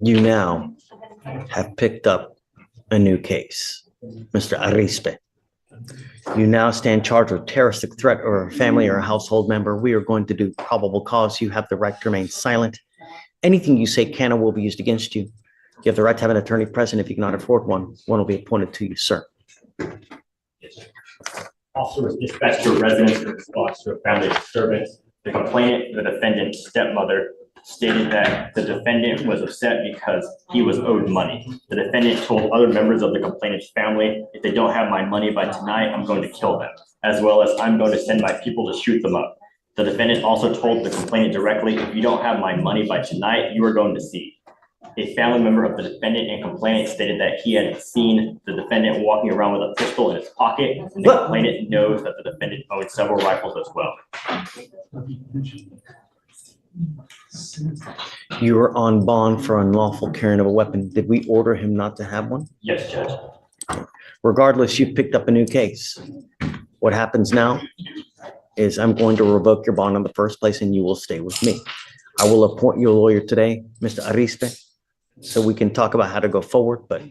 You now have picked up a new case, Mr. Arispe. You now stand charged with terroristic threat or a family or a household member. We are going to do probable cause. You have the right to remain silent. Anything you say can or will be used against you. You have the right to have an attorney present. If you cannot afford one will be appointed to you, sir. Officer was dispatched to a residence in response to a family disturbance. The complainant, the defendant's stepmother, stated that the defendant was upset because he was owed money. The defendant told other members of the complainant's family, if they don't have my money by tonight, I'm going to kill them, as well as I'm going to send my people to shoot them up. The defendant also told the complainant directly, if you don't have my money by tonight, you are going to see. A family member of the defendant and complainant stated that he had seen the defendant walking around with a pistol in his pocket, and the complainant knows that the defendant owned several rifles as well. You were on bond for unlawful carrying of a weapon. Did we order him not to have one? Yes, Judge. Regardless, you've picked up a new case. What happens now is I'm going to revoke your bond in the first place and you will stay with me. I will appoint you a lawyer today, Mr. Arispe, so we can talk about how to go forward, but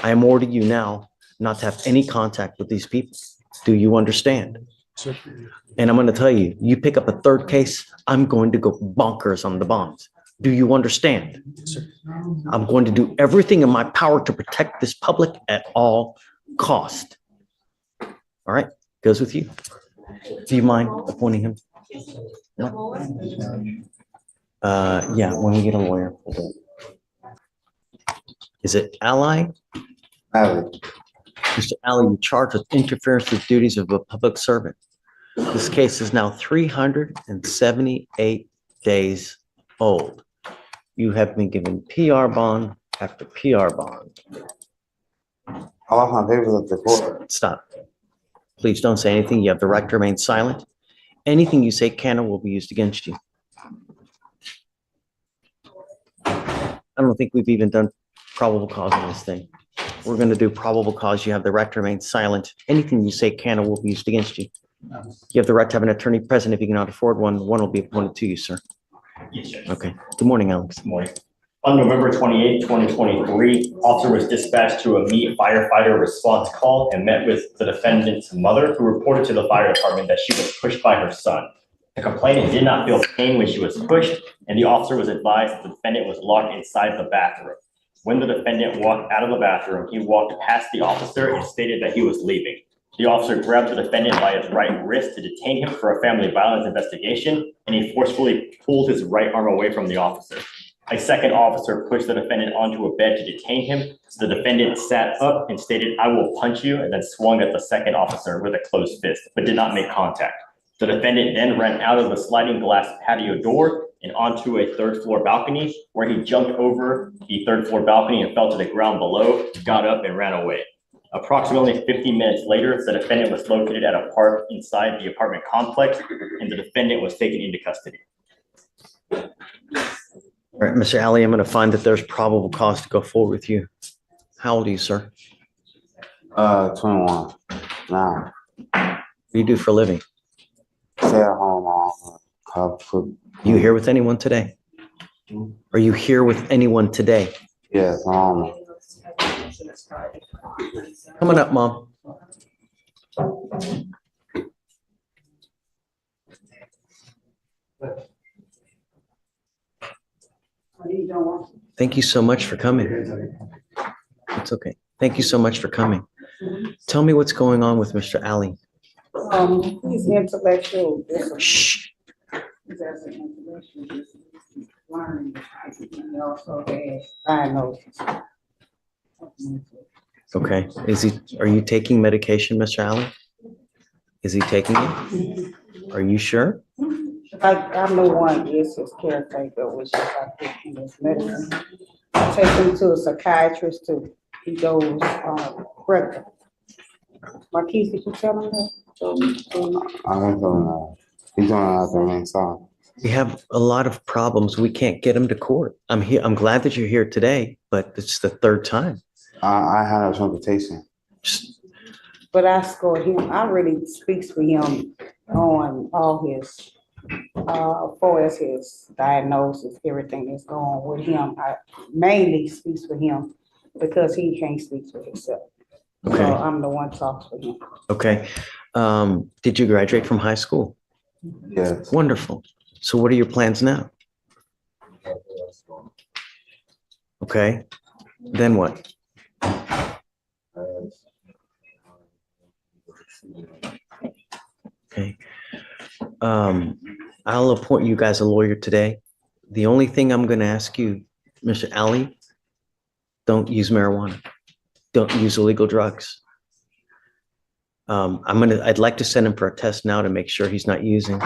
I am ordering you now not to have any contact with these people. Do you understand? Sure. And I'm going to tell you, you pick up a third case, I'm going to go bonkers on the bonds. Do you understand? Sure. I'm going to do everything in my power to protect this public at all cost. All right, goes with you. Do you mind appointing him? No? Yeah, when we get a lawyer. Is it Ally? Ally. Mr. Ally, you're charged with interference with duties of a public servant. This case is now 378 days old. You have been given PR bond after PR bond. I lost my papers at the court. Stop. Please don't say anything. You have the right to remain silent. Anything you say can or will be used against you. I don't think we've even done probable cause in this thing. We're going to do probable cause. You have the right to remain silent. Anything you say can or will be used against you. You have the right to have an attorney present. If you cannot afford one will be appointed to you, sir. Yes, Judge. Okay. Good morning, Alex. Good morning. On November 28, 2023, officer was dispatched to a meet firefighter response call and met with the defendant's mother, who reported to the fire department that she was pushed by her son. The complainant did not feel pain when she was pushed, and the officer was advised that the defendant was locked inside the bathroom. When the defendant walked out of the bathroom, he walked past the officer and stated that he was leaving. The officer grabbed the defendant by his right wrist to detain him for a family violence investigation, and he forcefully pulled his right arm away from the officer. A second officer pushed the defendant onto a bed to detain him. So the defendant sat up and stated, "I will punch you," and then swung at the second officer with a closed fist, but did not make contact. The defendant then ran out of the sliding glass patio door and onto a third floor balcony, where he jumped over the third floor balcony and fell to the ground below, got up and ran away. Approximately 15 minutes later, the defendant was located at a park inside the apartment complex, and the defendant was taken into custody. All right, Mr. Alley, I'm going to find that there's probable cause to go forward with you. How old are you, sir? 21. Now, What do you do for a living? stay at home. You here with anyone today? Are you here with anyone today? Yes, I'm Coming up, Mom. Thank you so much for coming. It's okay. Thank you so much for coming. Tell me what's going on with Mr. Ali. He's intellectual. Shh. He's as an intellectual learning. He also has diagnosis. Okay. Are you taking medication, Mr. Ali? Is he taking it? Are you sure? I know one is his caretaker, which is I take his medicine. I take him to a psychiatrist too. He goes regular. Marquise, did you tell him that? I don't know. He's going out there main side. We have a lot of problems. We can't get him to court. I'm here. I'm glad that you're here today, but it's the third time. I had a transportation. But I scored him. I really speaks for him on all his far as his diagnosis, everything that's going on with him, I mainly speaks for him because he can't speak for himself. So Okay. I'm the one talks for him. Okay. Did you graduate from high school? Yes. Wonderful. So what are your plans now? Okay. Then what? Okay. I'll appoint you guys a lawyer today. The only thing I'm gonna ask you, Mr. Ali, don't use marijuana. Don't use illegal drugs. I'd like to send him for a test now to make sure he's not using.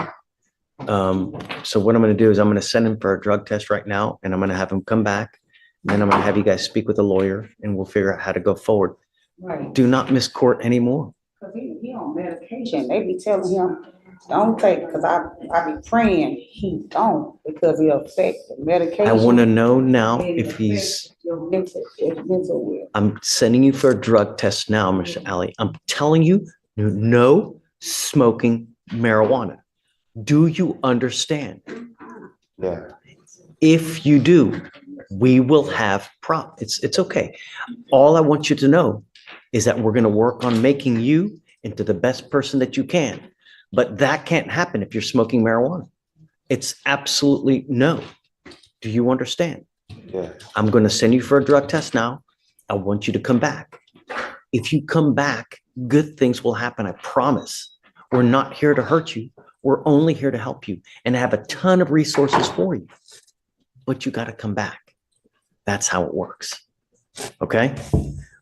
So what I'm gonna do is I'm gonna send him for a drug test right now, and I'm gonna have him come back. And I'm gonna have you guys speak with a lawyer, and we'll figure out how to go forward. Right. Do not miss court anymore. Cause he on medication. They be telling him, don't take, cause I be praying he don't, because it affect the medication. I wanna know now and it if he's, affect your mental will. I'm sending you for a drug test now, Mr. Ali. I'm telling you, no smoking marijuana. Do you understand? Yeah. If you do, we will have it's okay. All I want you to know is that we're gonna work on making you into the best person that you can. But that can't happen if you're smoking marijuana. It's absolutely no. Do you understand? Yeah. I'm gonna send you for a drug test now. I want you to come back. If you come back, good things will happen, I promise. We're not here to hurt you. We're only here to help you and have a ton of resources for you. But you gotta come back. That's how it works. Okay?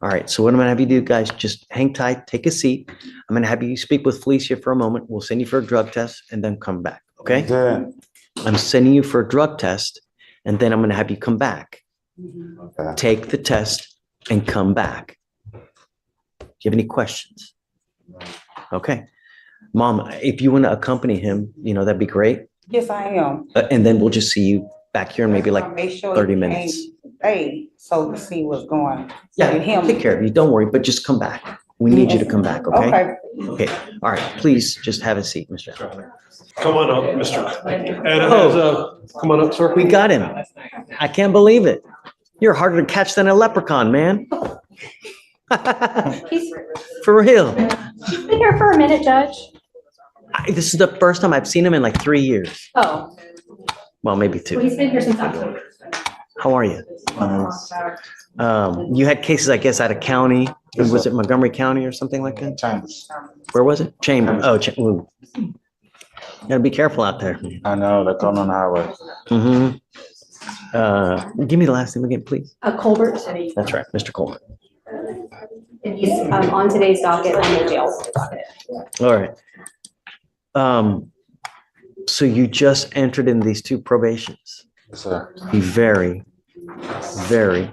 All right, so what I'm gonna have you do, guys, just hang tight, take a seat. I'm gonna have you speak with Fleischer for a moment. We'll send you for a drug test and then come back, okay? Yeah. I'm sending you for a drug test and then I'm gonna have you come back. Okay. Take the test and come back. Do you have any questions? Okay. Mom, if you wanna accompany him, that'd be great. Yes, I am. And then we'll just see you back here in maybe like Make sure 30 he minutes. came today, so to see what's going. Yeah, with him. take care of you. Don't worry, but just come back. We need you to come back, okay? Okay. Okay, all right, please just have a seat, Mr. Allen. Come on up, Mr. Ed has, come on up, sir. We got him. I can't believe it. You're harder to catch than a leprechaun, man. He's For real. been here for a minute, Judge. This is the first time I've seen him in like 3 years. Oh, Well, maybe well, he's 2. been here since October. How are you? You had cases, I guess, out of county. Was it Montgomery County or something like that? Times. Where was it? Chamber. Oh, ooh. Gotta be careful out there. I know, they're going on the highway. Give me the last name again, please. Colbert, That's right, Mr. Coleman. and he's on today's docket, on the jail docket. All right. So you just entered in these 2 probations. Yes, sir. Be very, very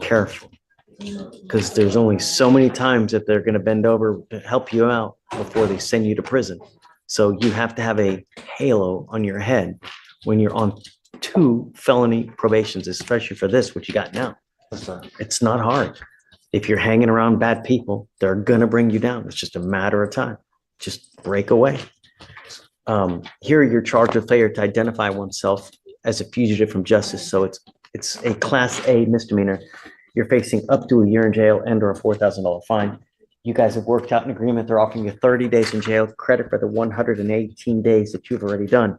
careful. Because there's only so many times that they're gonna bend over to help you out before they send you to prison. So you have to have a halo on your head when you're on 2 felony probations, especially for this, what you got now. Yes, sir. It's not hard. If you're hanging around bad people, they're gonna bring you down. It's just a matter of time. Just break away. Here you're charged with failure to identify oneself as a fugitive from justice. So it's a class A misdemeanor. You're facing up to a year in jail and or a $4,000 fine. You guys have worked out an agreement. They're offering you 30 days in jail, credit for the 118 days that you've already done.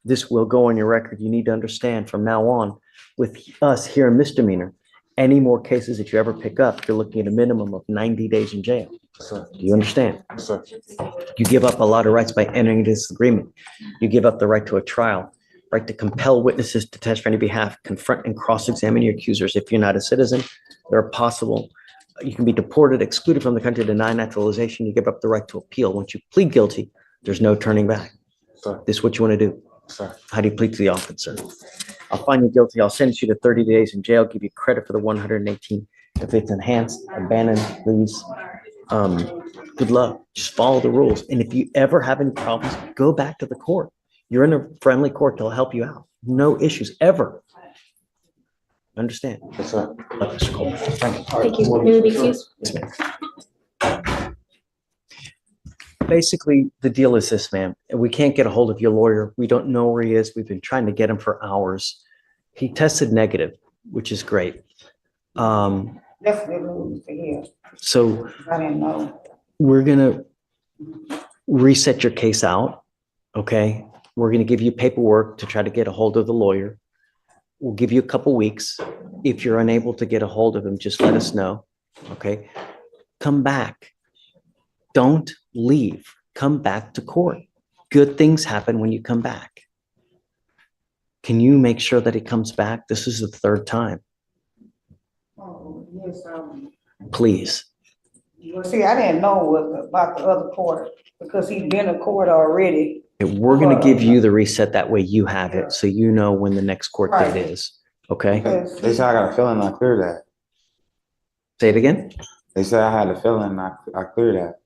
This will go on your record. You need to understand from now on with us here in misdemeanor, any more cases that you ever pick up, you're looking at a minimum of 90 days in jail. Yes, sir. Do you understand? Yes, sir. You give up a lot of rights by entering this agreement. You give up the right to a trial, right to compel witnesses to testify on your behalf, confront and cross-examine your accusers. If you're not a citizen, you can be deported, excluded from the country, denied naturalization. You give up the right to appeal. Once you plead guilty, there's no turning back. Sir. This is what you want to do. Sir. How do you plead to the officer? I'll find you guilty. I'll sentence you to 30 days in jail, give you credit for the 118. If it's enhanced, abandoned, please. Good luck. Just follow the rules. And if you ever have any problems, go back to the court. You're in a friendly court. They'll help you out. No issues ever. Understand? Yes, sir. Mr. Coleman. Thank you. Thank you. May we be excused? Yes, ma'am. Basically, the deal is this, ma'am. We can't get a hold of your lawyer. We don't know where he is. We've been trying to get him for hours. He tested negative, which is great. That's good news to hear. So I didn't know. we're gonna reset your case out, okay? We're gonna give you paperwork to try to get a hold of the lawyer. We'll give you a couple weeks. If you're unable to get a hold of him, just let us know, okay? Come back. Don't leave. Come back to court. Good things happen when you come back. Can you make sure that he comes back? This is the third time. Oh, yes, Please. well, see, I didn't know about the other court because he'd been in court already. We're gonna give you the reset. That way you have it, so you know when the next court date Right. is, okay? Because They said I got a feeling I cleared that. Say it again? They said I had a feeling I cleared that.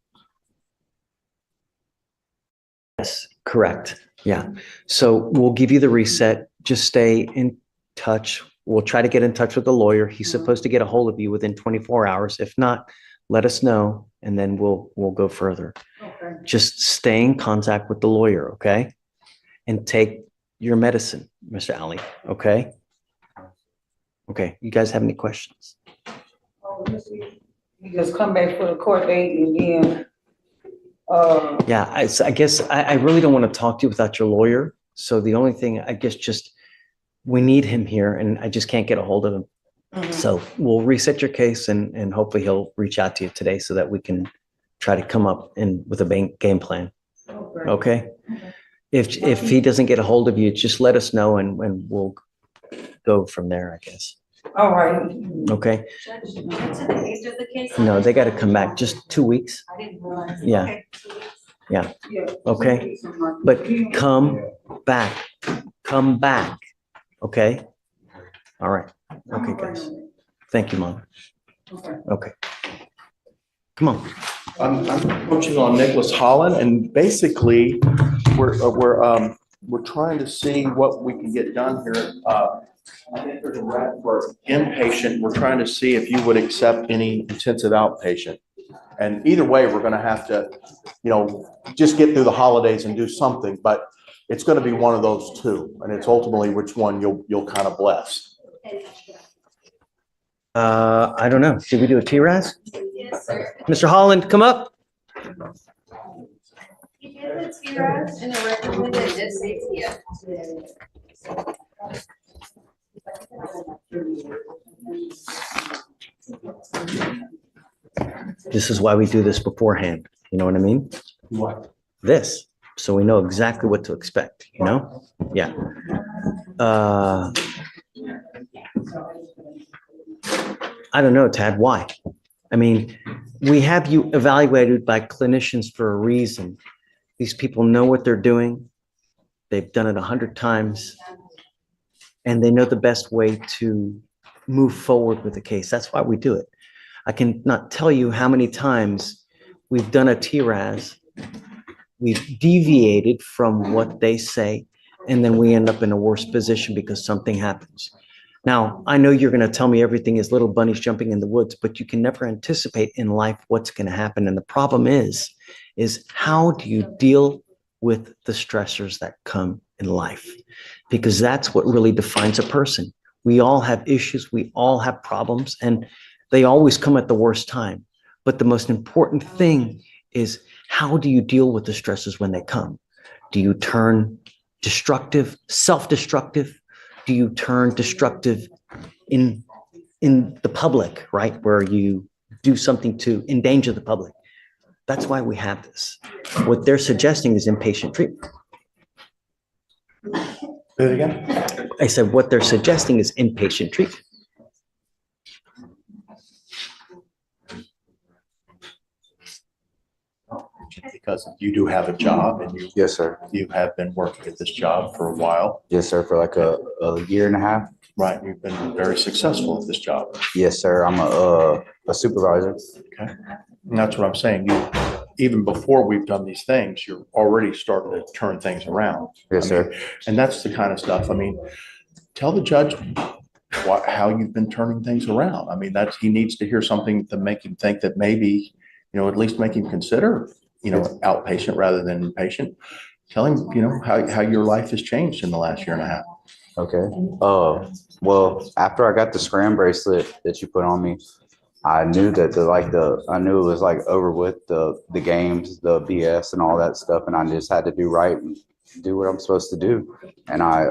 Yes, correct. Yeah. So we'll give you the reset. Just stay in touch. We'll try to get in touch with the lawyer. He's supposed to get a hold of you within 24 hours. If not, let us know and then we'll go further. Okay. Just stay in contact with the lawyer, okay? And take your medicine, Mr. Ali, okay? Okay, you guys have any questions? Oh, you just come back for the court date and then, Yeah, I guess I really don't want to talk to you without your lawyer. So the only thing, I guess, just we need him here and I just can't get a hold of him. So we'll reset your case and hopefully he'll reach out to you today so that we can try to come up with a game plan. Okay? If he doesn't get a hold of you, just let us know and we'll go from there, I guess. all right. Okay? Judge, what's the age of the case? No, they got to come back just 2 weeks. I didn't realize. Yeah. Okay. Yeah. Okay. But come back. Come back. Okay? All right. Okay, guys. Thank you, Mom. Okay. Come on. I'm coaching on Nicholas Holland, and basically, we're trying to see what we can get done here. I think there's a rant for inpatient. We're trying to see if you would accept any intensive outpatient. And either way, we're gonna have to, just get through the holidays and do something, but it's gonna be one of those two, and it's ultimately which one you'll kind of bless. I don't know. Should we do a TRAS? Yes, sir. Mr. Holland, come up. He did the TRAS and the recommended SATF. This is why we do this beforehand. You know what I mean? What? This, so we know exactly what to expect, you know? Yeah. I don't know, Tad, why? I mean, we have you evaluated by clinicians for a reason. These people know what they're doing. They've done it 100 times. And they know the best way to move forward with the case. That's why we do it. I cannot tell you how many times we've done a TRAS, we've deviated from what they say, and then we end up in a worse position because something happens. Now, I know you're going to tell me everything is little bunnies jumping in the woods, but you can never anticipate in life what's going to happen. And the problem is how do you deal with the stressors that come in life? Because that's what really defines a person. We all have issues, we all have problems, and they always come at the worst time. But the most important thing is, how do you deal with the stresses when they come? Do you turn destructive, self-destructive? Do you turn destructive in the public, right? Where you do something to endanger the public. That's why we have this. What they're suggesting is inpatient treatment. Say it again? I said, what they're suggesting is inpatient treatment. Because you do have a job and Yes, sir. you have been working at this job for a while, Yes, sir. For like a year and a half. right? You've been very successful at this job. Yes, sir. I'm a supervisor. Okay. And that's what I'm saying. Even before we've done these things, you're already starting to turn things around. Yes, sir. And that's the kind of stuff, tell the judge how you've been turning things around. He needs to hear something to make him think that maybe, at least make him consider outpatient rather than inpatient. Tell him, how your life has changed in the last year and a half. Okay. Well, after I got the scram bracelet that you put on me, I knew that I knew it was like over with the games, the BS and all that stuff. And I just had to do right and do what I'm supposed to do. And I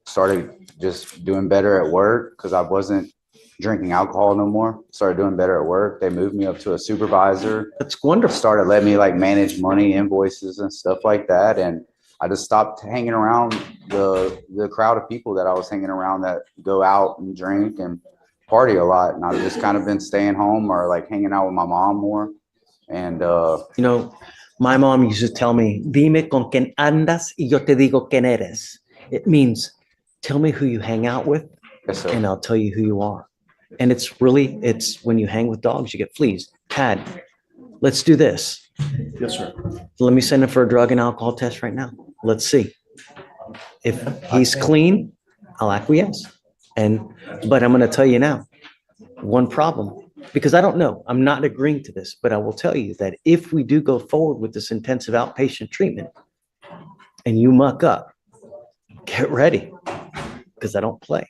started just doing better at work because I wasn't drinking alcohol no more. Started doing better at work. They moved me up to a supervisor. That's wonderful. Started letting me like manage money, invoices and stuff like that. And I just stopped hanging around the crowd of people that I was hanging around that go out and drink and party a lot. And I've just kind of been staying home or like hanging out with my mom more. And my mom used to tell me, dime con quien andas y yo te digo quién eres. It means, tell me who you hang out with yes, sir. and I'll tell you who you are. And it's when you hang with dogs, you get fleas. Tad, let's do this. Yes, sir. Let me send him for a drug and alcohol test right now. Let's see. If he's clean, I'll acquiesce. But I'm going to tell you now, one problem, because I don't know, I'm not agreeing to this, but I will tell you that if we do go forward with this intensive outpatient treatment and you muck up, get ready, because I don't play.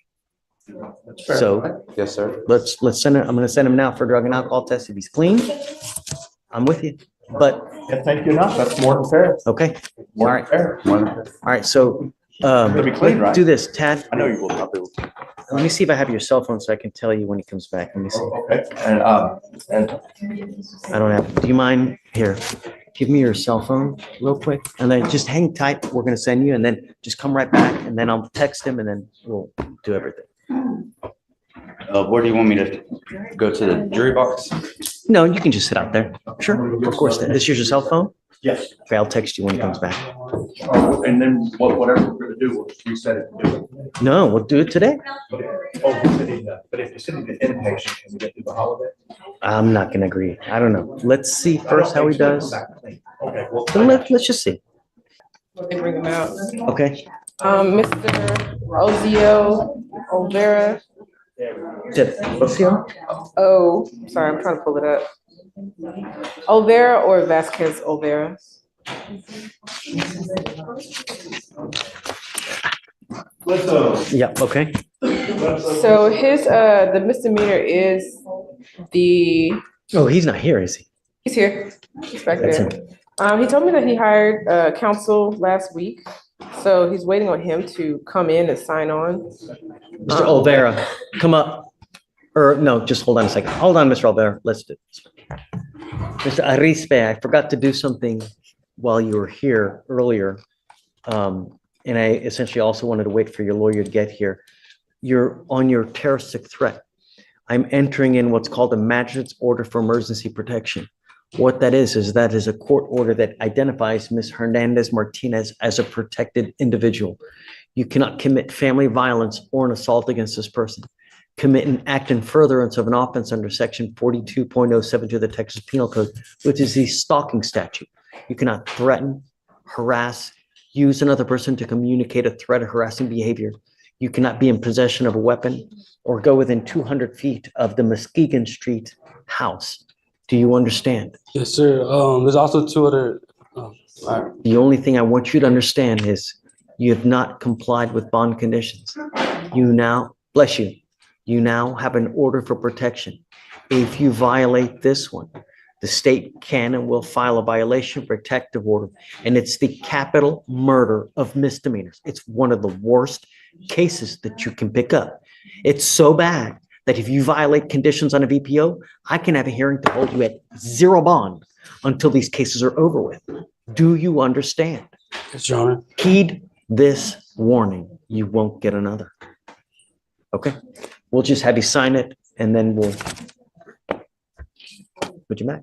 That's fair. So Yes, sir. let's send him. I'm going to send him now for a drug and alcohol test. If he's clean, I'm with you. But Can't thank you enough. That's more than fair. okay, More All than right. fair. all right. So Gonna be clean, let's right? do this, Tad. I know you will probably. Let me see if I have your cell phone so I can tell you when he comes back. Let me see. Okay. And I don't have. Do you mind here? Give me your cell phone real quick, and then just hang tight. We're going to send you, and then just come right back, and then I'll text him, and then we'll do everything. Where do you want me to go to the jury box? No, you can just sit out there. Sure, of course. This is your cell phone. yes. Okay, I'll text you when he comes back. And then whatever we're gonna do, we'll reset it and do it. No, we'll do it today. But if you're sitting in inpatient, can we get through the holiday? I'm not going to agree. I don't know. Let's see first how he does. Okay, well. Then let's just see. They bring him out. Okay. Mr. Ozio Olvera. Oh, sorry, I'm trying to pull it up. Olvera or Vasquez Olvera? Yeah. Okay. So his, the misdemeanor is Oh, he's not here, is he? he's here, he's back That's there. He told me that he hired, counsel last week, so he's waiting on him to come in and sign on. Mr. Olvera, come up. Or no, just hold on a second. Hold on, Mr. Olvera. Let's do this. Mr. Arispe, I forgot to do something while you were here earlier. And I essentially also wanted to wait for your lawyer to get here. You're on your terroristic threat. I'm entering in what's called a magistrate's order for emergency protection. What that is a court order that identifies Ms. Hernandez Martinez as a protected individual. You cannot commit family violence or an assault against this person. Commit an act in furtherance of an offense under section 42.072 of the Texas Penal Code, which is the stalking statute. You cannot threaten, harass, use another person to communicate a threat or harassing behavior. You cannot be in possession of a weapon or go within 200 feet of the Muskegon Street house. Do you understand? Yes, sir. There's also two other. The only thing I want you to understand is you have not complied with bond conditions. You now, bless you, you now have an order for protection. If you violate this one, the state can and will file a violation protective order, and it's the capital murder of misdemeanors. It's one of the worst cases that you can pick up. It's so bad that if you violate conditions on a VPO, I can have a hearing to hold you at zero bond until these cases are over with. Do you understand? Yes, Your Honor. Heed this warning. You won't get another. Okay? We'll just have you sign it and then we'll put you back.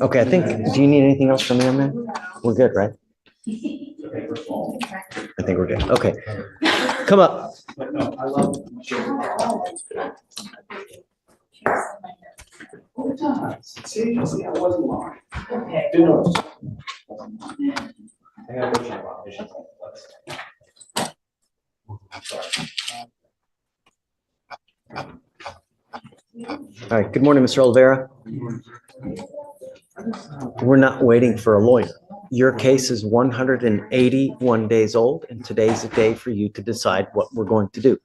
Okay, I think, do you need anything else from me on that? We're good, right? I think we're good. Okay. Come up. times. See, I wasn't lying. Didn't notice. I gotta go check out. All right, good morning, Mr. Oliveira. We're not waiting for a lawyer. Your case is 181 days old, and today's the day for you to decide what we're going to do.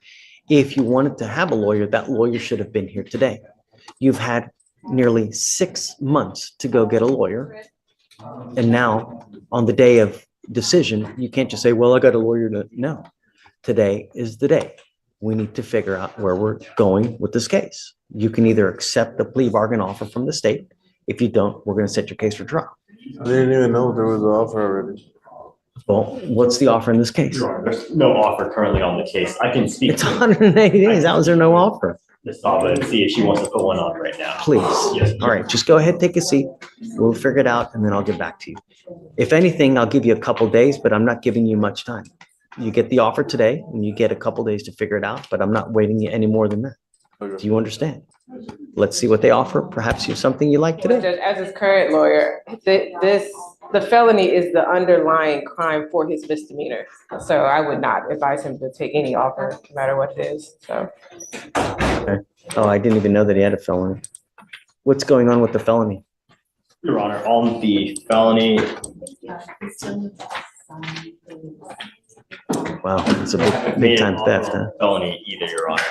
If you wanted to have a lawyer, that lawyer should have been here today. You've had nearly 6 months to go get a lawyer. And now, on the day of decision, you can't just say, well, I got a lawyer to, no. Today is the day. We need to figure out where we're going with this case. You can either accept the plea bargain offer from the state. If you don't, we're going to set your case for trial. I didn't even know there was an offer already. Well, what's the offer in this case? There's no offer currently on the case. I can speak It's to 180 days. How is there no offer? Ms. Saba and see if she wants to put one on right now. Please. Yes. All right, just go ahead, take a seat. We'll figure it out and then I'll get back to you. If anything, I'll give you a couple days, but I'm not giving you much time. You get the offer today and you get a couple days to figure it out, but I'm not waiting any more than that. Do you understand? Let's see what they offer. Perhaps you have something you like today. Judge, as his current lawyer, the felony is the underlying crime for his misdemeanor. So I would not advise him to take any offer, no matter what it is, so. Okay. Oh, I didn't even know that he had a felony. What's going on with the felony? Your Honor, on the felony, Wow, it's a big time theft, huh? felony either, Your Honor.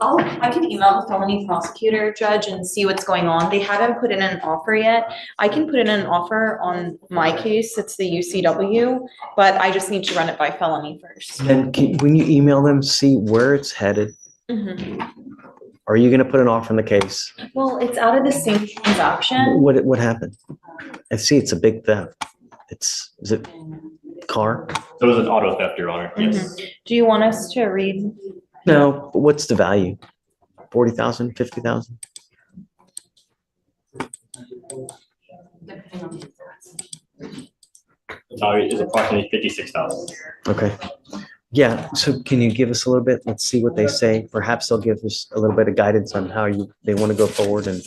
I can email the felony prosecutor, judge, and see what's going on. They haven't put in an offer yet. I can put in an offer on my case. It's the UCW, but I just need to run it by felony first. And when you email them, see where it's headed. Mhm. Are you gonna put an offer in the case? Well, it's out of the same transaction. What happened? I see it's a big theft. Is it car? So it was an auto theft, Your Honor. Yes. Mhm. Do you want us to read? No, but what's the value? 40,000, 50,000? The value is approximately 56,000. Okay. Yeah, so can you give us a little bit? Let's see what they say. Perhaps they'll give us a little bit of guidance on how they want to go forward and,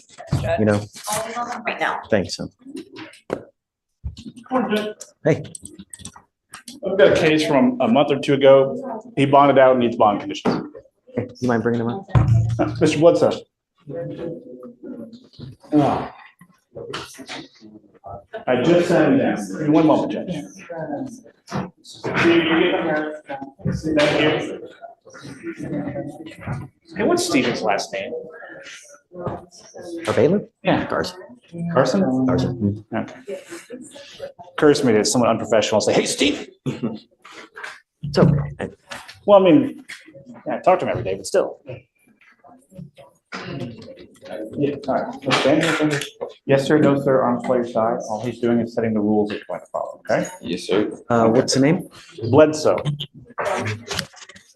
you know, I'll email them right now. thanks. Hey, I've got a case from a month or two ago. He bonded out and needs bond conditions. you mind bringing them up? Mr. Bledsoe. I just sent him down. Give me 1 moment, Judge. Thank you. Hey, what's Stephen's last name? Our bailiff? Yeah. Carson. Carson? Carson. Okay. Occurs to me that it's somewhat unprofessional to say, hey, Steve. It's okay. Well, I mean, I talk to him every day, but still. Yeah, all right. Stand here, stand here. Yes, sir, no, sir, on player side. All he's doing is setting the rules that you're going to follow, okay? Yes, sir. What's the name? Bledsoe.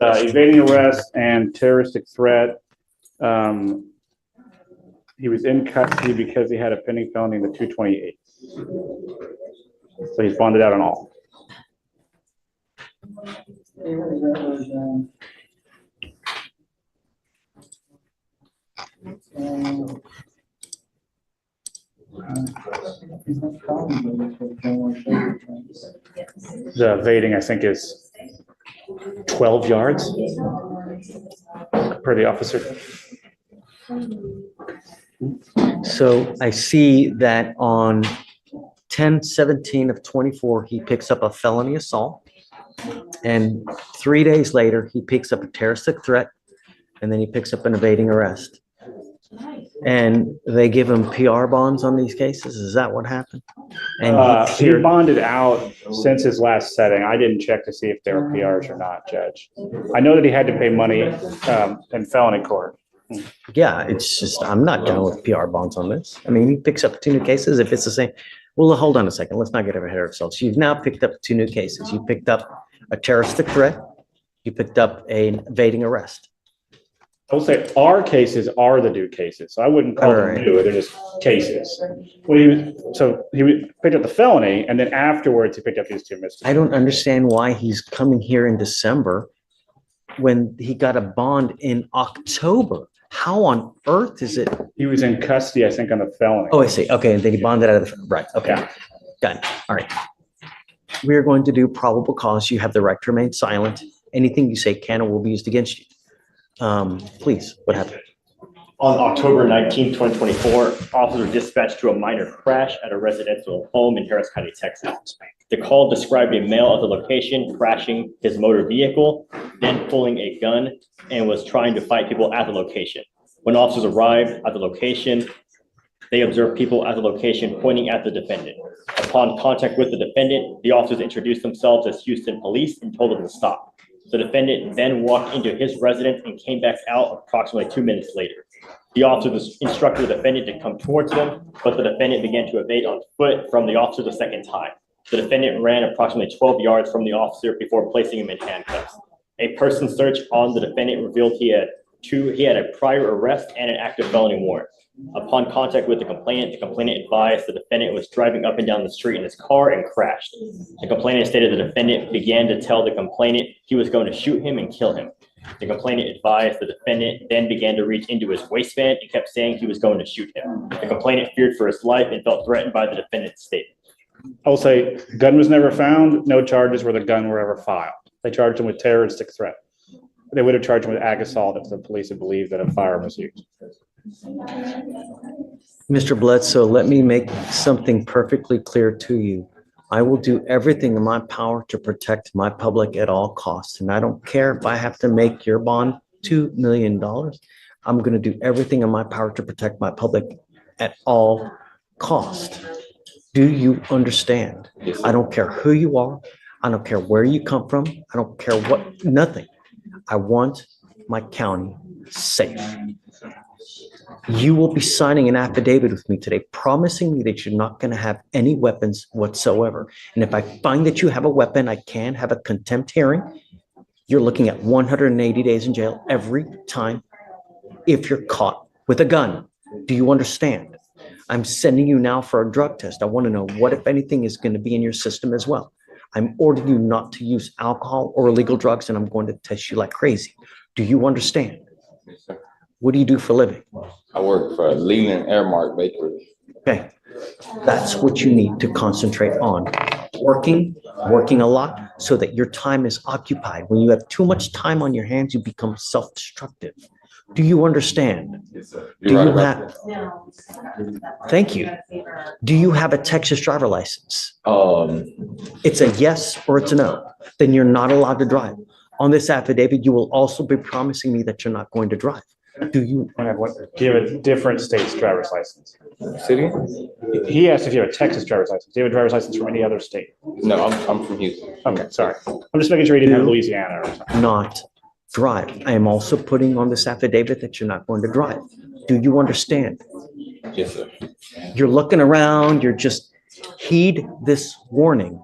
Evading arrest and terroristic threat. He was in custody because he had a pending felony in the 228. So he's bonded out on all. The evading, I think, is 12 yards per the officer. So I see that on 10/17 of 24, he picks up a felony assault. And 3 days later, he picks up a terroristic threat, and then he picks up an evading arrest. And they give him PR bonds on these cases? Is that what happened? And He bonded out since his last setting. I didn't check to see if there were PRs or not, Judge. I know that he had to pay money in felony court. yeah, it's just, I'm not down with PR bonds on this. I mean, he picks up 2 new cases if it's the same. Well, hold on a second. Let's not get ahead of ourselves. You've now picked up 2 new cases. You picked up a terroristic threat. You picked up an evading arrest. I will say our cases are the new cases, so I wouldn't call them Alright. new, they're just cases. Well, he picked up the felony, and then afterwards he picked up these 2 misdemeanors. I don't understand why he's coming here in December when he got a bond in October. How on earth is it? He was in custody, I think, on the felony. Oh, I see. Okay, and then he bonded out of the, right, okay. Yeah. Got it. All right. We are going to do probable cause. You have the right to remain silent. Anything you say can or will be used against you. Please, what happened? On October 19, 2024, officers were dispatched to a minor crash at a residential home in Harris County, Texas. The call described a male at the location crashing his motor vehicle, then pulling a gun and was trying to fight people at the location. When officers arrived at the location, they observed people at the location pointing at the defendant. Upon contact with the defendant, the officers introduced themselves as Houston police and told them to stop. The defendant then walked into his residence and came back out approximately 2 minutes later. The officers instructed the defendant to come towards them, but the defendant began to evade on foot from the officer the second time. The defendant ran approximately 12 yards from the officer before placing him in handcuffs. A person search on the defendant revealed he had a prior arrest and an active felony warrant. Upon contact with the complainant advised the defendant was driving up and down the street in his car and crashed. The complainant stated the defendant began to tell the complainant he was going to shoot him and kill him. The complainant advised the defendant then began to reach into his waistband and kept saying he was going to shoot him. The complainant feared for his life and felt threatened by the defendant's statement. I'll say, gun was never found, no charges where the gun were ever filed. They charged him with terroristic threat. They would have charged him with ag assault if the police had believed that a firearm was used. Mr. Bledsoe, let me make something perfectly clear to you. I will do everything in my power to protect my public at all costs. And I don't care if I have to make your bond $2 million. I'm going to do everything in my power to protect my public at all costs. Do you understand? Yes, I don't care who you are. I don't care where you come from. I don't care what, nothing. I want my county safe. You will be signing an affidavit with me today, promising me that you're not going to have any weapons whatsoever. And if I find that you have a weapon, I can have a contempt hearing. You're looking at 180 days in jail every time if you're caught with a gun. Do you understand? I'm sending you now for a drug test. I want to know what, if anything, is going to be in your system as well. I'm ordering you not to use alcohol or illegal drugs, and I'm going to test you like crazy. Do you understand? Yes, sir. What do you do for a living? I work for Leland Airmark Bakery. Okay, that's what you need to concentrate on. Working a lot so that your time is occupied. When you have too much time on your hands, you become self-destructive. Do you understand? Yes, sir. Do you have? Thank you. Do you have a Texas driver license? It's a yes or it's a no. Then you're not allowed to drive. On this affidavit, you will also be promising me that you're not going to drive. Do you? Do you have a different state's driver's license? City? He asked if you have a Texas driver's license. Do you have a driver's license from any other state? No, I'm from Houston. Okay, sorry. I'm just making sure he didn't have Louisiana or something. Not drive. I am also putting on this affidavit that you're not going to drive. Do you understand? Yes, sir. You're looking around, you're just, heed this warning,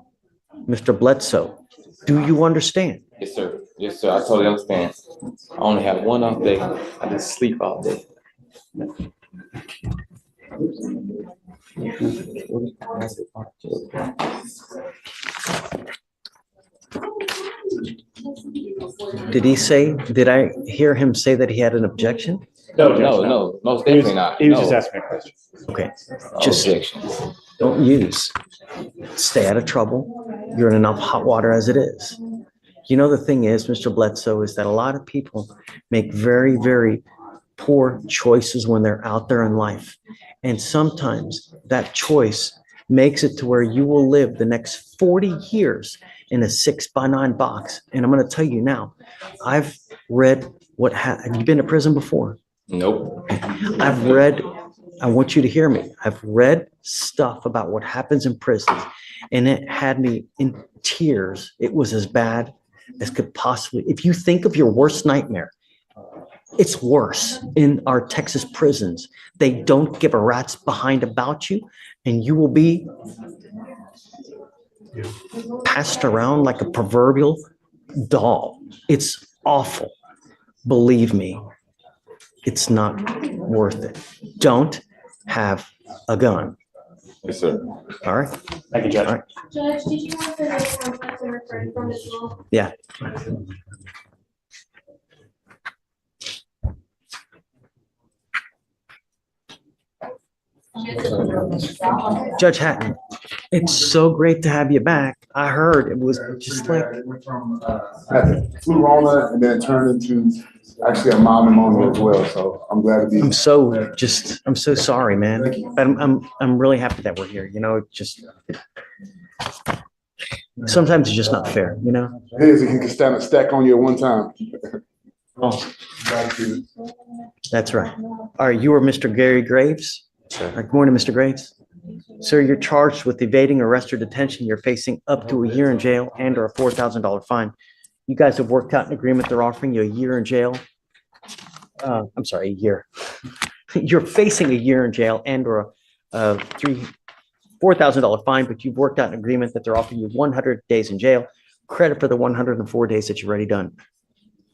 Mr. Bledsoe. Do you understand? Yes, sir. Yes, sir. I totally understand. I only have one off day. I just sleep all day. Did he say, did I hear him say that he had an objection? No, most definitely not. He was No. just asking me a question. Okay, No just objections. don't use. Stay out of trouble. You're in enough hot water as it is. You know, the thing is, Mr. Bledsoe, is that a lot of people make very, very poor choices when they're out there in life. And sometimes that choice makes it to where you will live the next 40 years in a 6x9 box. And I'm going to tell you now, I've read have you been to prison before? Nope. I want you to hear me. I've read stuff about what happens in prisons, and it had me in tears. It was as bad as could possibly, if you think of your worst nightmare, it's worse in our Texas prisons. They don't give a rat's behind about you, and you will be passed around like a proverbial doll. It's awful. Believe me, it's not worth it. Don't have a gun. Yes, sir. All right? Thank you, Judge. All right. Judge, did you want the contact I'm referring from as well? Yeah. Judge Hatton, it's so great to have you back. I heard it was just like, Had the flu Rona and then it turned into actually a mild pneumonia as well, so I'm glad to be. I'm so sorry, man. But I'm really happy that we're here, you know, sometimes it's just not fair, you know? It is, you can stand a stack on you at one time. Oh, that's right. All right, you are Mr. Gary Graves? Sure. Good morning, Mr. Graves. Sir, you're charged with evading arrest or detention. You're facing up to a year in jail and or a $4,000 fine. You guys have worked out an agreement. They're offering you a year in jail. I'm sorry, a year. You're facing a year in jail and or a $4,000 fine, but you've worked out an agreement that they're offering you 100 days in jail, credit for the 104 days that you've already done.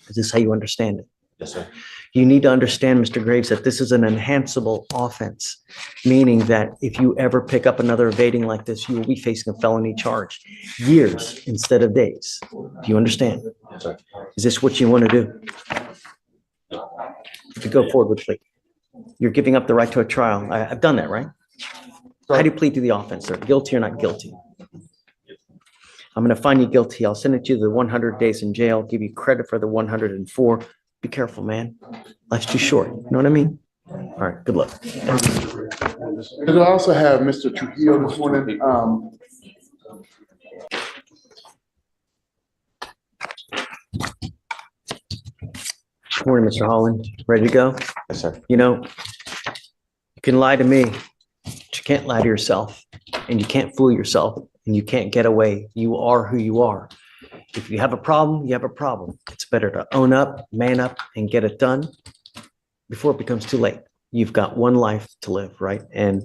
Is this how you understand it? Yes, sir. You need to understand, Mr. Graves, that this is an enhanceable offense, meaning that if you ever pick up another evading like this, you will be facing a felony charge, years instead of days. Do you understand? Yes, sir. Is this what you want to do? If you go forward with plea, you're giving up the right to a trial. I've done that, right? How do you plead to the offense, sir? Guilty or not guilty? I'm going to find you guilty. I'll send it to the 100 days in jail, give you credit for the 104. Be careful, man. Life's too short. You know what I mean? All right, good luck. And I also have Mr. Trujillo this morning. Morning, Mr. Holland. Ready to go? Yes, sir. You know, you can lie to me, but you can't lie to yourself, and you can't fool yourself, and you can't get away. You are who you are. If you have a problem, you have a problem. It's better to own up, man up, and get it done before it becomes too late. You've got one life to live, right? And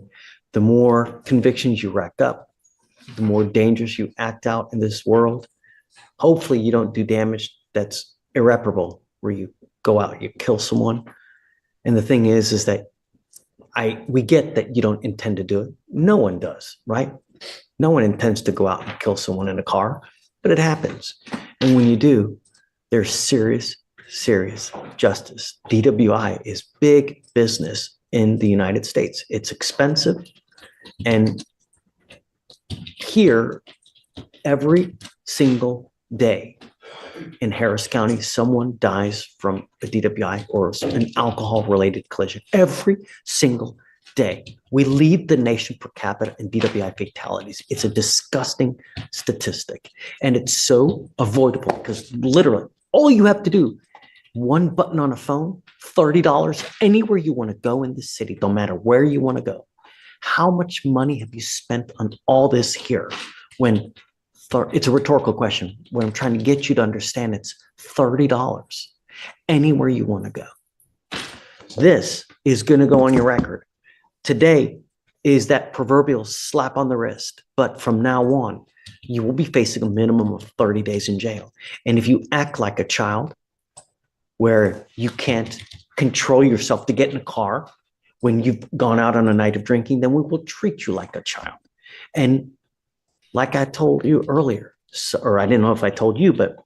the more convictions you rack up, the more dangerous you act out in this world. Hopefully you don't do damage that's irreparable, where you go out, you kill someone. And the thing is that we get that you don't intend to do it. No one does, right? No one intends to go out and kill someone in a car, but it happens. And when you do, there's serious, serious justice. DWI is big business in the United States. It's expensive. And here, every single day in Harris County, someone dies from a DWI or an alcohol-related collision. Every single day. We lead the nation per capita in DWI fatalities. It's a disgusting statistic. And it's so avoidable because literally all you have to do, one button on a phone, $30 anywhere you want to go in the city, no matter where you want to go. How much money have you spent on all this here when it's a rhetorical question. What I'm trying to get you to understand, it's $30 anywhere you want to go. This is going to go on your record. Today is that proverbial slap on the wrist, but from now on, you will be facing a minimum of 30 days in jail. And if you act like a child, where you can't control yourself to get in a car when you've gone out on a night of drinking, then we will treat you like a child. And like I told you earlier, or I didn't know if I told you, but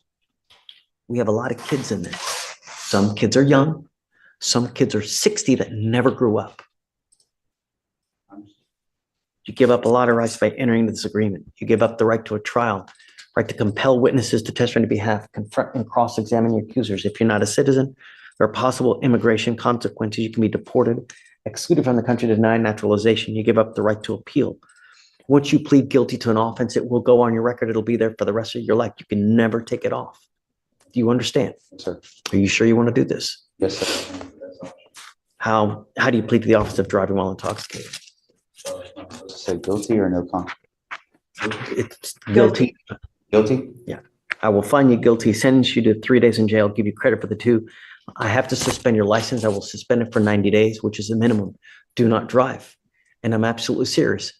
we have a lot of kids in there. Some kids are young. Some kids are 60 that never grew up. You give up a lot of rights by entering this agreement. You give up the right to a trial, right to compel witnesses to testify on your behalf, confront and cross-examine your accusers. If you're not a citizen, there are possible immigration consequences. You can be deported, excluded from the country, denied naturalization. You give up the right to appeal. Once you plead guilty to an offense, it will go on your record. It'll be there for the rest of your life. You can never take it off. Do you understand? Yes, sir. Are you sure you want to do this? Yes, sir. How do you plead to the offense of driving while intoxicated? Say guilty or no con? It's guilty. Guilty? Yeah. I will find you guilty, sentence you to 3 days in jail, give you credit for the 2. I have to suspend your license. I will suspend it for 90 days, which is the minimum. Do not drive. And I'm absolutely serious.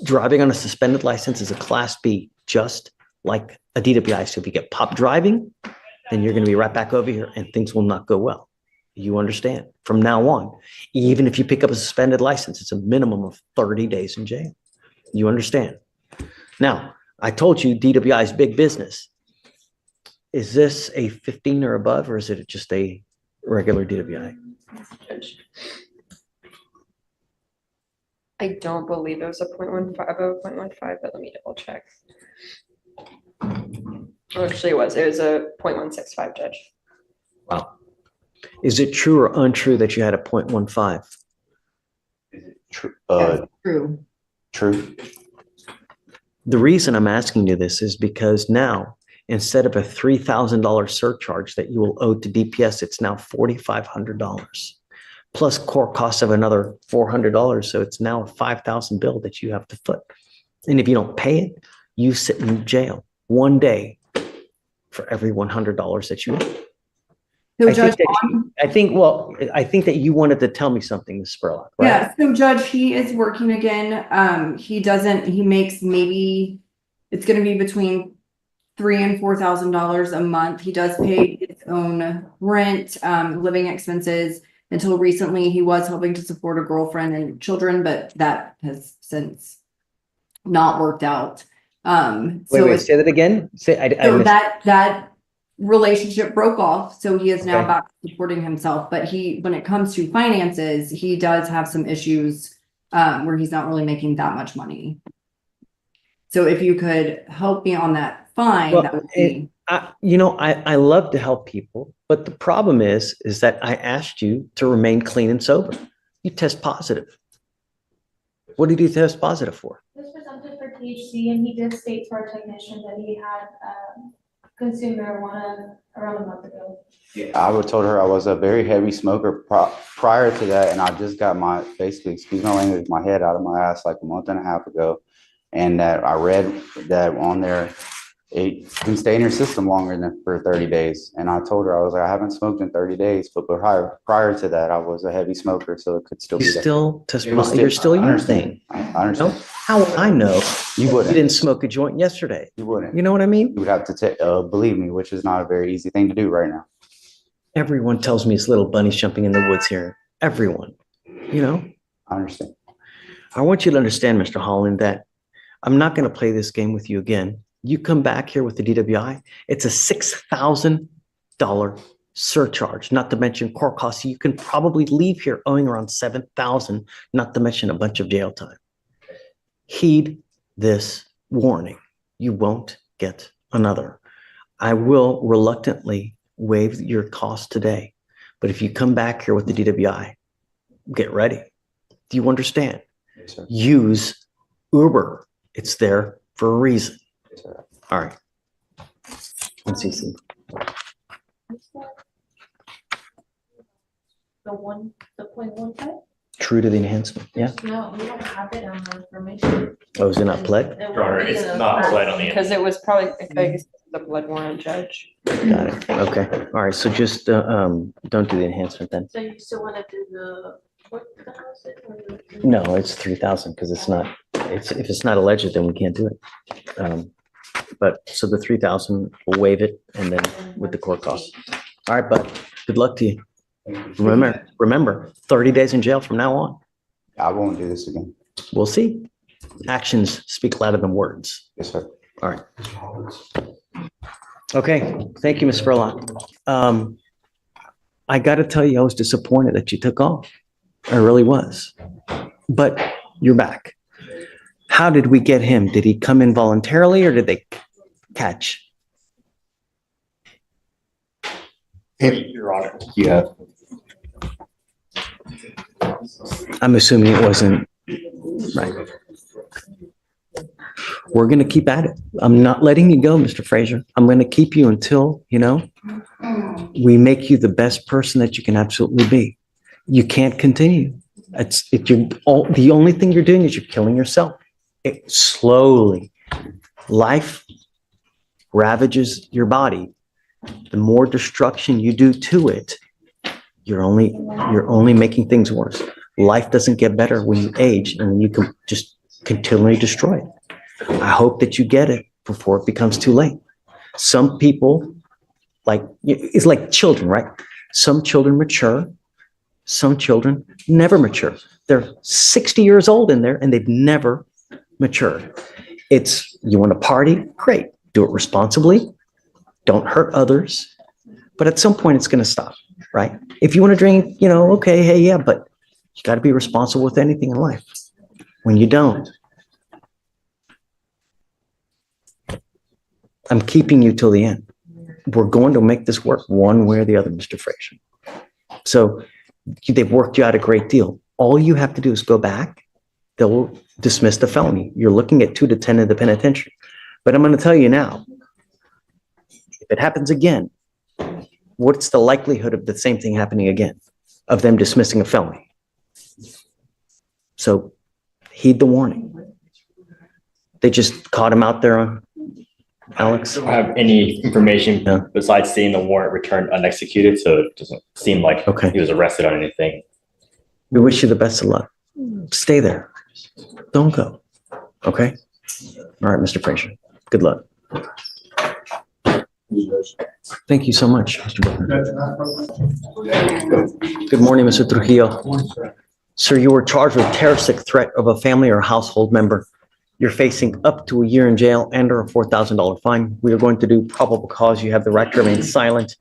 Driving on a suspended license is a Class B, just like a DWI. So if you get popped driving, then you're going to be right back over here and things will not go well. You understand? From now on, even if you pick up a suspended license, it's a minimum of 30 days in jail. You understand? Now, I told you DWI is big business. Is this a 15 or above, or is it just a regular DWI? I don't believe it was a 0.15, but let me double check. Actually, it was a 0.165, Judge. Wow. Is it true or untrue that you had a 0.15? True, True. true. The reason I'm asking you this is because now, instead of a $3,000 surcharge that you will owe to DPS, it's now $4,500 plus court costs of another $400. So it's now a $5,000 bill that you have to foot. And if you don't pay it, you sit in jail 1 day for every $100 that you owe. So I Judge, think that you wanted to tell me something, Ms. Spurlock, right? yeah, so Judge, he is working again. He makes maybe, it's gonna be between $3,000 and $4,000 a month. He does pay his own rent, living expenses. Until recently, he was helping to support a girlfriend and children, but that has since not worked out. Wait, say that again. So that relationship broke off, so he is now Okay. back to supporting himself. But when it comes to finances, he does have some issues where he's not really making that much money. So if you could help me on that fine, Well, that would be. I love to help people, but the problem is that I asked you to remain clean and sober. You test positive. What did you test positive for? This was presented for THC, and he did state to our technician that he had consumed marijuana around a month ago. I would told her I was a very heavy smoker prior to that, and I just got basically, excuse my language, my head out of my ass like a month and a half ago. And that I read that on there, it can stay in your system longer than for 30 days. And I told her, I was like, I haven't smoked in 30 days, but prior to that, I was a heavy smoker, so it could still be there. You're still using. I understand. How would I know? You wouldn't. You didn't smoke a joint yesterday. You wouldn't. You know what I mean? You would have to believe me, which is not a very easy thing to do right now. Everyone tells me it's little bunnies jumping in the woods here. Everyone, I understand. I want you to understand, Mr. Holland, that I'm not going to play this game with you again. You come back here with the DWI, it's a $6,000 surcharge, not to mention court costs. You can probably leave here owing around $7,000, not to mention a bunch of jail time. Heed this warning. You won't get another. I will reluctantly waive your cost today, but if you come back here with the DWI, get ready. Do you understand? Yes, sir. Use Uber. It's there for a reason. Yes, sir. All right. Let's see. The 0.15? True to the enhancement. Yeah. No, we don't have it on the information. Oh, is it not pled? Your Honor, it's not pled on the. Because it was probably, I guess, the blood warrant, Judge. Got it. Okay. All right. So just don't do the enhancement then. So you still want to do the 4,000? No, it's 3,000 because it's not. If it's not alleged, then we can't do it. But so the 3,000, we'll waive it, and then with the court costs. All right, bud. Good luck to you. Remember, 30 days in jail from now on. I won't do this again. We'll see. Actions speak louder than words. Yes, sir. All right. Okay. Thank you, Ms. Spurlock. I got to tell you, I was disappointed that you took off. I really was. But you're back. How did we get him? Did he come in voluntarily or did they catch? Your Honor. Yeah. I'm assuming it wasn't right. We're going to keep at it. I'm not letting you go, Mr. Frazier. I'm going to keep you until, we make you the best person that you can absolutely be. You can't continue. The only thing you're doing is you're killing yourself. It slowly, life ravages your body. The more destruction you do to it, you're only making things worse. Life doesn't get better when you age, and you can just continually destroy it. I hope that you get it before it becomes too late. Some people, it's like children, right? Some children mature, some children never mature. They're 60 years old in there and they've never matured. You want to party? Great. Do it responsibly. Don't hurt others. But at some point it's going to stop, right? If you want to drink, okay, hey, yeah, but you got to be responsible with anything in life. When you don't, I'm keeping you till the end. We're going to make this work one way or the other, Mr. Fleischer. So they've worked you out a great deal. All you have to do is go back. They'll dismiss the felony. You're looking at 2 to 10 in the penitentiary. But I'm going to tell you now, if it happens again, what's the likelihood of the same thing happening again, of them dismissing a felony? So heed the warning. They just caught him out there on Alex. I don't have any information besides seeing the warrant returned unexecuted, so it doesn't seem like he was arrested on anything. We wish you the best of luck. Stay there. Don't go. Okay? All right, Mr. Fleischer. Good luck. Thank you so much, Mr. Booker. Good morning, Mr. Trujillo. Sir, you were charged with terroristic threat of a family or household member. You're facing up to a year in jail and or a $4,000 fine. We are going to do probable cause. You have the right to remain silent.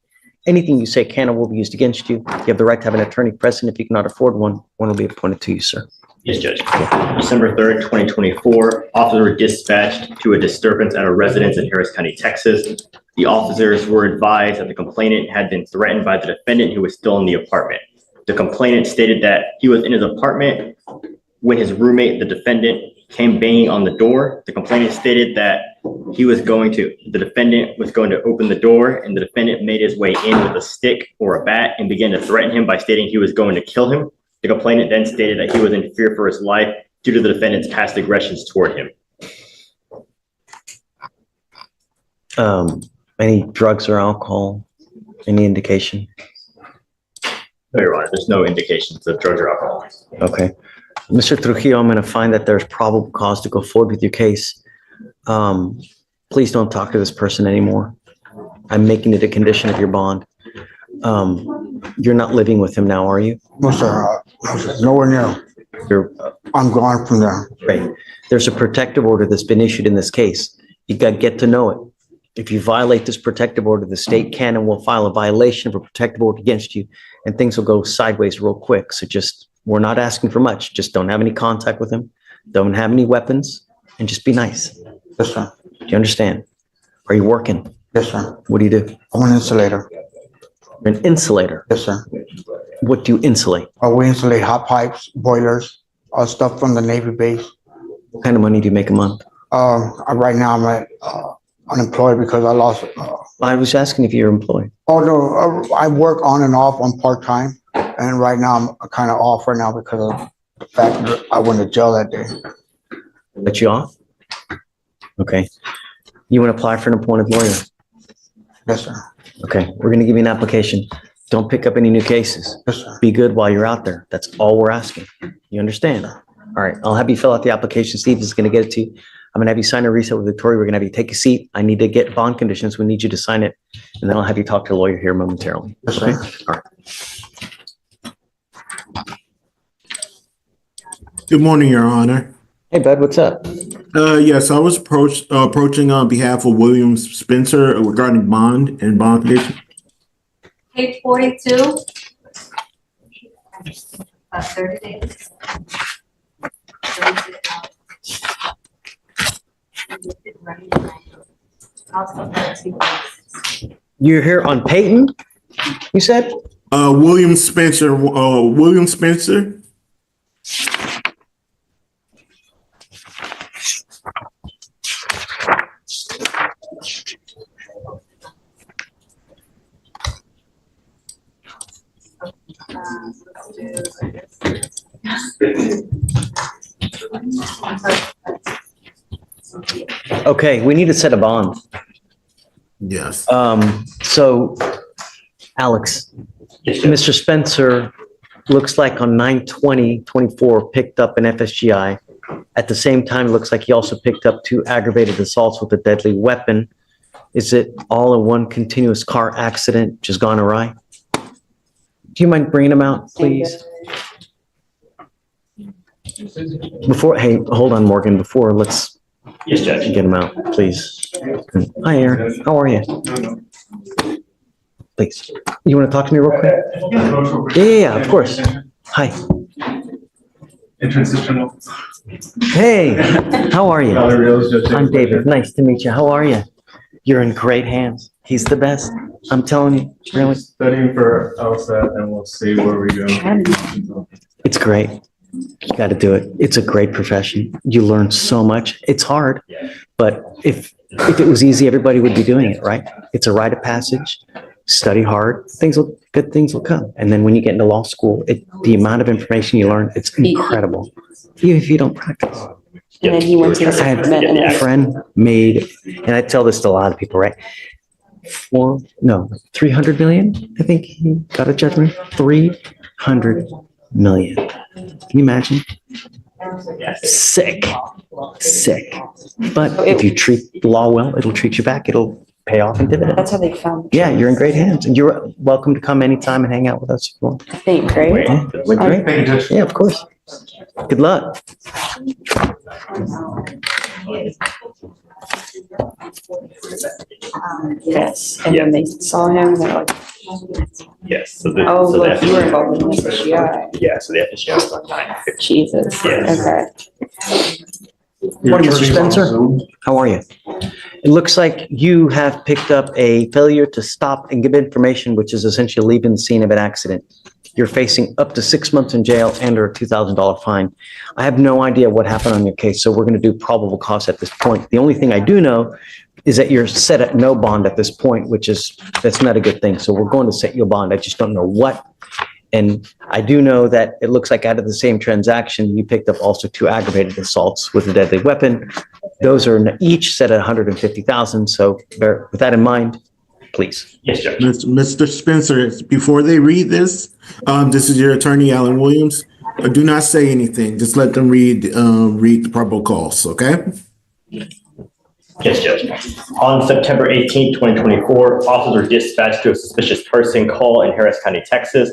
Anything you say can or will be used against you. You have the right to have an attorney present. If you cannot afford one, one will be appointed to you, sir. Yes, Judge. December 3rd, 2024, officers were dispatched to a disturbance at a residence in Harris County, Texas. The officers were advised that the complainant had been threatened by the defendant who was still in the apartment. The complainant stated that he was in his apartment when his roommate, the defendant, came banging on the door. The complainant stated that the defendant was going to open the door, and the defendant made his way in with a stick or a bat and began to threaten him by stating he was going to kill him. The complainant then stated that he was in fear for his life due to the defendant's past aggressions toward him. Any drugs or alcohol? Any indication? No, Your Honor, there's no indications of drugs or alcohol. Okay. Mr. Trujillo, I'm going to find that there's probable cause to go forward with your case. Please don't talk to this person anymore. I'm making it a condition of your bond. You're not living with him now, are you? No, sir. Nowhere near. I'm gone from there. Right. There's a protective order that's been issued in this case. You got to get to know it. If you violate this protective order, the state can and will file a violation of a protective order against you, and things will go sideways real quick. So we're not asking for much. Just don't have any contact with him. Don't have any weapons, and just be nice. Yes, sir. Do you understand? Are you working? Yes, sir. What do you do? I'm an insulator. You're an insulator? Yes, sir. What do you insulate? We insulate hot pipes, boilers, all stuff from the Navy base. What kind of money do you make a month? Right now I'm at unemployed because I lost. I was asking if you're employed. Oh, no, I work on and off on part-time. And right now I'm kind of off right now because of the fact that I went to jail that day. Let you off? Okay. You want to apply for an appointed lawyer? Yes, sir. Okay, we're going to give you an application. Don't pick up any new cases. Yes, sir. Be good while you're out there. That's all we're asking. You understand? All right, I'll have you fill out the application. Steve is going to get it to you. I'm going to have you sign a reset with Victoria. We're going to have you take a seat. I need to get bond conditions. We need you to sign it. And then I'll have you talk to a lawyer here momentarily. Yes, Okay? sir. All right. Good morning, Your Honor. Hey, bud, what's up? Yes, I was approaching on behalf of William Spencer regarding bond and bond condition. Page 42. 30 days. You're here on Peyton, you said? William Spencer, William Spencer. Okay, we need to set a bond. Yes. So Alex, Mr. Spencer looks like on 9/20/24 picked up an FSGI. At the same time, it looks like he also picked up 2 aggravated assaults with a deadly weapon. Is it all in one continuous car accident just gone awry? Do you mind bringing him out, please? Hey, hold on, Morgan, let's Yes, Judge. get him out, please. Hi, Aaron. How are you? Please. You want to talk to me real quick? Yeah, of course. Hi. In transitional. Hey, how are you? I'm David. Nice to meet you. How are you? You're in great hands. He's the best. I'm telling you, really. Studying for LSAT and we'll see where we go. It's great. You got to do it. It's a great profession. You learn so much. It's hard, but if it was easy, everybody would be doing it, right? It's a rite of passage. Study hard. Good things will come. And then when you get into law school, the amount of information you learn, it's incredible. Even if you don't practice. And then he went to the I had supplement and a then- friend made, and I tell this to a lot of people, right? 300 million, I think he got a judgment, 300 million. Can you imagine? Sick. But if you treat the law well, it'll treat you back. It'll pay off in dividends. That's how they found. Yeah, you're in great hands, and you're welcome to come anytime and hang out with us if you want. I think, right? Yeah, we're great. Yeah, of course. Good luck. Yes, and then they saw him, and they're like, Yes, so oh, so look, the you were involved in this, yeah. Yeah, so the FSGI was on 9:50. Jesus, Yes. okay. Morning, Mr. Spencer. How are you? It looks like you have picked up a failure to stop and give information, which is essentially leaving the scene of an accident. You're facing up to 6 months in jail and or a $2,000 fine. I have no idea what happened on your case, so we're going to do probable cause at this point. The only thing I do know is that you're set at no bond at this point, that's not a good thing. So we're going to set you a bond. I just don't know what. And I do know that it looks like out of the same transaction, you picked up also 2 aggravated assaults with a deadly weapon. Those are each set at 150,000. So with that in mind, please. Yes, Judge. Mr. Spencer, before they read this, this is your attorney, Alan Williams. Do not say anything. Just let them read the probable cause, okay? Yes, Judge. On September 18, 2024, officers were dispatched to a suspicious person call in Harris County, Texas.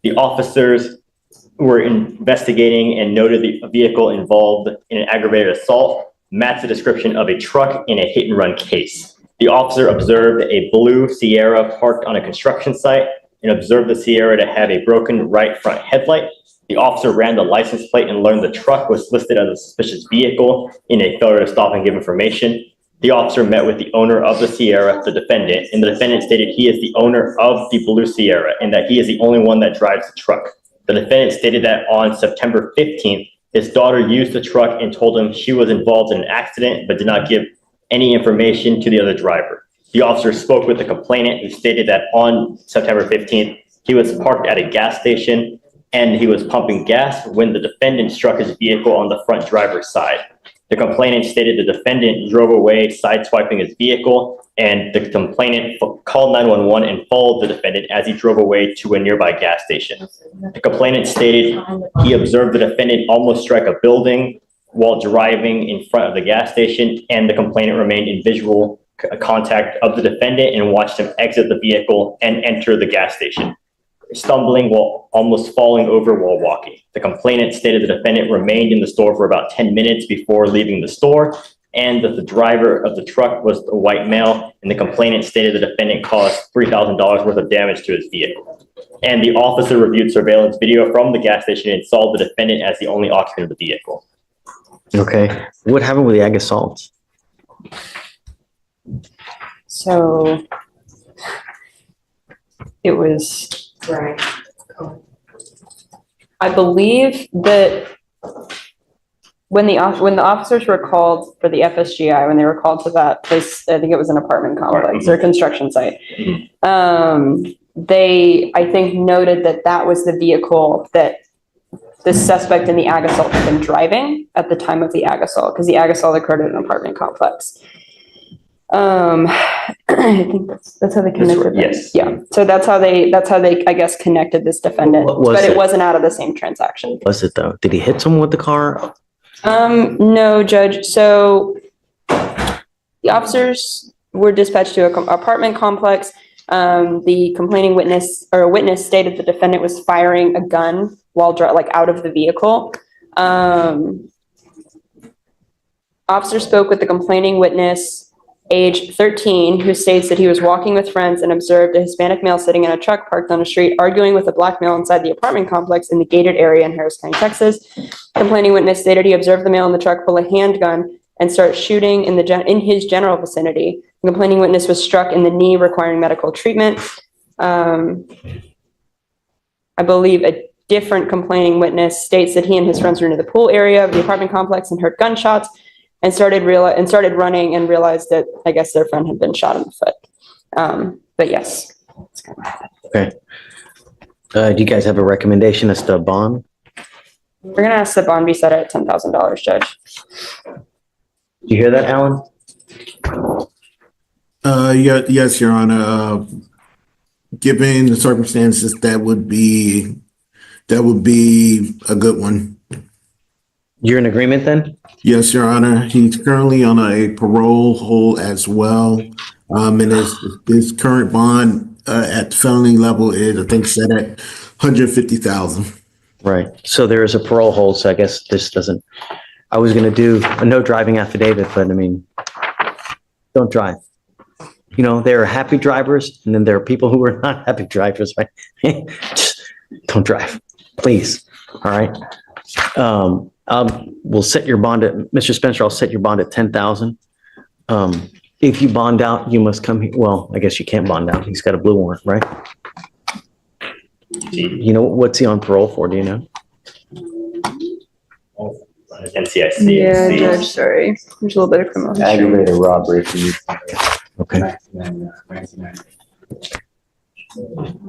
The officers were investigating and noted the vehicle involved in an aggravated assault matched the description of a truck in a hit and run case. The officer observed a blue Sierra parked on a construction site and observed the Sierra to have a broken right front headlight. The officer ran the license plate and learned the truck was listed as a suspicious vehicle in a failure to stop and give information. The officer met with the owner of the Sierra, the defendant, and the defendant stated he is the owner of the blue Sierra and that he is the only one that drives the truck. The defendant stated that on September 15th, his daughter used the truck and told him she was involved in an accident, but did not give any information to the other driver. The officer spoke with the complainant who stated that on September 15th, he was parked at a gas station and he was pumping gas when the defendant struck his vehicle on the front driver's side. The complainant stated the defendant drove away, sideswiping his vehicle, and the complainant called 911 and followed the defendant as he drove away to a nearby gas station. The complainant stated he observed the defendant almost strike a building while driving in front of the gas station, and the complainant remained in visual contact of the defendant and watched him exit the vehicle and enter the gas station, stumbling while almost falling over while walking. The complainant stated the defendant remained in the store for about 10 minutes before leaving the store, and that the driver of the truck was a white male, and the complainant stated the defendant caused $3,000 worth of damage to his vehicle. And the officer reviewed surveillance video from the gas station and saw the defendant as the only occupant of the vehicle. Okay. What happened with the ag assaults? So it was, right. I believe that when the officers were called for the FSGI, when they were called to that place, I think it was an apartment complex or construction site. They, I think, noted that that was the vehicle that the suspect in the ag assault had been driving at the time of the ag assault, because the ag assault occurred at an apartment complex. I think that's how they connected them. Yes. Yeah. So that's how they, I guess, connected this defendant, What was but it it? wasn't out of the same transaction. Was it though? Did he hit someone with the car? No, Judge. So the officers were dispatched to an apartment complex. The complaining witness or a witness stated the defendant was firing a gun while out of the vehicle. Officer spoke with the complaining witness age 13, who states that he was walking with friends and observed a Hispanic male sitting in a truck parked on a street arguing with a black male inside the apartment complex in the gated area in Harris County, Texas. Complaining witness stated he observed the male in the truck pull a handgun and start shooting in his general vicinity. The complaining witness was struck in the knee, requiring medical treatment. I believe a different complaining witness states that he and his friends were near the pool area of the apartment complex and heard gunshots and started running and realized that I guess their friend had been shot in the foot. But yes. Okay. Do you guys have a recommendation as to a bond? We're gonna ask the bond be set at $10,000, Judge. You hear that, Alan? Yes, Your Honor. Given the circumstances, that would be a good one. You're in agreement then? Yes, Your Honor. He's currently on a parole hold as well. And his current bond at the felony level is, I think, set at $150,000. Right. So there is a parole hold. So I guess this doesn't, I was going to do a no driving affidavit, but I mean, don't drive. You know, there are happy drivers and then there are people who are not happy drivers, right? Just don't drive, please. All right. We'll set your bond at, Mr. Spencer, I'll set your bond at 10,000. If you bond out, you must come here. Well, I guess you can't bond out. He's got a blue warrant, right? You know, what's he on parole for? Do you know? NCIC. Yeah, Judge, sorry. There's a little bit of criminal history. Aggravated robbery. Okay.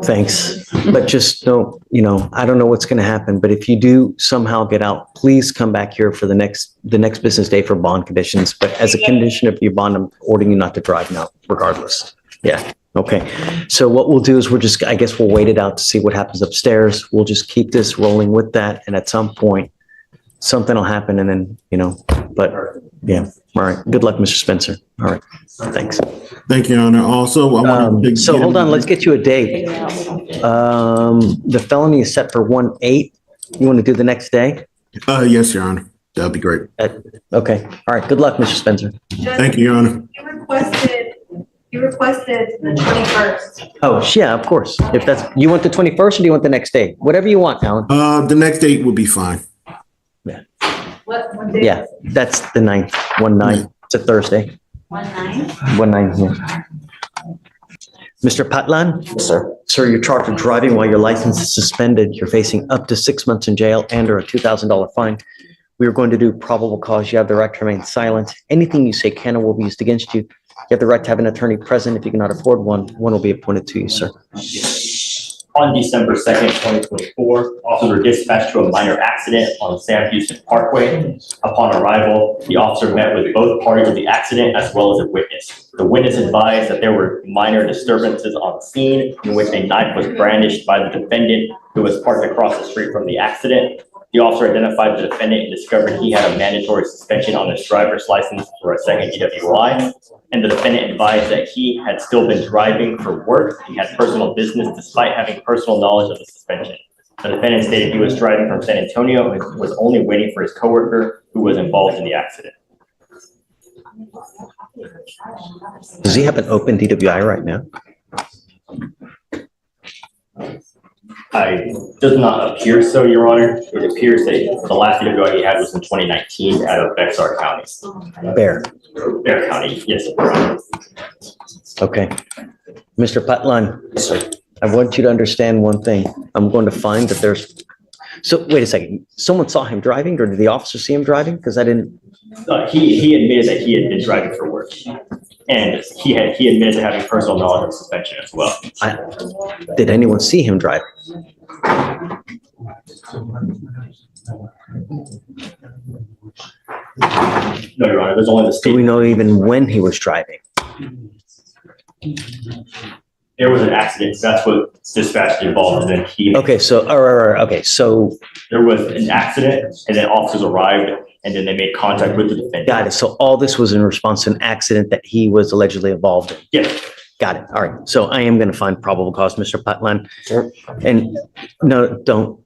Thanks. But just know, you know, I don't know what's going to happen, but if you do somehow get out, please come back here for the next business day for bond conditions. But as a condition of your bond, I'm ordering you not to drive now, regardless. Yeah. Okay. So what we'll do is I guess we'll wait it out to see what happens upstairs. We'll just keep this rolling with that. And at some point, something will happen and then, you know, but yeah. All right. Good luck, Mr. Spencer. All right. Thanks. Thank you, Your Honor. Also, I want to. So hold on, let's get you a date. The felony is set for 1/8. You want to do the next day? Yes, Your Honor. That'd be great. Okay. All right. Good luck, Mr. Spencer. Thank you, Your Honor. You requested the 21st. Oh, yeah, of course. If that's, you want the 21st or do you want the next day? Whatever you want, Alan. The next date would be fine. What day? Yeah, that's the 9th, 1/9. It's a Thursday. 1/9? 1/9, yeah. Mr. Patlan? Yes, sir. Sir, you're charged with driving while your license is suspended. You're facing up to 6 months in jail and or a $2,000 fine. We are going to do probable cause. You have the right to remain silent. Anything you say can or will be used against you. You have the right to have an attorney present. If you cannot afford one will be appointed to you, sir. On December 2nd, 2024, officers were dispatched to a minor accident on Sam Houston Parkway. Upon arrival, the officer met with both parties of the accident as well as a witness. The witness advised that there were minor disturbances on scene in which a knife was brandished by the defendant who was parked across the street from the accident. The officer identified the defendant and discovered he had a mandatory suspension on his driver's license for a second DWI. And the defendant advised that he had still been driving for work. He had personal business despite having personal knowledge of the suspension. The defendant stated he was driving from San Antonio and was only waiting for his coworker who was involved in the accident. Does he have an open DWI right now? Does not appear so, Your Honor. It appears that the last DWI he had was in 2019 out of Bexar County. Bear County, yes, Your Honor. Okay. Mr. Patlan, I want you to understand one thing. I'm going to find that there's, so wait a second. Someone saw him driving or did the officer see him driving? Because I didn't. He admitted that he had been driving for work. And he admitted to having personal knowledge of suspension as well. Did anyone see him driving? No, Your Honor, there's only the state. Do we know even when he was driving? There was an accident. That's what dispatch involved. And then he. Okay, so, okay, so. There was an accident and then officers arrived and then they made contact with the defendant. Got it. So all this was in response to an accident that he was allegedly involved in? Yes. Got it. All right. So I am going to find probable cause, Mr. Patlan. Sure. And no, don't.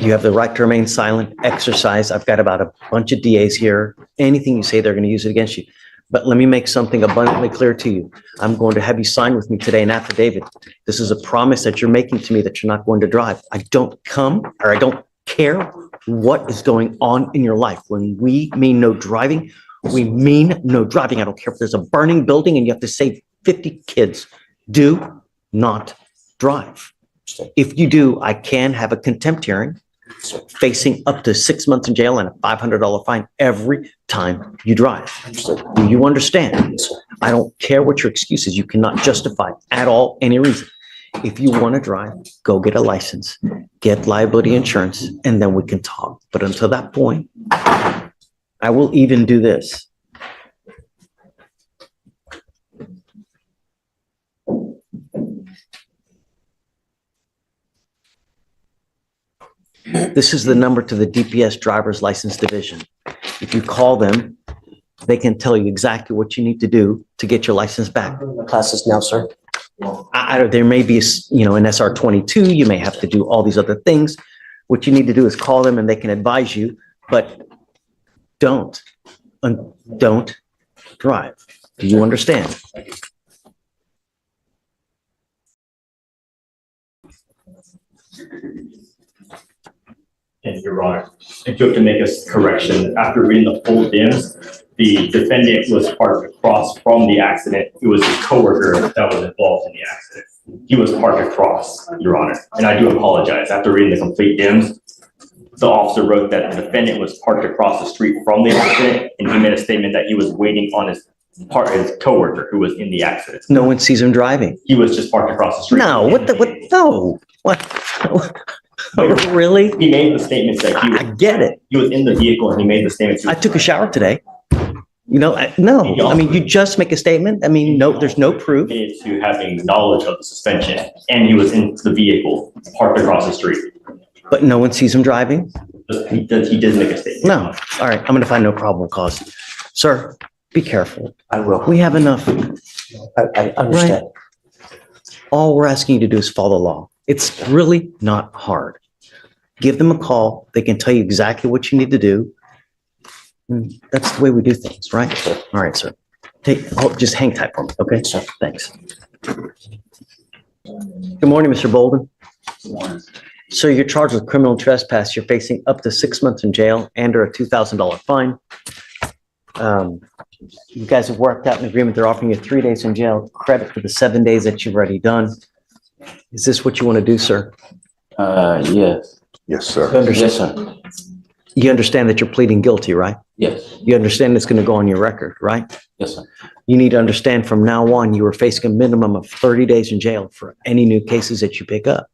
You have the right to remain silent, exercise. I've got about a bunch of DAs here. Anything you say, they're going to use it against you. But let me make something abundantly clear to you. I'm going to have you sign with me today an affidavit. This is a promise that you're making to me that you're not going to drive. I don't care what is going on in your life. When we mean no driving, we mean no driving. I don't care if there's a burning building and you have to save 50 kids. Do not drive. If you do, I can have a contempt hearing facing up to 6 months in jail and a $500 fine every time you drive. Do you understand? I don't care what your excuse is. You cannot justify at all any reason. If you want to drive, go get a license, get liability insurance, and then we can talk. But until that point, I will even do this. This is the number to the DPS Driver's License Division. If you call them, they can tell you exactly what you need to do to get your license back. Classes now, sir? There may be, an SR 22, you may have to do all these other things. What you need to do is call them and they can advise you, but don't drive. Do you understand? And Your Honor, I do have to make a correction. After reading the full DIMS, the defendant was parked across from the accident. It was his coworker that was involved in the accident. He was parked across, Your Honor. And I do apologize. After reading the complete DIMS, the officer wrote that the defendant was parked across the street from the accident, and he made a statement that he was waiting on his coworker who was in the accident. No one sees him driving. He was just parked across the street. No, no. Really? He made the statement that I get it. he was in the vehicle and he made the statement. I took a shower today. No, I mean, you just make a statement. I mean, no, there's no proof. To having knowledge of the suspension, and he was in the vehicle parked across the street. But no one sees him driving? He did make a statement. No. All right, I'm going to find no probable cause. Sir, be careful. I will. We have enough. I understand. All we're asking you to do is follow the law. It's really not hard. Give them a call. They can tell you exactly what you need to do. That's the way we do things, right? All right, sir. Just hang tight for me, okay? Thanks. Good morning, Mr. Bolden. Good morning. Sir, you're charged with criminal trespass. You're facing up to 6 months in jail and or a $2,000 fine. You guys have worked out an agreement. They're offering you 3 days in jail, credit for the 7 days that you've already done. Is this what you want to do, sir? Yes. Yes, sir. Yes, sir. You understand that you're pleading guilty, right? Yes. You understand it's going to go on your record, right? Yes, sir. You need to understand from now on, you are facing a minimum of 30 days in jail for any new cases that you pick up.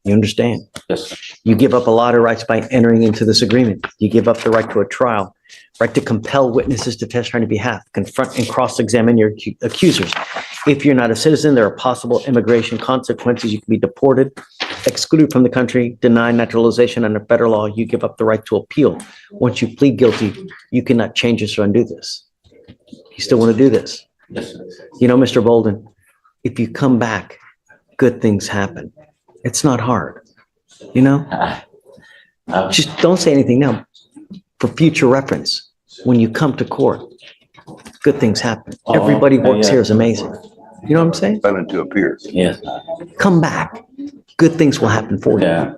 You understand? Yes, sir. You give up a lot of rights by entering into this agreement. You give up the right to a trial, right to compel witnesses to testify on your behalf, confront and cross-examine your accusers. If you're not a citizen, there are possible immigration consequences. You can be deported, excluded from the country, denied naturalization under federal law. You give up the right to appeal. Once you plead guilty, you cannot change this or undo this. You still want to do this? Yes, sir. You know, Mr. Bolden, if you come back, good things happen. It's not hard, you know? Just don't say anything now. For future reference, when you come to court, good things happen. Everybody works here is amazing. You know what I'm saying? Fell into a pier. Yes. Come back. Good things will happen for you. Yeah.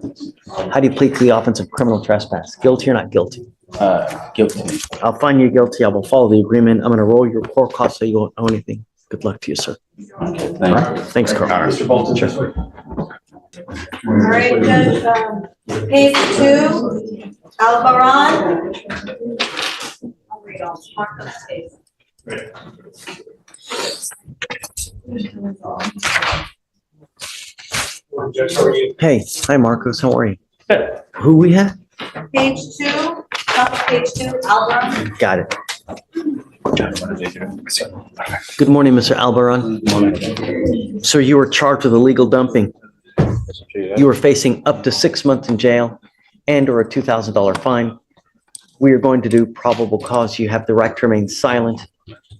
How do you plead to the offense of criminal trespass? Guilty or not guilty? Guilty. I'll find you guilty. I will follow the agreement. I'm going to roll your court costs so you won't owe anything. Good luck to you, sir. Okay, All thank right. Thanks, Carl. Mr. Bolton, Sure. All right, Judge, page 2, Albaran. I'll read all, Marcos case. Hey, hi, Marcos. How are you? Who we have? Page 2, top of page 2, Albaran. Got it. Good morning, Mr. Albaran. Sir, you were charged with illegal dumping. You were facing up to 6 months in jail and or a $2,000 fine. We are going to do probable cause. You have the right to remain silent.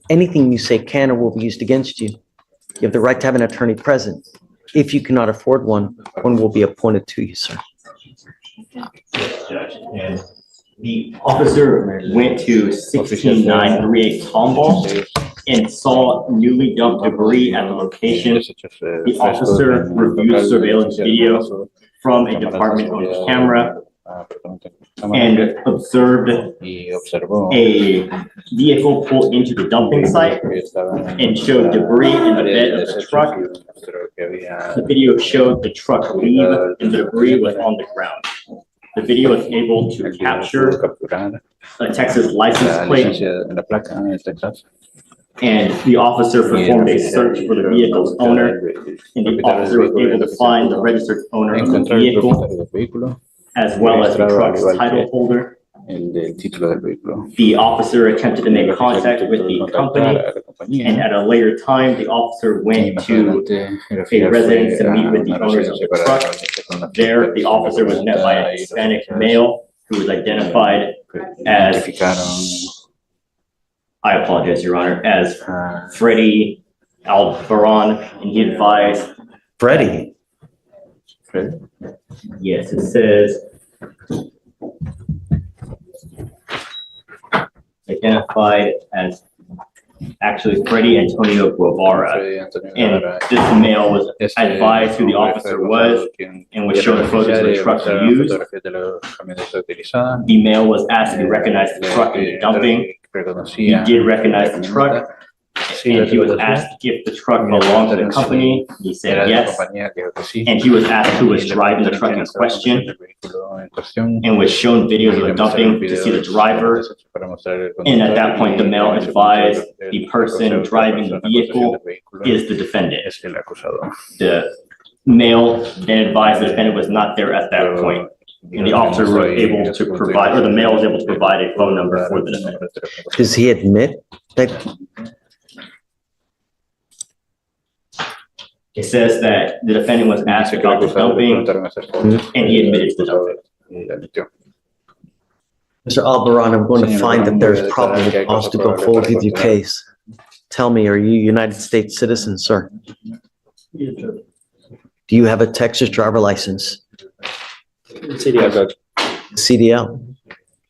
Anything you say can or will be used against you. You have the right to have an attorney present. If you cannot afford one, one will be appointed to you, sir. Judge, and The officer went to 16938 Tomball and saw newly dumped debris at the location. The officer reviewed surveillance video from a department-owned camera and observed a vehicle pull into the dumping site and showed debris in the bed of the truck. The video showed the truck leave and the debris was on the ground. The video was able to capture a Texas license plate, and the officer performed a search for the vehicle's owner, and the officer was able to find the registered owner of the vehicle, as well as the truck's title holder. The officer attempted to make contact with the company, and at a later time, the officer went to a residence to meet with the owners of the truck. There, the officer was met by a Hispanic male who was identified as, I apologize, Your Honor, as Freddie Albaran, and he advised. Freddie? Yes, it says identified as actually Freddie Antonio Guevara. And this male was advised who the officer was and was shown photos of the truck used. The male was asked if he recognized the truck in the dumping. He did recognize the truck. And he was asked if the truck belonged to the company. He said yes. And he was asked who was driving the truck in question and was shown videos of the dumping to see the driver. And at that point, the male advised the person driving the vehicle is the defendant. The male then advised the defendant was not there at that point. And the officer was able to provide, or the male was able to provide a phone number for the defendant. Does he admit that? It says that the defendant was asked about the dumping and he admitted to the dumping. Mr. Albaran, I'm going to find that there's probable cause to go forward with your case. Tell me, are you a United States citizen, sir? Do you have a Texas driver license? CDL.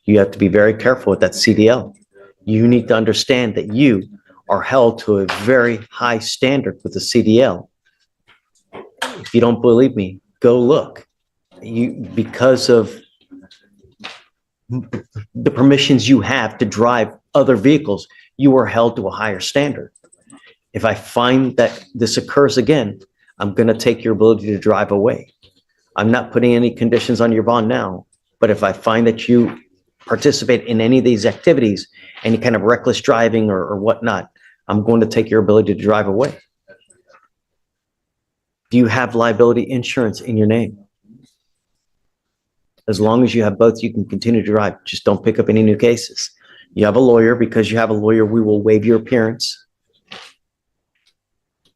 You have to be very careful with that CDL. You need to understand that you are held to a very high standard with the CDL. If you don't believe me, go look. Because of the permissions you have to drive other vehicles, you are held to a higher standard. If I find that this occurs again, I'm going to take your ability to drive away. I'm not putting any conditions on your bond now, but if I find that you participate in any of these activities, any kind of reckless driving or whatnot, I'm going to take your ability to drive away. Do you have liability insurance in your name? As long as you have both, you can continue to drive. Just don't pick up any new cases. You have a lawyer. Because you have a lawyer, we will waive your appearance.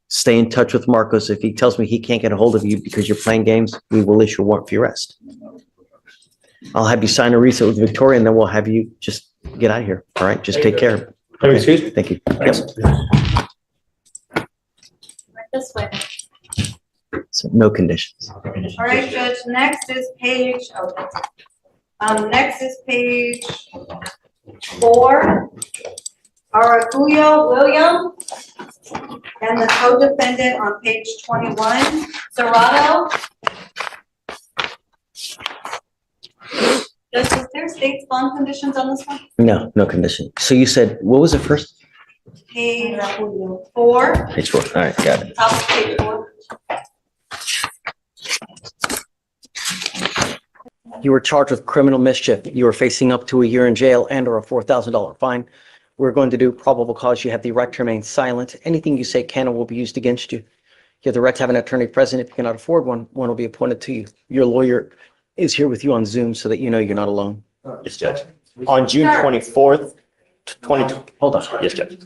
Stay in touch with Marcos. If he tells me he can't get a hold of you because you're playing games, we will issue a warrant for your arrest. I'll have you sign a receipt with Victoria, and then we'll have you just get out of here. All right, just take care. Okay. Excuse me? Thank you. Yes. This way. So no conditions. All right, Judge, next is page 4. Aracuyo William and the co-defendant on page 21, Serrato. Judge, is there state's bond conditions on this one? No, no condition. So you said, what was it first? Page 4. Page 4. All right, got it. Top of page 4. You were charged with criminal mischief. You are facing up to a year in jail and or a $4,000 fine. We're going to do probable cause. You have the right to remain silent. Anything you say can or will be used against you. You have the right to have an attorney present. If you cannot afford one, one will be appointed to you. Your lawyer is here with you on Zoom so that you know you're not alone. Yes, Judge. On June 24th, 2020. Hold on. Yes, Judge.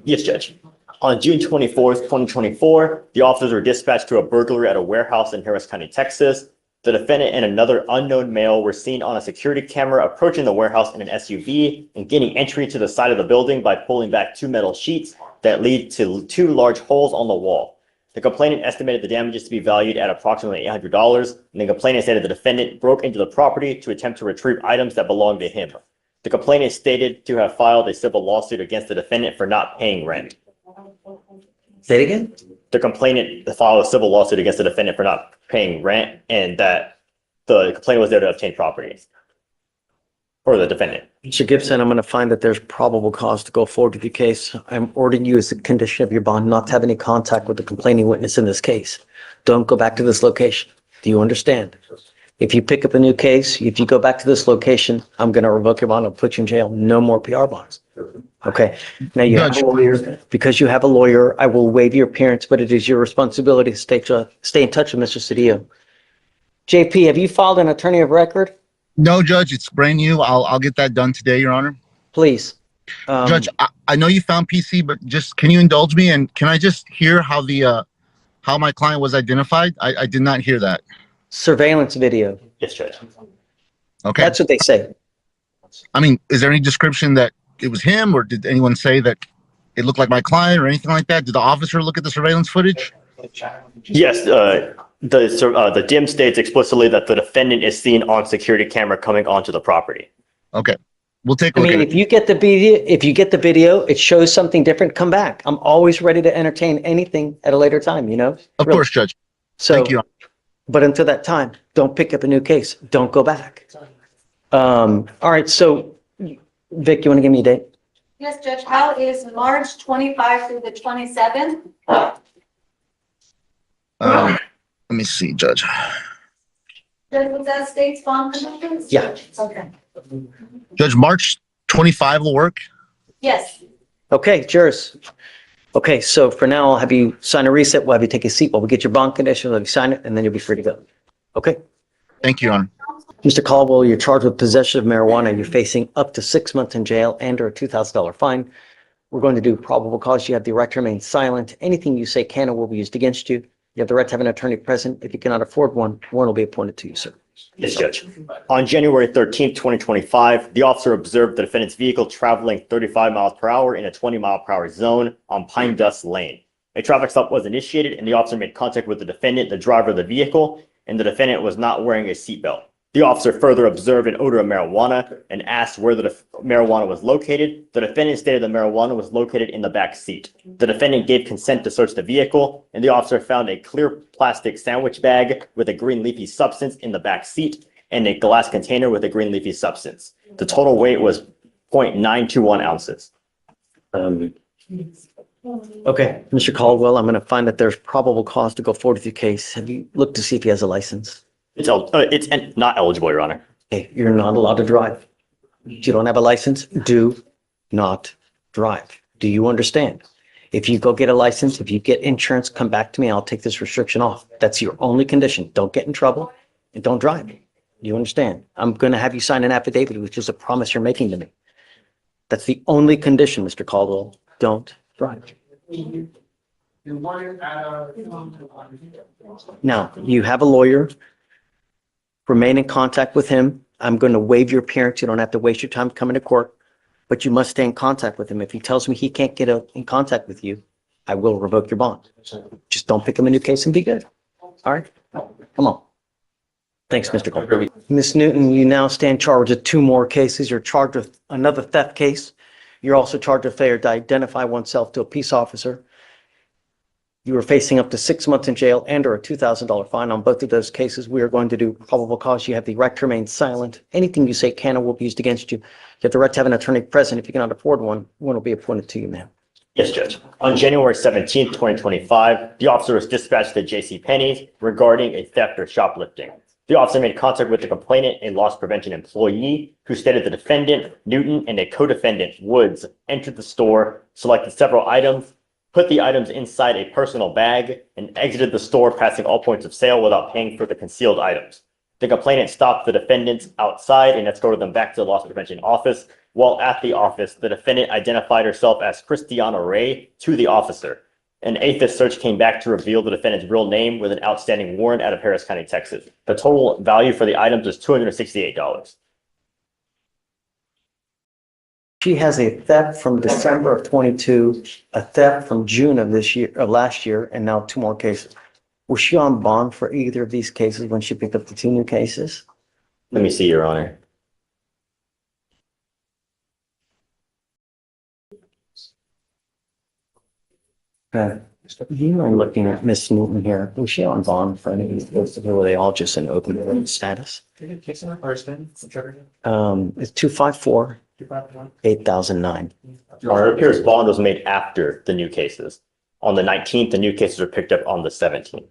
Yes, Judge. On June 24th, 2024, the officers were dispatched to a burglary at a warehouse in Harris County, Texas. The defendant and another unknown male were seen on a security camera approaching the warehouse in an SUV and gaining entry to the side of the building by pulling back 2 metal sheets that lead to 2 large holes on the wall. The complainant estimated the damages to be valued at approximately $800, and the complainant stated the defendant broke into the property to attempt to retrieve items that belonged to him. The complainant stated to have filed a civil lawsuit against the defendant for not paying rent. Say it again? The complainant filed a civil lawsuit against the defendant for not paying rent, and that the complainant was there to obtain property. Or the defendant. Mr. Gibson, I'm going to find that there's probable cause to go forward with the case. I'm ordering you as a condition of your bond not to have any contact with the complaining witness in this case. Don't go back to this location. Do you understand? If you pick up a new case, if you go back to this location, I'm going to revoke your bond and put you in jail. No more PR bonds. Okay. Now you have a lawyer. Because you have a lawyer, I will waive your appearance, but it is your responsibility to stay in touch with Mr. Cedillo. JP, have you filed an attorney of record? No, Judge, it's brand new. I'll get that done today, Your Honor. Please. Judge, I know you found PC, but just can you indulge me and can I just hear how how my client was identified? I did not hear that. Surveillance video. Yes, Judge. Okay. That's what they say. I mean, is there any description that it was him, or did anyone say that it looked like my client or anything like that? Did the officer look at the surveillance footage? Yes, the DIM states explicitly that the defendant is seen on security camera coming onto the property. Okay, we'll take a I look mean, at if you get the video, it shows something different, come back. I'm always ready to entertain anything at a later time, you know? Of course, Judge. So, Thank you. but until that time, don't pick up a new case. Don't go back. All right, so Vic, you want to give me a date? Yes, Judge, how is March 25 through the 27th? Let me see, Judge. Judge, was that state's bond conditions? Yeah. Okay. Judge, March 25 will work. Yes. Okay, jurors. Okay, so for now, I'll have you sign a reset. We'll have you take a seat while we get your bond condition. We'll have you sign it, and then you'll be free to go. Okay? Thank you, Your Honor. Mr. Caldwell, you're charged with possession of marijuana. You're facing up to 6 months in jail and or a $2,000 fine. We're going to do probable cause. You have the right to remain silent. Anything you say can or will be used against you. You have the right to have an attorney present. If you cannot afford one, one will be appointed to you, sir. Yes, Judge. On January 13th, 2025, the officer observed the defendant's vehicle traveling 35 miles per hour in a 20-mile-per-hour zone on Pine Dust Lane. A traffic stop was initiated, and the officer made contact with the defendant, the driver of the vehicle, and the defendant was not wearing a seatbelt. The officer further observed an odor of marijuana and asked where the marijuana was located. The defendant stated the marijuana was located in the back seat. The defendant gave consent to search the vehicle, and the officer found a clear plastic sandwich bag with a green leafy substance in the back seat and a glass container with a green leafy substance. The total weight was 0.921 ounces. Okay, Mr. Caldwell, I'm going to find that there's probable cause to go forward with your case. Have you looked to see if he has a license? It's not eligible, Your Honor. Okay, you're not allowed to drive. If you don't have a license, do not drive. Do you understand? If you go get a license, if you get insurance, come back to me. I'll take this restriction off. That's your only condition. Don't get in trouble and don't drive. Do you understand? I'm going to have you sign an affidavit, which is a promise you're making to me. That's the only condition, Mr. Caldwell. Don't drive. Now, you have a lawyer. Remain in contact with him. I'm going to waive your appearance. You don't have to waste your time coming to court, but you must stay in contact with him. If he tells me he can't get in contact with you, I will revoke your bond. Just don't pick him a new case and be good. All right? Come on. Thanks, Mr. Cole. Ms. Newton, you now stand charged with 2 more cases. You're charged with another theft case. You're also charged with failure to identify oneself to a peace officer. You are facing up to 6 months in jail and or a $2,000 fine. On both of those cases, we are going to do probable cause. You have the right to remain silent. Anything you say can or will be used against you. You have the right to have an attorney present. If you cannot afford one, one will be appointed to you, ma'am. Yes, Judge. On January 17th, 2025, the officer was dispatched to JCPenney's regarding a theft or shoplifting. The officer made contact with the complainant, a loss prevention employee, who stated the defendant, Newton, and a co-defendant, Woods, entered the store, selected several items, put the items inside a personal bag, and exited the store, passing all points of sale without paying for the concealed items. The complainant stopped the defendants outside and escorted them back to the loss prevention office. While at the office, the defendant identified herself as Christiana Ray to the officer. An AFIS search came back to reveal the defendant's real name with an outstanding warrant out of Harris County, Texas. The total value for the items was $268. She has a theft from December of 22, a theft from June of this year, of last year, and now 2 more cases. Was she on bond for either of these cases when she picked up the 2 new cases? Let me see, Your Honor. Okay. You are looking at Miss Newton here. Was she on bond for any of these cases, or were they all just in open status? It's 254, 8009. Or it appears bond was made after the new cases. On the 19th, the new cases were picked up on the 17th.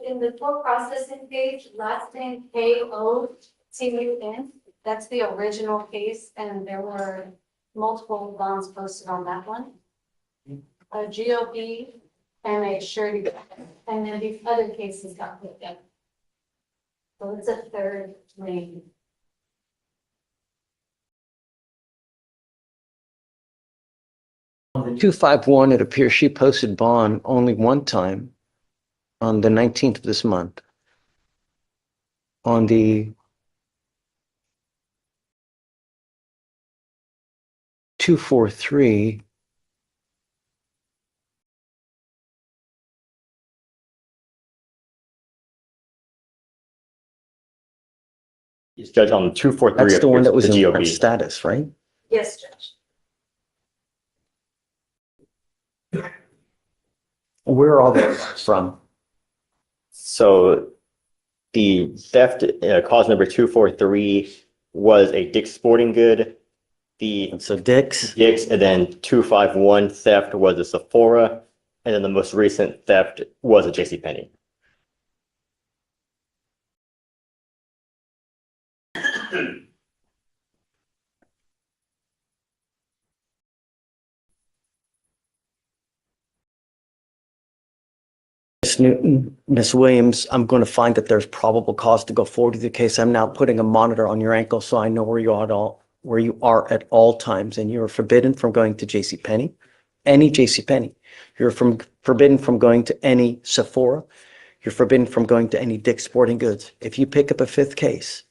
In the court processing page, last name KOTUN, that's the original case, and there were multiple bonds posted on that one. A GOP and a surety, and then these other cases got picked up. So it's a third name. On the 251, it appears she posted bond only one time on the 19th of this month. On the 243, Judge, on the 243. that's the one that was the in GOP. current status, right? Yes, Judge. Where are all those from? So the theft, cause number 243 was a Dick's Sporting Good. So Dick's, and then 251 theft was a Sephora, and then the most recent theft was a JCPenney. Miss Newton, Miss Williams, I'm going to find that there's probable cause to go forward with the case. I'm now putting a monitor on your ankle so I know where you are at all times, and you are forbidden from going to JCPenney, any JCPenney. You're forbidden from going to any Sephora. You're forbidden from going to any Dick's Sporting Goods. If you pick up a 5th case,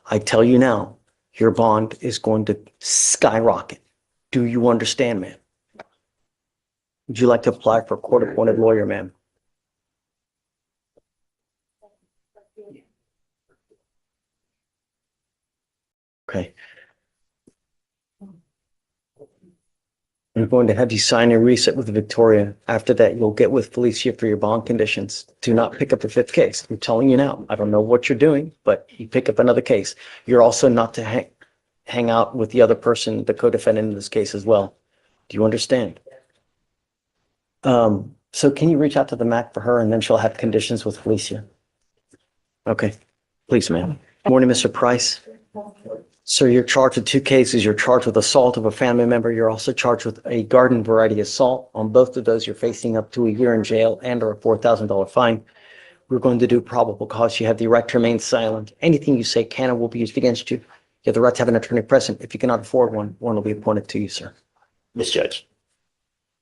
I tell you now, your bond is going to skyrocket. Do you understand, ma'am? Would you like to apply for a court-appointed lawyer, ma'am? Okay. I'm going to have you sign a reset with Victoria. After that, you'll get with Felicia for your bond conditions. Do not pick up the 5th case. I'm telling you now. I don't know what you're doing, but you pick up another case. You're also not to hang out with the other person, the co-defendant in this case as well. Do you understand? So can you reach out to the MAC for her, and then she'll have conditions with Felicia? Okay, please, ma'am. Morning, Mr. Price. Sir, you're charged with 2 cases. You're charged with assault of a family member. You're also charged with a garden variety assault. On both of those, you're facing up to a year in jail and or a $4,000 fine. We're going to do probable cause. You have the right to remain silent. Anything you say can and will be used against you. You have the right to have an attorney present. If you cannot afford one will be appointed to you, sir. Yes, Judge.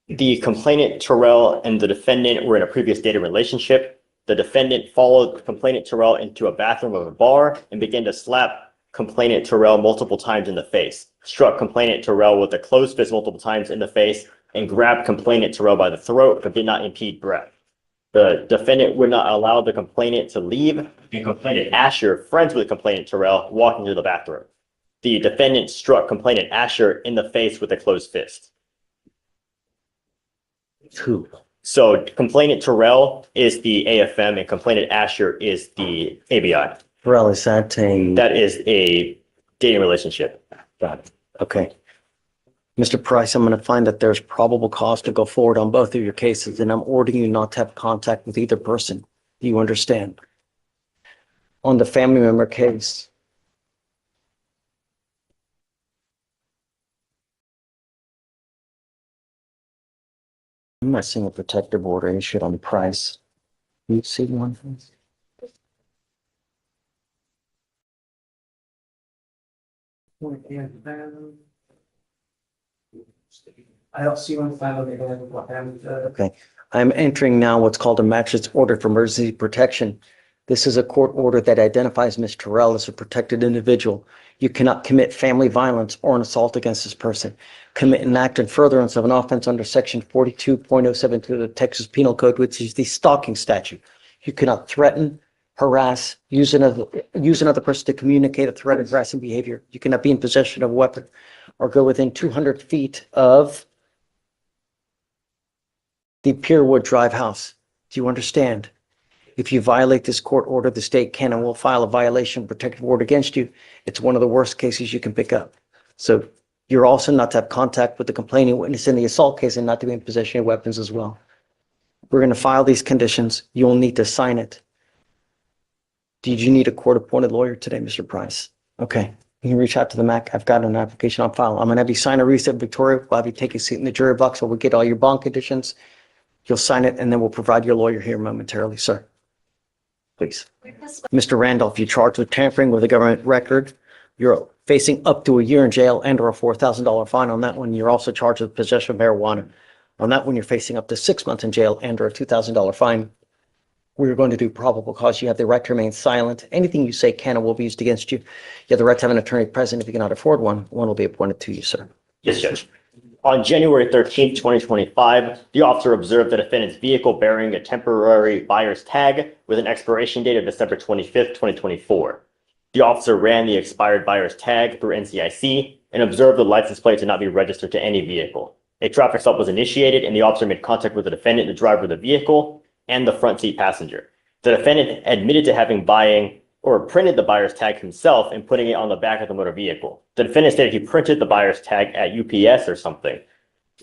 The complainant, Terrell, and the defendant were in a previous dating relationship. The defendant followed complainant Terrell into a bathroom of a bar and began to slap complainant Terrell multiple times in the face, struck complainant Terrell with a closed fist multiple times in the face, and grabbed complainant Terrell by the throat, but did not impede breath. The defendant would not allow the complainant to leave, and complainant Asher, friends with complainant Terrell, walked into the bathroom. The defendant struck complainant Asher in the face with a closed fist. Who? So complainant Terrell is the AFM and complainant Asher is the ABI. Terrell, is that a... That is a dating relationship. Got it. Okay. Mr. Price, I'm going to find that there's probable cause to go forward on both of your cases, and I'm ordering you not to have contact with either person. Do you understand? On the family member case, I'm not seeing a protective order issued on Price. You see one? I don't see one file there. Okay. I'm entering now what's called a magistrate's order for emergency protection. This is a court order that identifies Ms. Terrell as a protected individual. You cannot commit family violence or an assault against this person. Commit an act in furtherance of an offense under section 42.072 of the Texas Penal Code, which is the stalking statute. You cannot threaten, harass, use another person to communicate a threat of harassing behavior. You cannot be in possession of a weapon or go within 200 feet of the Pierwood Drive house. Do you understand? If you violate this court order, the state can and will file a violation protective order against you. It's one of the worst cases you can pick up. So you're also not to have contact with the complaining witness in the assault case and not to be in possession of weapons as well. We're going to file these conditions. You'll need to sign it. Did you need a court-appointed lawyer today, Mr. Price? Okay. You can reach out to the MAC. I've got an application on file. I'm going to have you sign a receipt, Victoria. We'll have you take a seat in the jury box while we get all your bond conditions. You'll sign it, and then we'll provide your lawyer here momentarily, sir. Please. Mr. Randolph, you're charged with tampering with a government record. You're facing up to a year in jail and or a $4,000 fine on that one. You're also charged with possession of marijuana. On that one, you're facing up to 6 months in jail and or a $2,000 fine. We're going to do probable cause. You have the right to remain silent. Anything you say can and will be used against you. You have the right to have an attorney present. If you cannot afford one, one will be appointed to you, sir. Yes, Judge. On January 13th, 2025, the officer observed the defendant's vehicle bearing a temporary buyer's tag with an expiration date of December 25th, 2024. The officer ran the expired buyer's tag through NCIC and observed the license plate to not be registered to any vehicle. A traffic stop was initiated and the officer made contact with the defendant, the driver of the vehicle, and the front seat passenger. The defendant admitted to having printed the buyer's tag himself and putting it on the back of the motor vehicle. The defendant stated he printed the buyer's tag at UPS or something.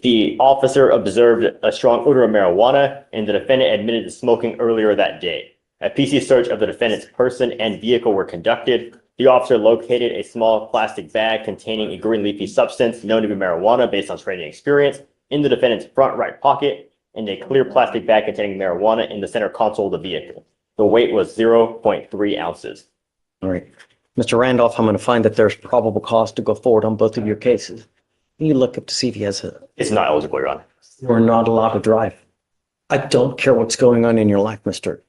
The officer observed a strong odor of marijuana, and the defendant admitted to smoking earlier that day. A PC search of the defendant's person and vehicle were conducted. The officer located a small plastic bag containing a green leafy substance known to be marijuana based on training experience in the defendant's front right pocket, and a clear plastic bag containing marijuana in the center console of the vehicle. The weight was 0.3 ounces. All right. Mr. Randolph, I'm going to find that there's probable cause to go forward on both of your cases. You look up to see if he has a... It's not eligible, Your Honor. You're not allowed to drive. I don't care what's going on in your life, Mr.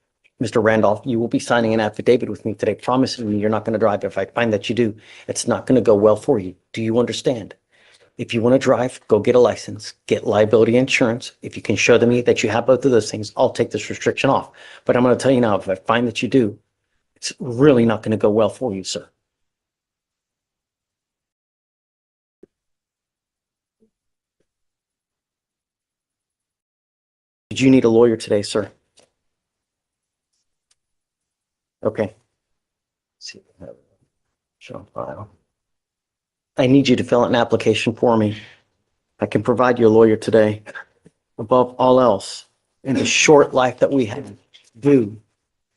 Randolph. You will be signing an affidavit with me today, promising me you're not going to drive. If I find that you do, it's not going to go well for you. Do you understand? If you want to drive, go get a license, get liability insurance. If you can show me that you have both of those things, I'll take this restriction off. But I'm going to tell you now, if I find that you do, it's really not going to go well for you, sir. Did you need a lawyer today, sir? Okay. Let's see. Show file. I need you to fill out an application for me. I can provide you a lawyer today. Above all else, in the short life that we have, do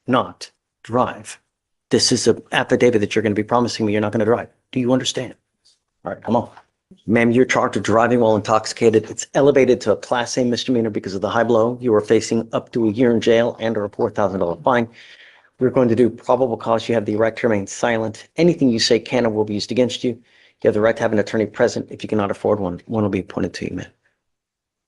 not drive. This is an affidavit that you're going to be promising me you're not going to drive. Do you understand? All right, come on. Ma'am, you're charged with driving while intoxicated. It's elevated to a Class A misdemeanor because of the high blow. You are facing up to a year in jail and or a $4,000 fine. We're going to do probable cause. You have the right to remain silent. Anything you say can or will be used against you. You have the right to have an attorney present. If you cannot afford one, one will be appointed to you, ma'am.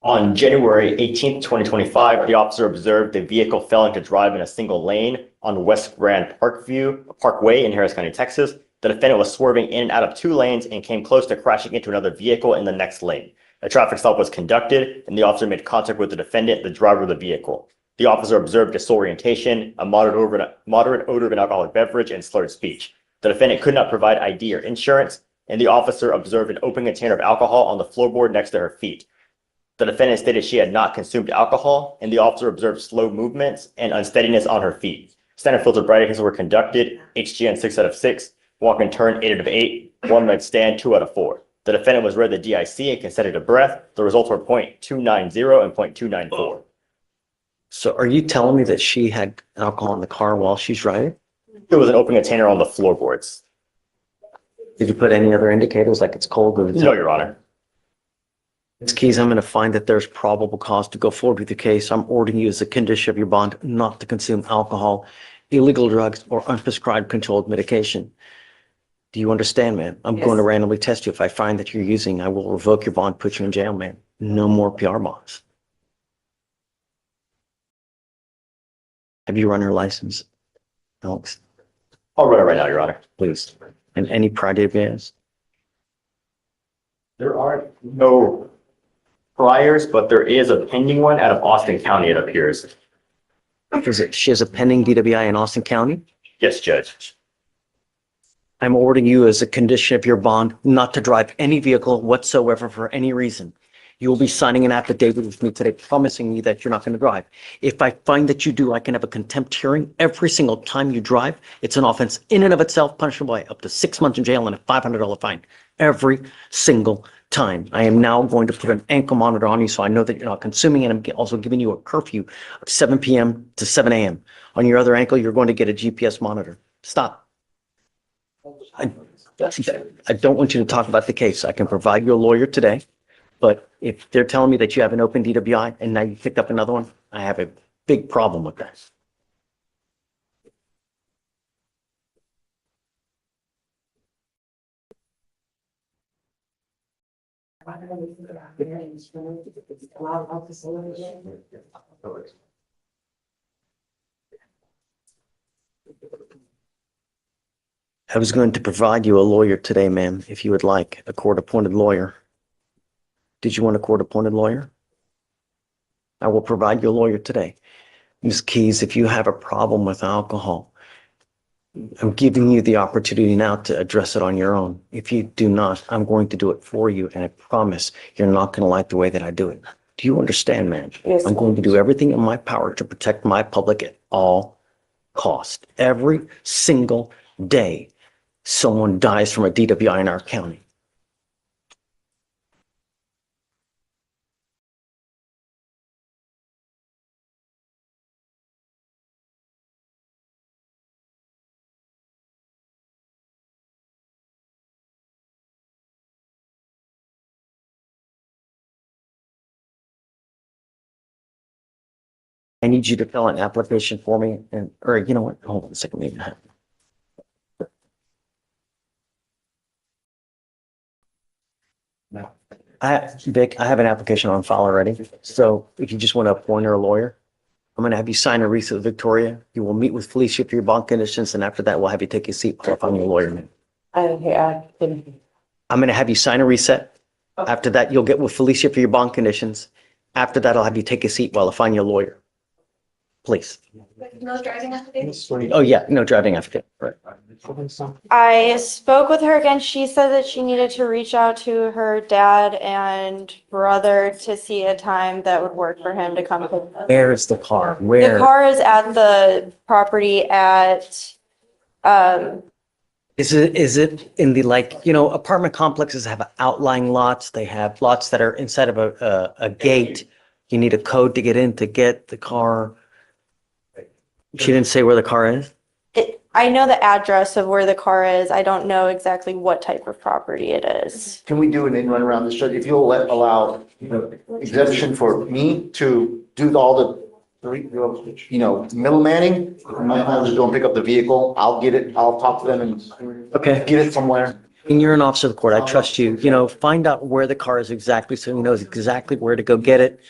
On January 18th, 2025, the officer observed the vehicle failing to drive in a single lane on West Grand Parkway in Harris County, Texas. The defendant was swerving in and out of two lanes and came close to crashing into another vehicle in the next lane. A traffic stop was conducted, and the officer made contact with the defendant, the driver of the vehicle. The officer observed disorientation, a moderate odor of an alcoholic beverage, and slurred speech. The defendant could not provide ID or insurance, and the officer observed an open container of alcohol on the floorboard next to her feet. The defendant stated she had not consumed alcohol, and the officer observed slow movements and unsteadiness on her feet. Standard filter brightings were conducted, HGN 6 out of 6, walk and turn 8 out of 8, one leg stand 2 out of 4. The defendant was read the DIC and consented to breath. The results were 0.290 and 0.294. So are you telling me that she had alcohol in the car while she's driving? There was an open container on the floorboards. Did you put any other indicators like it's cold? Or No, Your Honor. Ms. Keys, I'm going to find that there's probable cause to go forward with the case. I'm ordering you as a condition of your bond not to consume alcohol, illegal drugs, or unprescribed controlled medication. Do you understand, ma'am? I'm going to randomly test you. If I find that you're using, I will revoke your bond, put you in jail, ma'am. No more PR bonds. Have you run your license? Alex, I'll run it right now, Your Honor. please. And any prior DWIs? There are no priors, but there is a pending one out of Austin County, it appears. She has a pending DWI in Austin County? Yes, Judge. I'm ordering you as a condition of your bond not to drive any vehicle whatsoever for any reason. You will be signing an affidavit with me today promising me that you're not going to drive. If I find that you do, I can have a contempt hearing every single time you drive. It's an offense in and of itself, punishable by up to 6 months in jail and a $500 fine every single time. I am now going to put an ankle monitor on you so I know that you're not consuming, and I'm also giving you a curfew of 7 p.m. to 7 a.m. On your other ankle, you're going to get a GPS monitor. Stop. I don't want you to talk about the case. I can provide you a lawyer today, but if they're telling me that you have an open DWI and now you picked up another one, I have a big problem with that. I was going to provide you a lawyer today, ma'am, if you would like, a court-appointed lawyer. Did you want a court-appointed lawyer? I will provide you a lawyer today. Ms. Keys, if you have a problem with alcohol, I'm giving you the opportunity now to address it on your own. If you do not, I'm going to do it for you, and I promise you're not going to like the way that I do it. Do you understand, ma'am? Yes. I'm going to do everything in my power to protect my public at all cost. Every single day, someone dies from a DWI in our county. I need you to fill out an application for me, or you know what? Hold on a second, maybe. Vic, I have an application on file already. So if you just want to appoint her a lawyer, I'm going to have you sign a receipt with Victoria. You will meet with Fleischer for your bond conditions, and after that, we'll have you take a seat while I'm your lawyer. I'm going to have you sign a reset. After that, you'll get with Felicia for your bond conditions. After that, I'll have you take a seat while I find your lawyer. Please. No driving affidavit? Oh, yeah, no driving affidavit. Right. I spoke with her again. She said that she needed to reach out to her dad and brother to see a time that would work for him to come. Where is the car? The Where? car is at the property at, Is it in the, like, apartment complexes have outlying lots. They have lots that are inside of a gate. You need a code to get in to get the car. She didn't say where the car is? I know the address of where the car is. I don't know exactly what type of property it is. Can we do an in run around this, Judge? If you'll allow exemption for me to do all the, middlemanning, my client will go and pick up the vehicle. I'll get it. I'll talk to them and Okay. get it somewhere. And you're an officer of the court. I trust you. Find out where the car is exactly so he knows exactly where to go get it.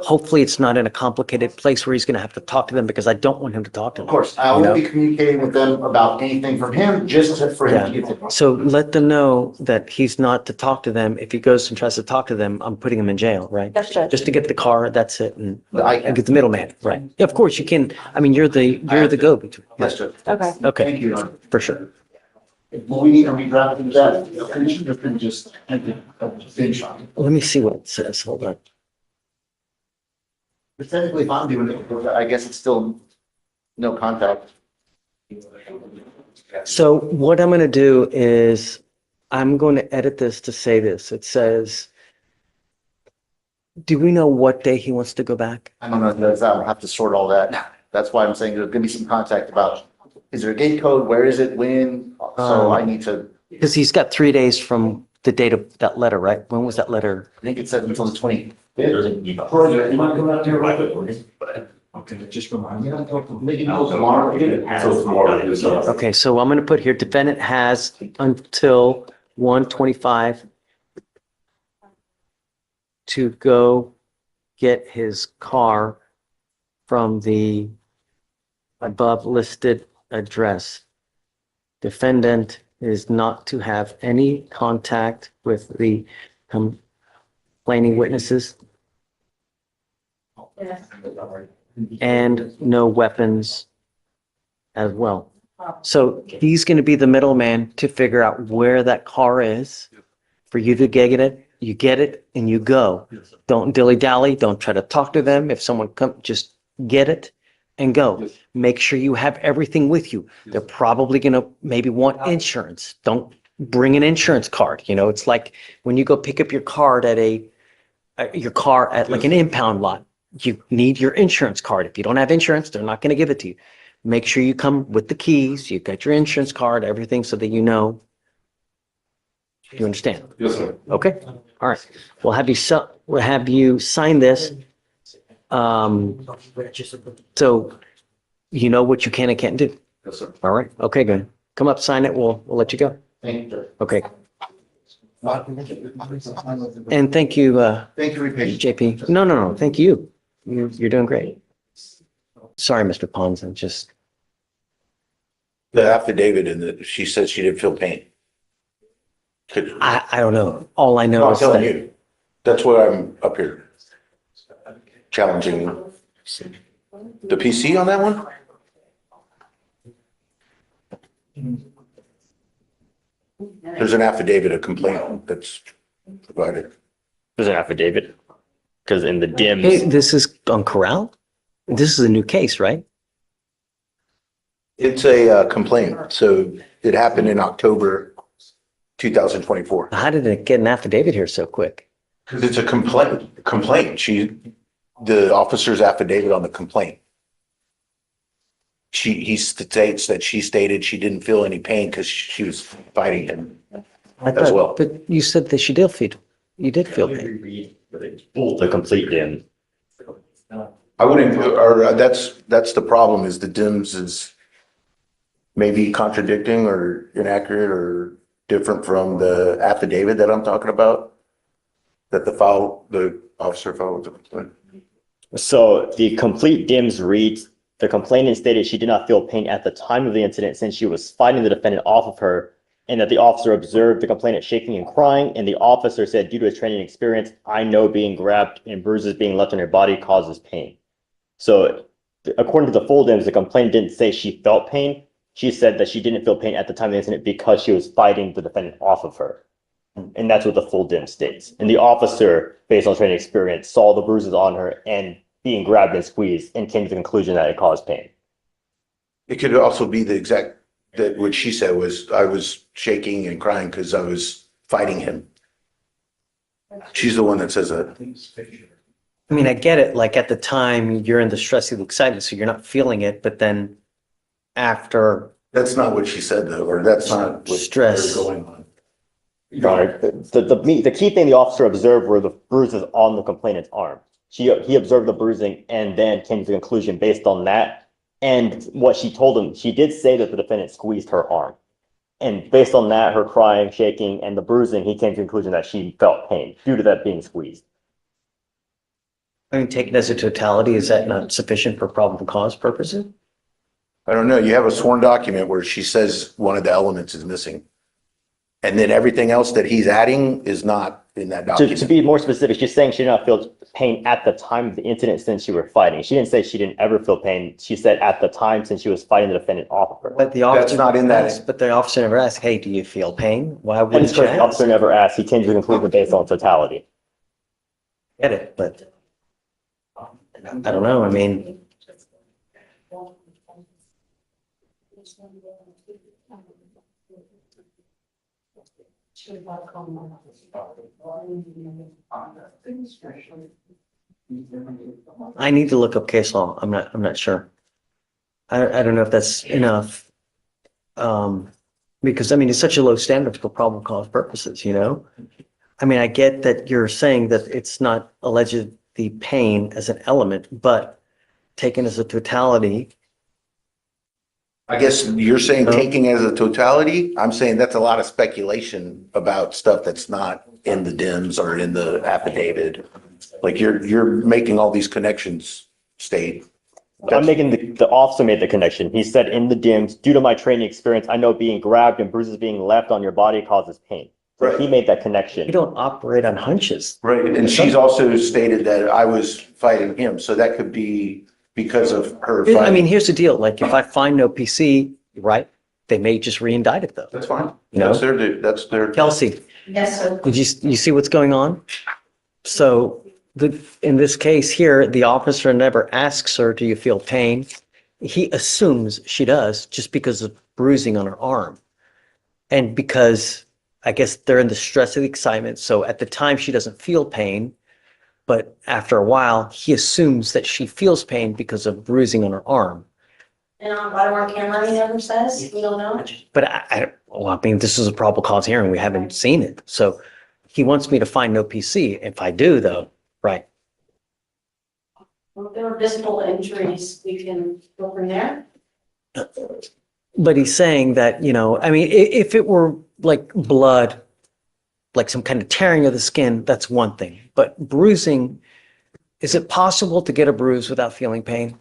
Hopefully, it's not in a complicated place where he's going to have to talk to them, because I don't want him to talk to them. Of course, I will be communicating with them about anything from him, just for him to get it. So let them know that he's not to talk to them. If he goes and tries to talk to them, I'm putting him in jail, right? Yes, Judge. Just to get the car, that's it, and I can. get the middleman, right? Yeah, of course you can. I mean, you're the go-between. Yes, Judge. Okay. Okay, Thank you, Your Honor. for sure. Will we need to redraft that condition, or can we just finish on it? Let me see what it says. Hold on. But technically, if I'm doing it, I guess it's still no contact. So what I'm going to do is I'm going to edit this to say this. It says, do we know what day he wants to go back? I don't know, I'll have to sort all that. That's why I'm saying there's gonna be some contact about, is there a gate code? Where is it? When? So I need to, Because he's got 3 days from the date of that letter, right? When was that letter? I think it said until the 25th. Okay, just remind me. Okay, so I'm going to put here, defendant has until 1:25 to go get his car from the above listed address. Defendant is not to have any contact with the complaining witnesses and no weapons as well. So he's going to be the middleman to figure out where that car is for you to get it. You get it and you go. Don't dilly-dally. Don't try to talk to them. If someone comes, just get it and go. Make sure you have everything with you. They're probably going to maybe want insurance. Don't bring an insurance card. You know, it's like when you go pick up your card at your car at like an impound lot. You need your insurance card. If you don't have insurance, they're not going to give it to you. Make sure you come with the keys. You got your insurance card, everything, so that you know. You understand? Yes, sir. Okay. All right. We'll have you sign this. So you know what you can and can't do. Yes, sir. All right. Okay, good. Come up, sign it. We'll let you go. Thank you. Okay. And thank you, Thank you for your patience. JP. No. Thank you. You're doing great. Sorry, Mr. Pons. I'm just. The affidavit and she said she didn't feel pain. I don't know. All I know No, I'm is telling that. you. That's why I'm up here. Challenging the PC on that one? There's an affidavit, a complaint that's provided. There's an affidavit, because in the Hey, DIMS, this is on Corral? This is a new case, right? It's a complaint, so it happened in October 2024. How did it get an affidavit here so quick? Because it's a complaint, the officer's affidavit on the complaint. He states that she stated she didn't feel any pain because she was fighting him as well. But you said that you did feel pain. the complete DIMS. I wouldn't, or that's the problem, is the DIMS is maybe contradicting or inaccurate or different from the affidavit that I'm talking about, that the officer filed with the complaint. So the complete DIMS reads, the complainant stated she did not feel pain at the time of the incident since she was fighting the defendant off of her, and that the officer observed the complainant shaking and crying, and the officer said, due to his training experience, I know being grabbed and bruises being left on her body causes pain. So according to the full DIMS, the complainant didn't say she felt pain. She said that she didn't feel pain at the time of the incident because she was fighting the defendant off of her. And that's what the full DIMS states. And the officer, based on training experience, saw the bruises on her and being grabbed and squeezed and came to the conclusion that it caused pain. It could also be the exact, that what she said was, I was shaking and crying because I was fighting him. She's the one that says that. I mean, I get it. Like at the time, you're in the stress of the excitement, so you're not feeling it. But then after. That's not what she said though, or that's not what Stress. going on. Right. The key thing the officer observed were the bruises on the complainant's arm. He observed the bruising and then came to the conclusion based on that. And what she told him, she did say that the defendant squeezed her arm. And based on that, her crying, shaking, and the bruising, he came to the conclusion that she felt pain due to that being squeezed. I mean, taken as a totality, is that not sufficient for probable cause purposes? I don't know. You have a sworn document where she says one of the elements is missing. And then everything else that he's adding is not in that document. To be more specific, she's saying she did not feel pain at the time of the incident since you were fighting. She didn't say she didn't ever feel pain. She said at the time since she was fighting the defendant off of her. But the officer That's not in that. But the officer never asked, hey, do you feel pain? Why And wouldn't you the officer ask? never asked. He came to the conclusion based on totality. Get it, but I don't know. I mean, I need to look up case law. I'm not sure. I don't know if that's enough. Because I mean, it's such a low standard for probable cause purposes, you know? I mean, I get that you're saying that it's not allegedly pain as an element, but taken as a totality. I guess you're saying taking as a totality. I'm saying that's a lot of speculation about stuff that's not in the DIMS or in the affidavit. Like you're making all these connections state. The officer made the connection. He said in the DIMS, due to my training experience, I know being grabbed and bruises being left on your body causes pain. So he made that connection. You don't operate on hunches. Right, and she's also stated that I was fighting him, so that could be because of her I mean, fighting. here's the deal, like if I find no PC, right, they may just re-indict it though. That's fine. You know? That's their. Kelsey, Yes, sir. did you see what's going on? So in this case here, the officer never asks her, do you feel pain? He assumes she does just because of bruising on her arm. And because I guess they're in the stress of the excitement. So at the time she doesn't feel pain, but after a while, he assumes that she feels pain because of bruising on her arm. And on bottom our camera, he never says, we don't know. But I mean, this is a probable cause hearing. We haven't seen it. So he wants me to find no PC. If I do though, right. Well, if there are visible injuries, we can go from there. But he's saying that, you know, I mean, if it were like blood, like some kind of tearing of the skin, that's one thing. But bruising, is it possible to get a bruise without feeling pain?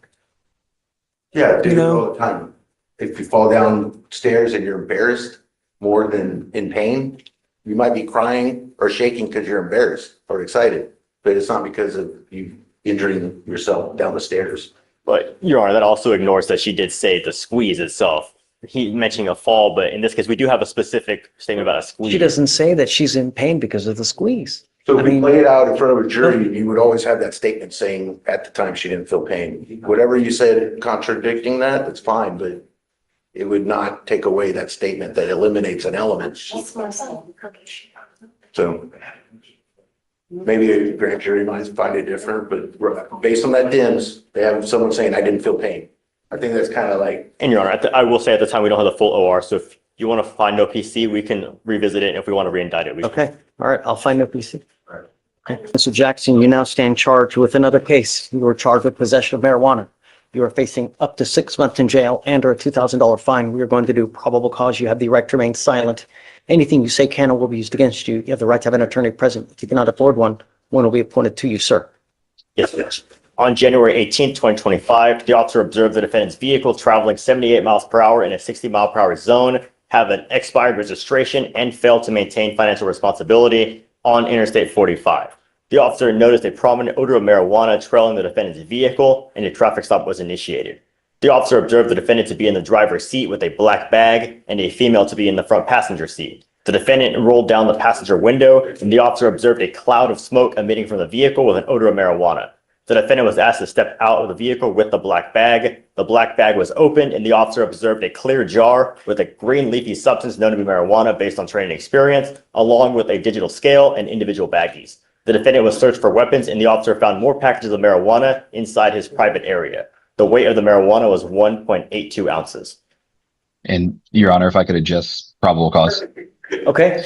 Yeah, I do You it know? all the time. If you fall downstairs and you're embarrassed more than in pain, you might be crying or shaking because you're embarrassed or excited, but it's not because of you injuring yourself down the stairs. But Your Honor, that also ignores that she did say the squeeze itself. He mentioning a fall, but in this case, we do have a specific statement about a squeeze. She doesn't say that she's in pain because of the squeeze. So if we play it out in front of a jury, you would always have that statement saying at the time she didn't feel pain. Whatever you said contradicting that, that's fine, but it would not take away that statement that eliminates an element. That's what I'm saying. So maybe a grand jury might find it different, but based on that DIMS, they have someone saying, I didn't feel pain. I think that's kind of like. And Your Honor, I will say at the time, we don't have the full OR, so if you want to find no PC, we can revisit it. And if we want to re-indict it, we can. Okay, all right, I'll find no PC. Okay. Mr. Jackson, you now stand charged with another case. You were charged with possession of marijuana. You are facing up to 6 months in jail and or a $2,000 fine. We are going to do probable cause. You have the right to remain silent. Anything you say can or will be used against you. You have the right to have an attorney present. If you cannot afford one will be appointed to you, sir. Yes, yes. On January 18th, 2025, the officer observed the defendant's vehicle traveling 78 miles per hour in a 60 mile per hour zone, have an expired registration, and failed to maintain financial responsibility on Interstate 45. The officer noticed a prominent odor of marijuana trailing the defendant's vehicle, and a traffic stop was initiated. The officer observed the defendant to be in the driver's seat with a black bag and a female to be in the front passenger seat. The defendant rolled down the passenger window, and the officer observed a cloud of smoke emitting from the vehicle with an odor of marijuana. The defendant was asked to step out of the vehicle with the black bag. The black bag was opened, and the officer observed a clear jar with a green leafy substance known to be marijuana based on training experience, along with a digital scale and individual baggies. The defendant was searched for weapons, and the officer found more packages of marijuana inside his private area. The weight of the marijuana was 1.82 ounces. And Your Honor, if I could adjust probable cause. Okay.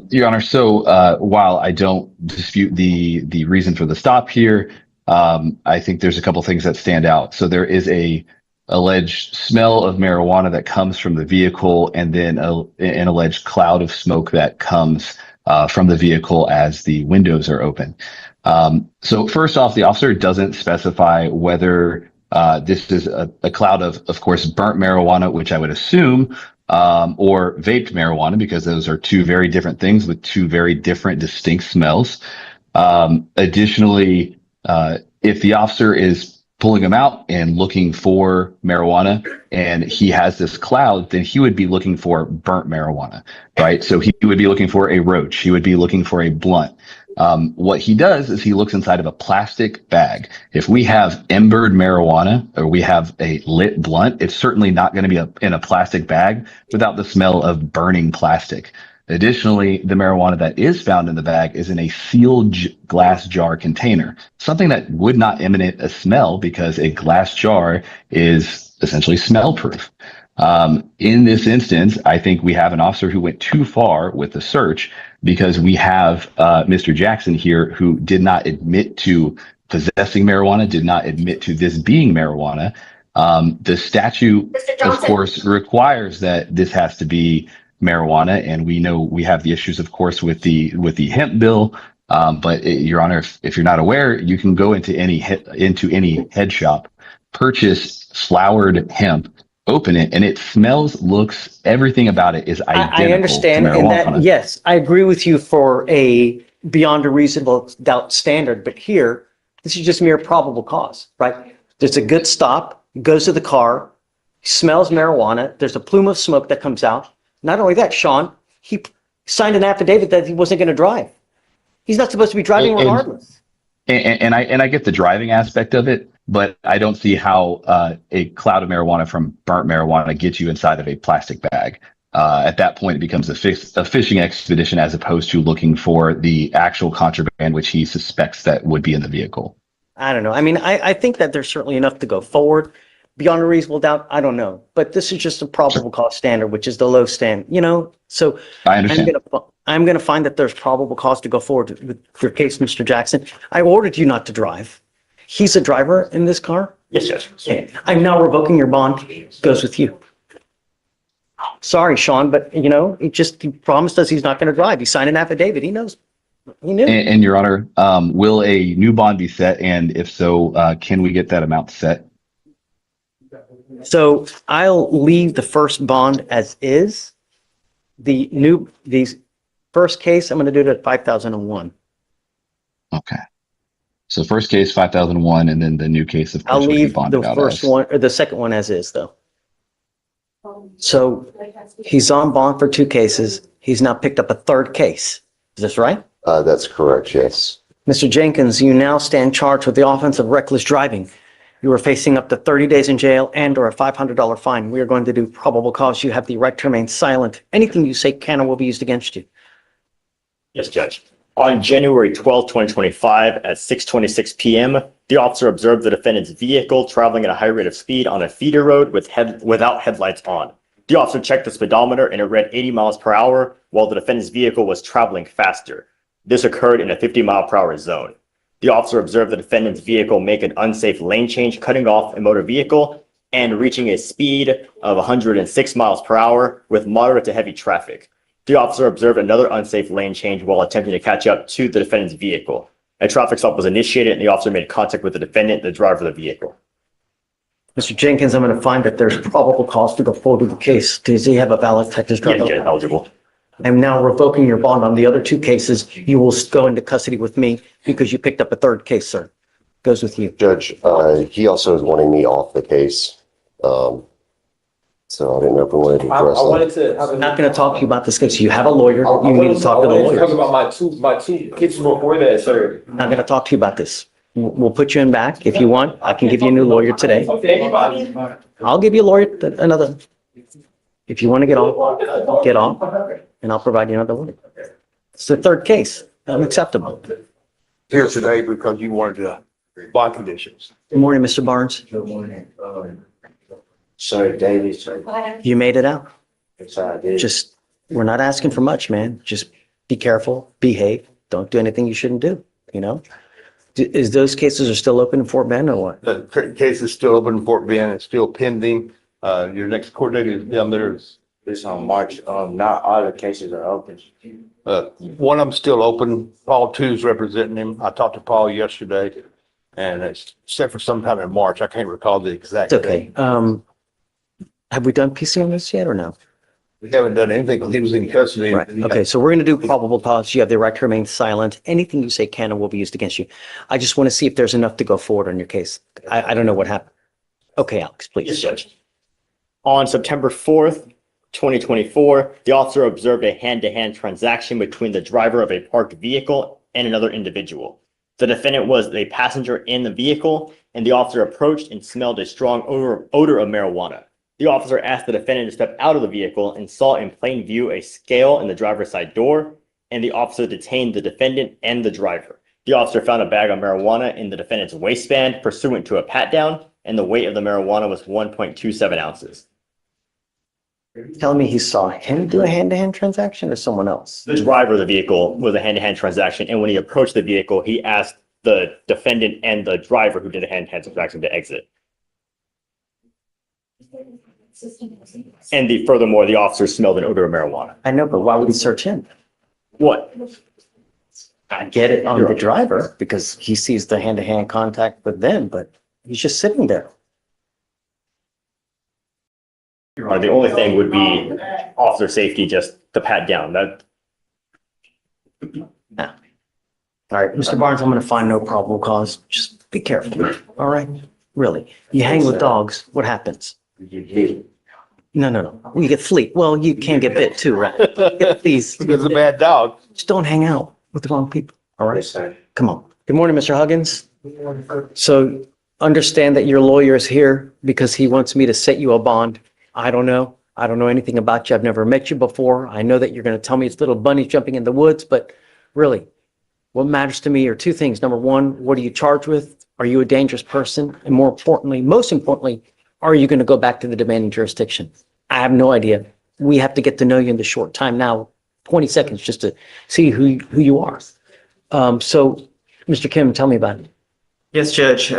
Your Honor, so while I don't dispute the reason for the stop here, I think there's a couple things that stand out. So there is a alleged smell of marijuana that comes from the vehicle, and then an alleged cloud of smoke that comes from the vehicle as the windows are open. So first off, the officer doesn't specify whether this is a cloud of course, burnt marijuana, which I would assume, or vaped marijuana, because those are two very different things with two very different distinct smells. Additionally, if the officer is pulling him out and looking for marijuana and he has this cloud, then he would be looking for burnt marijuana, right? So he would be looking for a roach. He would be looking for a blunt. What he does is he looks inside of a plastic bag. If we have embered marijuana or we have a lit blunt, it's certainly not going to be in a plastic bag without the smell of burning plastic. Additionally, the marijuana that is found in the bag is in a sealed glass jar container, something that would not emanate a smell because a glass jar is essentially smell proof. In this instance, I think we have an officer who went too far with the search because we have Mr. Jackson here who did not admit to possessing marijuana, did not admit to this being marijuana. The statute, of course, requires that this has to be marijuana, and we know we have the issues, of course, with the hemp bill. But Your Honor, if you're not aware, you can go into any head shop purchase flowered hemp, open it, and it smells, looks, everything about it is identical I understand, to and that, marijuana. yes, I agree with you for a beyond a reasonable doubt standard, but here, this is just mere probable cause, right? There's a good stop, goes to the car, smells marijuana, there's a plume of smoke that comes out. Not only that, Sean, he signed an affidavit that he wasn't going to drive. He's not supposed to be driving regardless. And I get the driving aspect of it, but I don't see how a cloud of marijuana from burnt marijuana gets you inside of a plastic bag. At that point, it becomes a fishing expedition as opposed to looking for the actual contraband, which he suspects that would be in the vehicle. I don't know. I mean, I think that there's certainly enough to go forward. Beyond a reasonable doubt, I don't know. But this is just a probable cause standard, which is the low stand, you know? So I understand. I'm going to find that there's probable cause to go forward with your case, Mr. Jackson. I ordered you not to drive. He's a driver in this car? Yes, Judge. Okay. I'm now revoking your bond. Goes with you. Sorry, Sean, but you know, he promised us he's not going to drive. He signed an affidavit. He knows. He knew. And Your Honor, will a new bond be set? And if so, can we get that amount set? So I'll leave the first bond as is. The first case, I'm going to do it at 5,001. Okay. So first case, 5,001, and then the new case, of course, I'll would be leave the bonded out first as. one, or the second one as is, though. So he's on bond for 2 cases. He's now picked up a 3rd case. Is this right? That's correct, yes. Mr. Jenkins, you now stand charged with the offense of reckless driving. You are facing up to 30 days in jail and or a $500 fine. We are going to do probable cause. You have the right to remain silent. Anything you say can or will be used against you. Yes, Judge. On January 12, 2025, at 6:26 p.m., the officer observed the defendant's vehicle traveling at a high rate of speed on a feeder road without headlights on. The officer checked the speedometer and it read 80 miles per hour while the defendant's vehicle was traveling faster. This occurred in a 50-mile-per-hour zone. The officer observed the defendant's vehicle make an unsafe lane change, cutting off a motor vehicle and reaching a speed of 106 miles per hour with moderate to heavy traffic. The officer observed another unsafe lane change while attempting to catch up to the defendant's vehicle. A traffic stop was initiated and the officer made contact with the defendant, the driver of the vehicle. Mr. Jenkins, I'm going to find that there's probable cause to go forward with the case. Does he have a valid Texas driver's Yes, eligible. I'm now revoking your bond on the other 2 cases. You will go into custody with me because you picked up a 3rd case, sir. Goes with you. Judge, he also is wanting me off the case. So I didn't know if we wanted to address that. I'm not going to talk to you about this case. You have a lawyer. You need to talk to the lawyer. Talk about my two cases before that, sir. I'm not going to talk to you about this. We'll put you in back if you want. I can give you a new lawyer today. I'll give you a lawyer, another. If you want to get off, and I'll provide you another lawyer. It's the 3rd case. Unacceptable. Here today because you wanted the bond conditions. Good morning, Mr. Barnes. Good morning. Sorry, David, sorry. You made it out. Yes, I did. Just, we're not asking for much, man. Just be careful, behave, don't do anything you shouldn't do, you know? Is those cases are still open in Fort Bend or what? The current case is still open in Fort Bend. It's still pending. Your next court date is down there. This on March, not all the cases are open. One of them still open. Paul Two's representing him. I talked to Paul yesterday and it's set for sometime in March. I can't recall the exact It's okay. date. Have we done PC on this yet or no? We haven't done anything because he was in custody. Right. Okay. So we're going to do probable cause. You have the right to remain silent. Anything you say can or will be used against you. I just want to see if there's enough to go forward on your case. I don't know what happened. Okay, Alex, please. Yes, Judge. On September 4th, 2024, the officer observed a hand-to-hand transaction between the driver of a parked vehicle and another individual. The defendant was a passenger in the vehicle, and the officer approached and smelled a strong odor of marijuana. The officer asked the defendant to step out of the vehicle and saw in plain view a scale in the driver's side door, and the officer detained the defendant and the driver. The officer found a bag of marijuana in the defendant's waistband pursuant to a pat-down, and the weight of the marijuana was 1.27 ounces. Telling me he saw him do a hand-to-hand transaction or someone else? The driver of the vehicle was a hand-to-hand transaction, and when he approached the vehicle, he asked the defendant and the driver who did the hand-to-hand transaction to exit. And furthermore, the officer smelled an odor of marijuana. I know, but why would he search him? What? I get it on the driver because he sees the hand-to-hand contact with them, but he's just sitting there. Your Honor, the only thing would be officer safety, just the pat down. That All right, Mr. Barnes, I'm gonna find no probable cause. Just be careful, all right? Really. You hang with dogs, what happens? No. You get fleet. Well, you can get bit too, right? Please. It's a bad dog. Just don't hang out with the wrong people, all right? Come on. Good morning, Mr. Huggins. So understand that your lawyer is here because he wants me to set you a bond. I don't know. I don't know anything about you. I've never met you before. I know that you're going to tell me it's little bunnies jumping in the woods, but really, what matters to me are two things. Number one, what are you charged with? Are you a dangerous person? And more importantly, most importantly, are you going to go back to the demanding jurisdiction? I have no idea. We have to get to know you in the short time now, 20 seconds, just to see who you are. So, Mr. Kim, tell me about it. Yes, Judge.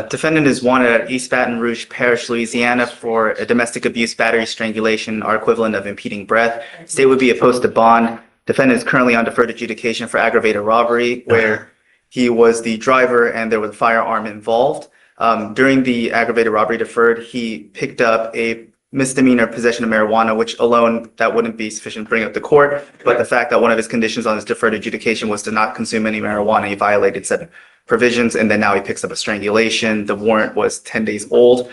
Defendant is wanted at East Baton Rouge Parish, Louisiana for a domestic abuse, battery, strangulation, or equivalent of impeding breath. State would be opposed to bond. Defendant is currently on deferred adjudication for aggravated robbery, where he was the driver and there was a firearm involved. During the aggravated robbery deferred, he picked up a misdemeanor possession of marijuana, which alone, that wouldn't be sufficient to bring up the court. But the fact that one of his conditions on his deferred adjudication was to not consume any marijuana, he violated said provisions, and then now he picks up a strangulation. The warrant was 10 days old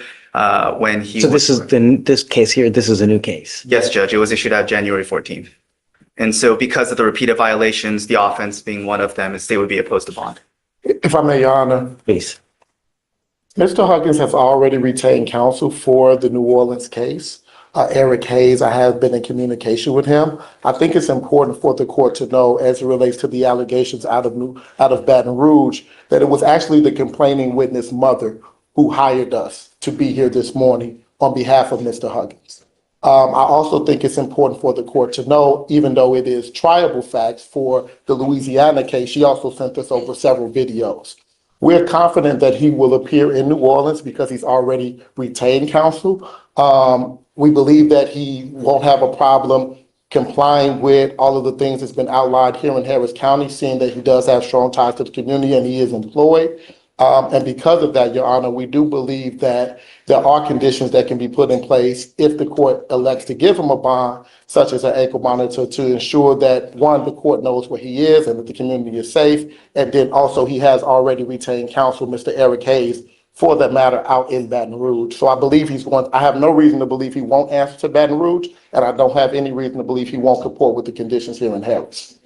when he. So this case here, this is a new case. Yes, Judge. It was issued out January 14th. And so because of the repeated violations, the offense being one of them, the state would be opposed to bond. If I may, Your Honor. Please. Mr. Huggins has already retained counsel for the New Orleans case. Eric Hayes, I have been in communication with him. I think it's important for the court to know, as it relates to the allegations out of Baton Rouge, that it was actually the complaining witness mother who hired us to be here this morning on behalf of Mr. Huggins. I also think it's important for the court to know, even though it is triable facts for the Louisiana case, she also sent us over several videos. We're confident that he will appear in New Orleans because he's already retained counsel. We believe that he won't have a problem complying with all of the things that's been outlined here in Harris County, seeing that he does have strong ties to the community and he is employed. And because of that, Your Honor, we do believe that there are conditions that can be put in place if the court elects to give him a bond, such as an ankle monitor, to ensure that, one, the court knows where he is and that the community is safe. And then also he has already retained counsel, Mr. Eric Hayes, for that matter, out in Baton Rouge. So I believe he's going, I have no reason to believe he won't answer to Baton Rouge, and I don't have any reason to believe he won't comport with the conditions here in Harris.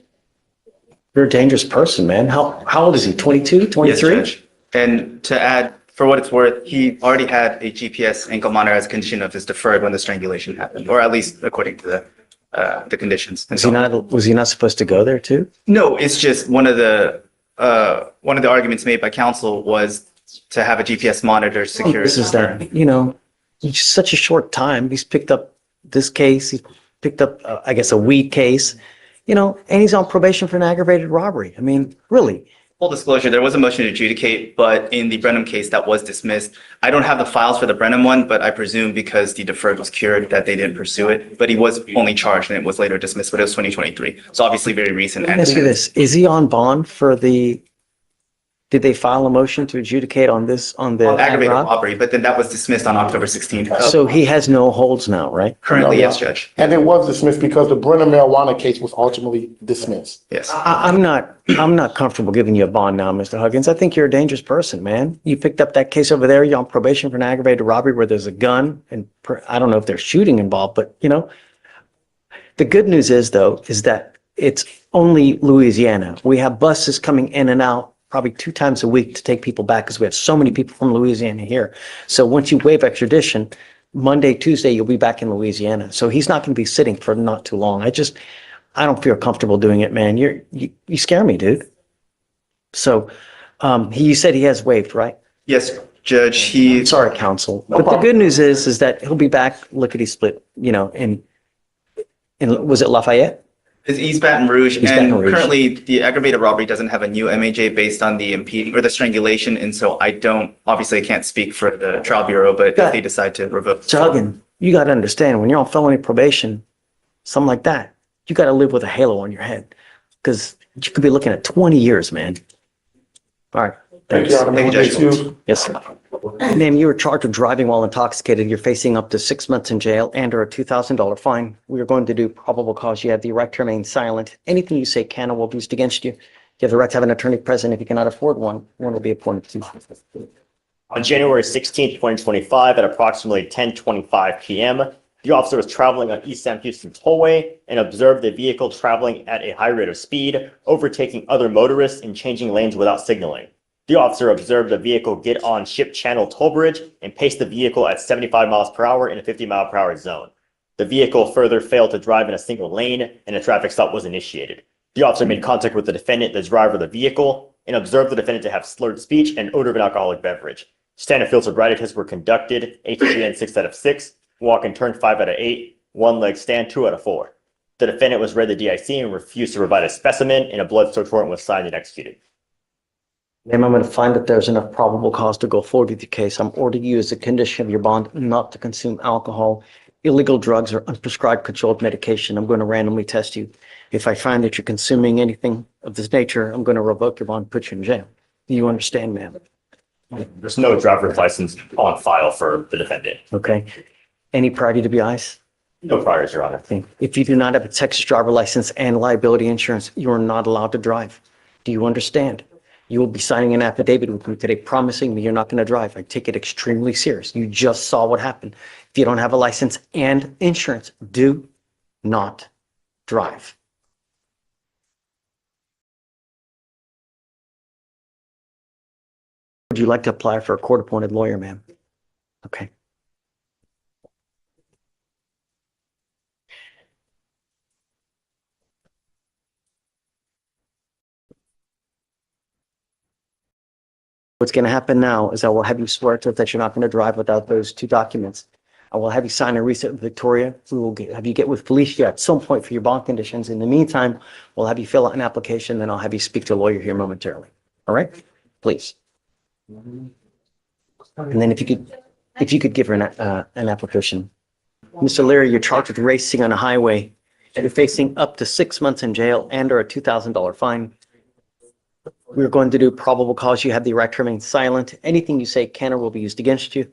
You're a dangerous person, man. How old is he? 22, 23? Yes, Judge. And to add, for what it's worth, he already had a GPS ankle monitor as a condition of his deferred when the strangulation happened, or at least according to the conditions. And Was he not supposed to go there too? No, it's just one of the arguments made by counsel was to have a GPS monitor secure. This is that, it's such a short time. He's picked up this case. He picked up, I guess, a weed case, and he's on probation for an aggravated robbery. I mean, really. Full disclosure, there was a motion to adjudicate, but in the Brenham case that was dismissed. I don't have the files for the Brenham one, but I presume because the deferred was cured that they didn't pursue it. But he was only charged and it was later dismissed, but it was 2023. So obviously very recent. Let me ask you this. Is he on bond for did they file a motion to adjudicate on the aggravated robbery, but then that was dismissed on October 16th. So he has no holds now, right? Currently, yes, Judge. And it was dismissed because the Brenham marijuana case was ultimately dismissed. Yes. I'm not comfortable giving you a bond now, Mr. Huggins. I think you're a dangerous person, man. You picked up that case over there. You're on probation for an aggravated robbery where there's a gun, and I don't know if there's shooting involved, but the good news is that it's only Louisiana. We have buses coming in and out probably 2 times a week to take people back because we have so many people from Louisiana here. So once you waive extradition, Monday, Tuesday, you'll be back in Louisiana. So he's not going to be sitting for not too long. I don't feel comfortable doing it, man. You scare me, dude. So you said he has waived, right? Yes, Judge. Sorry, counsel. But the good news is that he'll be back lickety split, in was it Lafayette? Is East Baton Rouge, currently the aggravated robbery doesn't have a new MAJ based on the impeding or the strangulation, and so I can't speak for the trial bureau, but if they decide to revoke. So Huggin, you got to understand, when you're on felony probation, something like that, you got to live with a halo on your head because you could be looking at 20 years, man. All right. Thank you, Your Honor. Thank you, Judge. Excuse. Yes. Ma'am, you were charged with driving while intoxicated. You're facing up to 6 months in jail and or a $2,000 fine. We are going to do probable cause. You have the right to remain silent. Anything you say can or will be used against you. You have the right to have an attorney present. If you cannot afford one will be appointed to you. On January 16th, 2025, at approximately 10:25 p.m., the officer was traveling on East Sam Houston Tollway and observed the vehicle traveling at a high rate of speed, overtaking other motorists and changing lanes without signaling. The officer observed the vehicle get on Ship Channel Toll Bridge and pace the vehicle at 75 miles per hour in a 50 mile per hour zone. The vehicle further failed to drive in a single lane and a traffic stop was initiated. The officer made contact with the defendant, the driver of the vehicle, and observed the defendant to have slurred speech and odor of an alcoholic beverage. Standard field sobriety tests were conducted, HGN 6 out of 6, walk and turn 5 out of 8, one leg stand 2 out of 4. The defendant was read the DIC and refused to provide a specimen, and a blood search warrant was signed and executed. Ma'am, I'm going to find that there's enough probable cause to go forward with your case. I'm ordering you as a condition of your bond not to consume alcohol, illegal drugs, or unprescribed controlled medication. I'm going to randomly test you. If I find that you're consuming anything of this nature, I'm going to revoke your bond, put you in jail. Do you understand, ma'am? There's no driver's license on file for the defendant. Okay. Any prior DWIs? No priors, Your Honor. Okay. If you do not have a Texas driver license and liability insurance, you are not allowed to drive. Do you understand? You will be signing an affidavit with me today promising me you're not going to drive. I take it extremely serious. You just saw what happened. If you don't have a license and insurance, do not drive. Would you like to apply for a court-appointed lawyer, ma'am? Okay. What's going to happen now is I will have you swear to it that you're not going to drive without those 2 documents. I will have you sign a receipt with Victoria. We will have you get with Felicia at some point for your bond conditions. In the meantime, we'll have you fill out an application, then I'll have you speak to a lawyer here momentarily. All right? Please. And then if you could give her an application. Mr. Leary, you're charged with racing on a highway. You're facing up to 6 months in jail and or a $2,000 fine. We're going to do probable cause. You have the right to remain silent. Anything you say can or will be used against you.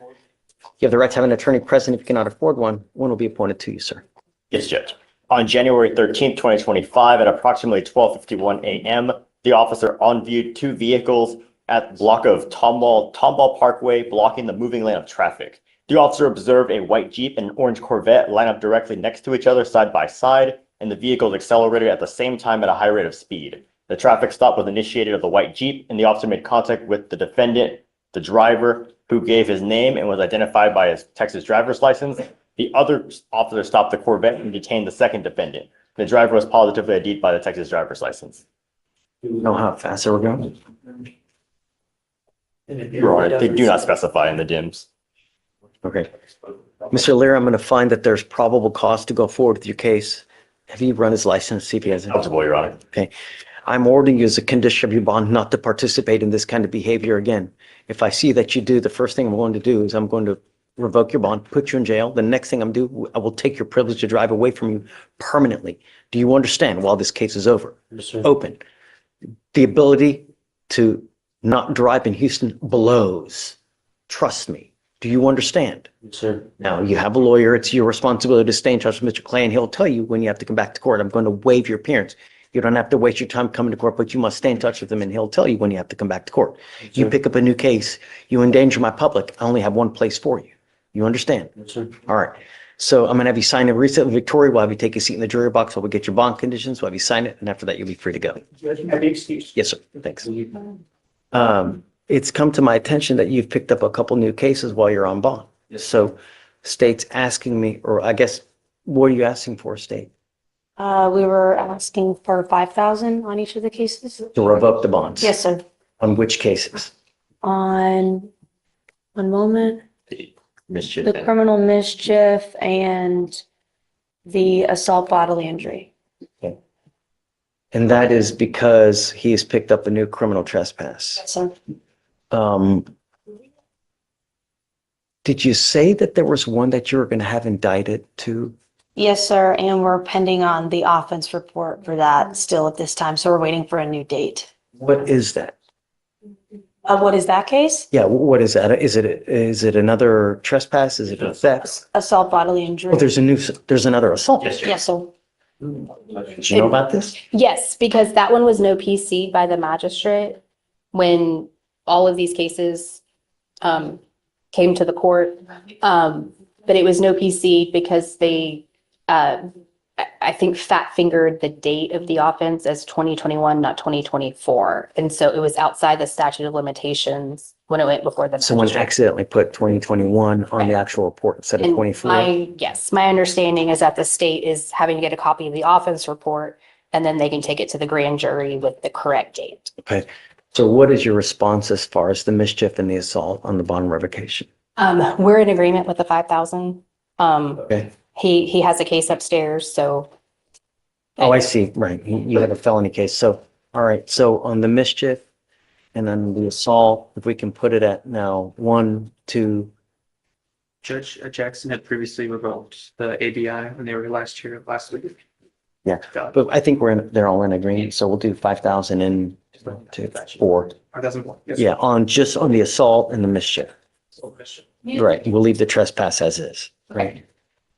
You have the right to have an attorney present. If you cannot afford one will be appointed to you, sir. Yes, Judge. On January 13th, 2025, at approximately 12:51 a.m., the officer on-viewed 2 vehicles at the block of Tomball Parkway, blocking the moving lane of traffic. The officer observed a white Jeep and an orange Corvette line up directly next to each other side by side, and the vehicles accelerated at the same time at a high rate of speed. The traffic stop was initiated of the white Jeep, and the officer made contact with the defendant, the driver, who gave his name and was identified by his Texas driver's license. The other officer stopped the Corvette and detained the second defendant. The driver was positively ID'd by the Texas driver's license. Know how fast they were going? Your Honor, they do not specify in the DIMS. Okay. Mr. Leary, I'm going to find that there's probable cause to go forward with your case. Have you run his license, see if he has it? Eligible, Your Honor. Okay. I'm ordering you as a condition of your bond not to participate in this kind of behavior again. If I see that you do, the first thing I'm going to do is I'm going to revoke your bond, put you in jail. The next thing I'm doing, I will take your privilege to drive away from you permanently. Do you understand while this case is over? Yes, sir. Open. The ability to not drive in Houston blows. Trust me. Do you understand? Yes, sir. Now, you have a lawyer. It's your responsibility to stay in touch with Mr. Clay, and he'll tell you when you have to come back to court. I'm going to waive your appearance. You don't have to waste your time coming to court, but you must stay in touch with him, and he'll tell you when you have to come back to court. Yes, You sir. pick up a new case, you endanger my public. I only have one place for you. You understand? Yes, sir. All right. So I'm going to have you sign a receipt with Victoria. We'll have you take a seat in the jury box while we get your bond conditions. We'll have you sign it, and after that, you'll be free to go. Have you excused? Yes, sir. Thanks. It's come to my attention that you've picked up a couple new cases while you're on bond. So state's asking me, or I guess, what are you asking for, state? We were asking for 5,000 on each of the cases. To revoke the bonds? Yes, sir. On which cases? On, one moment, Mischief. the criminal mischief and the assault bodily injury. And that is because he's picked up a new criminal trespass. Yes, sir. Did you say that there was one that you were going to have indicted too? Yes, sir. And we're pending on the offense report for that still at this time. So we're waiting for a new date. What is that? What is that case? Yeah, what is that? Is it another trespass? Is it a theft? Assault bodily injury. Oh, there's another assault. Yes, sir. Did you know about this? Yes, because that one was no PC by the magistrate when all of these cases came to the court. But it was no PC because they, I think, fat fingered the date of the offense as 2021, not 2024. And so it was outside the statute of limitations when it went before the. Someone accidentally put 2021 on the actual report instead of And 24. Yes, my understanding is that the state is having to get a copy of the offense report and then they can take it to the grand jury with the correct date. Okay. So what is your response as far as the mischief and the assault on the bond revocation? We're in agreement with the 5,000. Okay. He has a case upstairs, so. Oh, I see. Right. You have a felony case. So, all right. So on the mischief and then the assault, if we can put it at now 1, 2. Judge Jackson had previously revoked the ABI when they were last week. Yeah, but I think they're all in agreement. So we'll do 5,000 and 2, 4. 5,000. Yes. Yeah, on the assault and the mischief. Right. We'll leave the trespass as is. Right.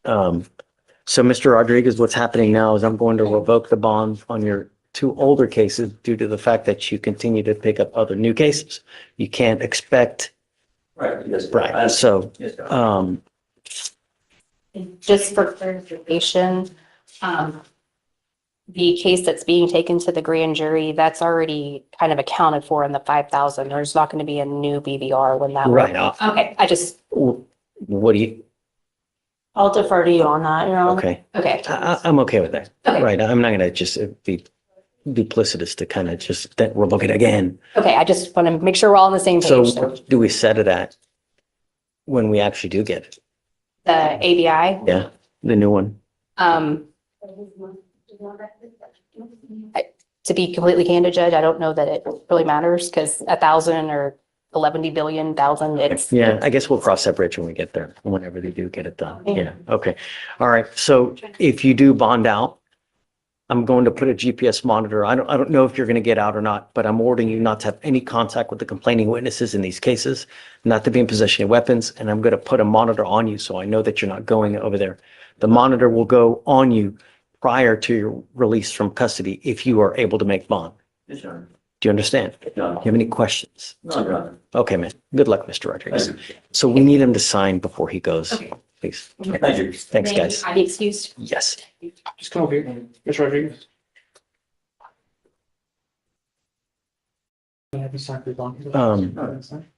So Mr. Rodriguez, what's happening now is I'm going to revoke the bond on your 2 older cases due to the fact that you continue to pick up other new cases. You can't expect. Right. Yes. Right. So, Just for clarification, the case that's being taken to the grand jury, that's already kind of accounted for in the 5,000. There's not going to be a new BVR when that. Right. Okay, What do you? I'll defer to you on that, Your Honor. Okay. Okay. I'm okay with that. Okay. Right. I'm not going to just be duplicitous to kind of just revoke it again. Okay, I just want to make sure we're all on the same So page. what do we set it at when we actually do get it? The ABI, Yeah, the new one. To be completely candid, Judge, I don't know that it really matters because 1,000 or 11 billion, 1,000, it's. Yeah, I guess we'll cross that bridge when we get there, whenever they do get it done. Yeah, okay. All right, so if you do bond out, I'm going to put a GPS monitor. I don't know if you're going to get out or not, but I'm ordering you not to have any contact with the complaining witnesses in these cases, not to be in possession of weapons, and I'm going to put a monitor on you so I know that you're not going over there. The monitor will go on you prior to your release from custody if you are able to make bond. Yes, Your Honor. Do you understand? Do you have any questions? No, Your Honor. Okay, man. Good luck, Mr. Rodriguez. So we need him to sign before he goes, please. Thank you. Thanks, guys. Are you excused? Yes. Just come over here, Mr. Rodriguez.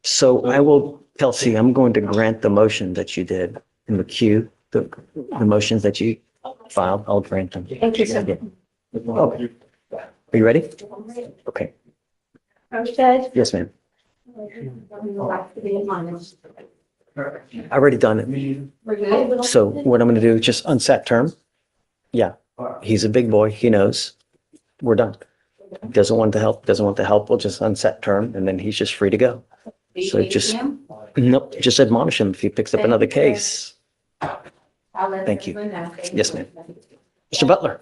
So I will, Kelsey, I'm going to grant the motion that you did in the queue, the motions that you filed, I'll grant them. Thank you, sir. Okay. Are you ready? Okay. Judge? Yes, ma'am. I already done it. We're good? So what I'm going to do, just unset term. Yeah, he's a big boy. He knows. We're done. Doesn't want the help. We'll just unset term and then he's just free to go. So just, nope, just admonish him if he picks up another case. Thank you. Yes, ma'am. Mr. Butler.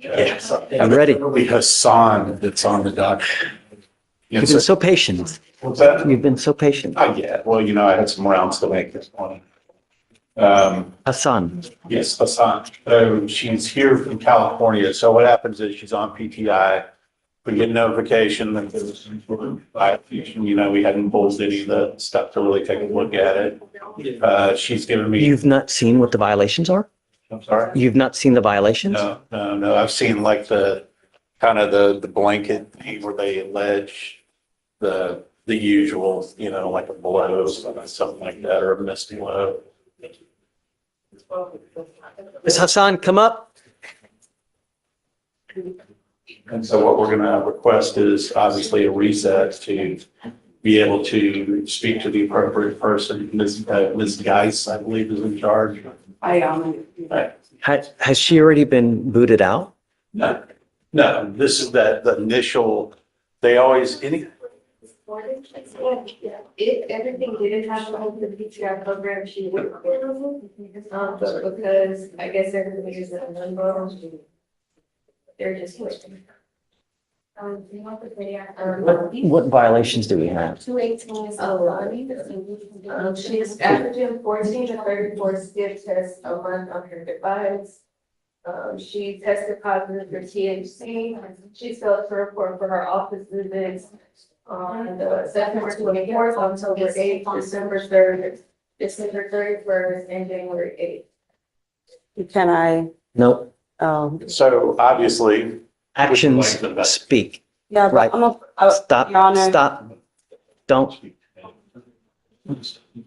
Yes. I'm ready. Really Hassan that's on the dock. You've been so patient. What's that? You've been so patient. Yeah, well, I had some rounds to make this morning. Hassan. Yes, Hassan. So she's here from California. So what happens is she's on PTI. We get notification that there's violation. We hadn't pulled any of the stuff to really take a look at it. She's given me. You've not seen what the violations are? I'm sorry? You've not seen the violations? No. I've seen like the kind of the blanket thing where they allege the usual, like a blow, something like that, or a missed blow. Ms. Hassan, come up. And so what we're going to request is obviously a reset to be able to speak to the appropriate person. Ms. Geis, I believe, is in charge. Has she already been booted out? No, this is the initial, they always, Everything didn't have to hold the PTI program, she would. But because I guess everybody is in limbo, they're just waiting. What violations do we have? 218 is a lot. She is averaging 14 to 34 skip tests a month on her device. She tested positive for THC. She failed to report for her office visits on September 24th, October 8th, December 3rd, December 31st, and January 8th. Can I, Nope. So obviously. Actions speak. yeah, Right. but Your Stop, Honor. stop. Don't.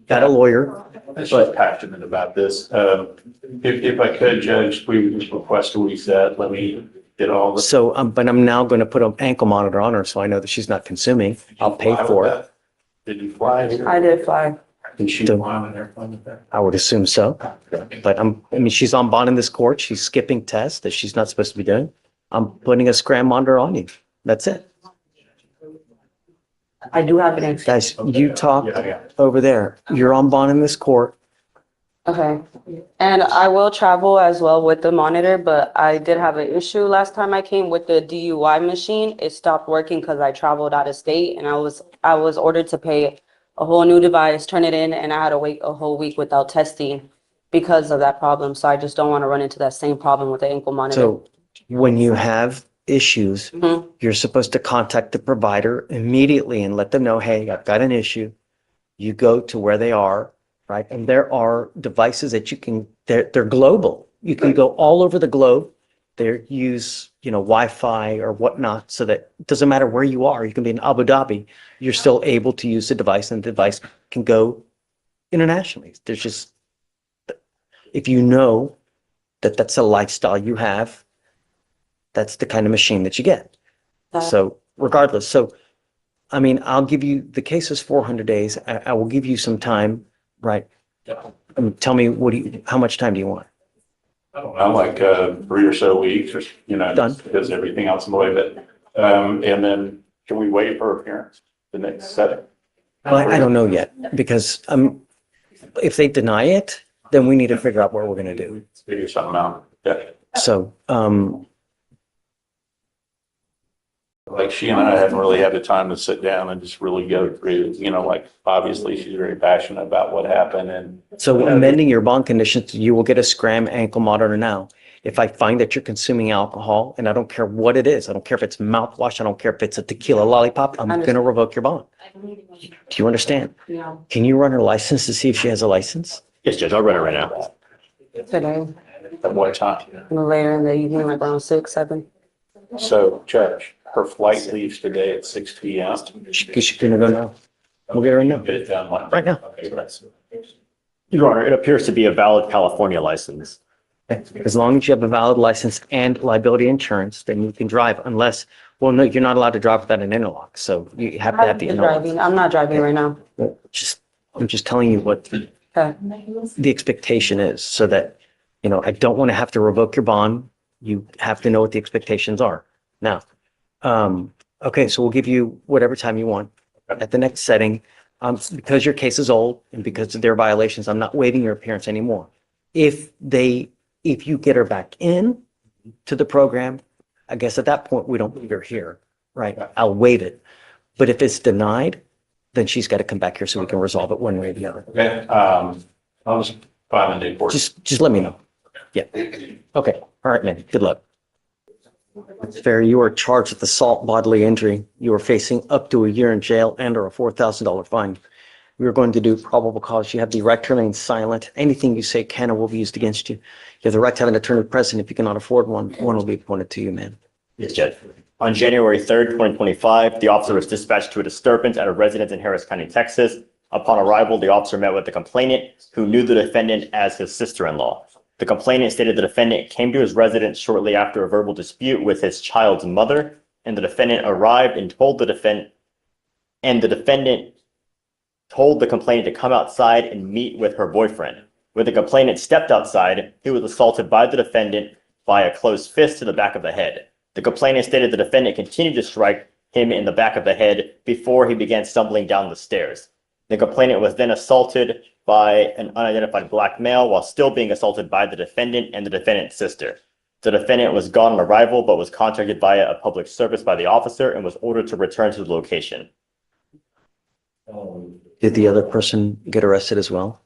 Got a lawyer. I'm so passionate about this. If I could, Judge, we would just request a reset. Let me get all the. So, but I'm now going to put an ankle monitor on her so I know that she's not consuming. I'll pay for it. Did you fly? I did fly. Did she fly on an airplane with that? I would assume so. But I mean, she's on bond in this court. She's skipping tests that she's not supposed to be doing. I'm putting a scram monitor on you. That's it. I do have an answer. Guys, you talk Yeah. over there. You're on bond in this court. Okay. And I will travel as well with the monitor, but I did have an issue last time I came with the DUI machine. It stopped working because I traveled out of state and I was ordered to pay a whole new device, turn it in, and I had to wait a whole week without testing because of that problem. So I just don't want to run into that same problem with the ankle monitor. So when you have issues, you're supposed to contact the provider immediately and let them know, hey, I've got an issue. You go to where they are, right? And there are devices that you can, they're global. You can go all over the globe. They use, Wi-Fi or whatnot, so that it doesn't matter where you are. You can be in Abu Dhabi. You're still able to use the device, and the device can go internationally. There's just, if you know that that's a lifestyle you have, that's the kind of machine that you get. So regardless, I mean, I'll give you, the case is 400 days. I will give you some time, right? Tell me, how much time do you want? I don't know, like 3 or so weeks, or, Done. because everything else in the way, but, and then can we wait for appearance the next setting? Well, I don't know yet, because if they deny it, then we need to figure out what we're gonna do. Figure something out. Yeah. So, Like she and I hadn't really had the time to sit down and just really go through, like obviously she's very passionate about what happened and. so amending your bond conditions, you will get a scram ankle monitor now. If I find that you're consuming alcohol, and I don't care what it is, I don't care if it's mouthwash, I don't care if it's a tequila lollipop, I'm gonna revoke your bond. Do you understand? Yeah. Can you run her license to see if she has a license? Yes, Judge, I'll run it right now. Today, At what time? later in the evening, like around 6, 7. So Judge, her flight leaves today at 6 p.m. She's gonna go now. We'll get her in now. Get it done like. Right now. Okay, right. Your Honor, it appears to be a valid California license. As long as you have a valid license and liability insurance, then you can drive unless, well, no, you're not allowed to drive without an interlock. So you have to have the interlock. I'm not driving right now. I'm just telling you what Okay. the expectation is, so that, I don't want to have to revoke your bond. You have to know what the expectations are. Now, okay, so we'll give you whatever time you want at the next setting. Because your case is old and because of their violations, I'm not waiving your appearance anymore. If you get her back in to the program, I guess at that point, we don't leave her here, right? I'll waive it. But if it's denied, then she's got to come back here so we can resolve it one way or the other. Okay, I'll just file a new court. Just let me know. Yeah. Okay. All right, man. Good luck. Fair, you are charged with assault bodily injury. You are facing up to a year in jail and or a $4,000 fine. We are going to do probable cause. You have the right to remain silent. Anything you say can or will be used against you. You have the right to have an attorney present. If you cannot afford one, one will be appointed to you, man. Yes, Judge. On January 3rd, 2025, the officer was dispatched to a disturbance at a residence in Harris County, Texas. Upon arrival, the officer met with the complainant, who knew the defendant as his sister-in-law. The complainant stated the defendant came to his residence shortly after a verbal dispute with his child's mother, and the defendant arrived and told the defendant told the complainant to come outside and meet with her boyfriend. When the complainant stepped outside, he was assaulted by the defendant by a closed fist to the back of the head. The complainant stated the defendant continued to strike him in the back of the head before he began stumbling down the stairs. The complainant was then assaulted by an unidentified black male while still being assaulted by the defendant and the defendant's sister. The defendant was gone on arrival, but was contacted via a public service by the officer and was ordered to return to the location. Did the other person get arrested as well?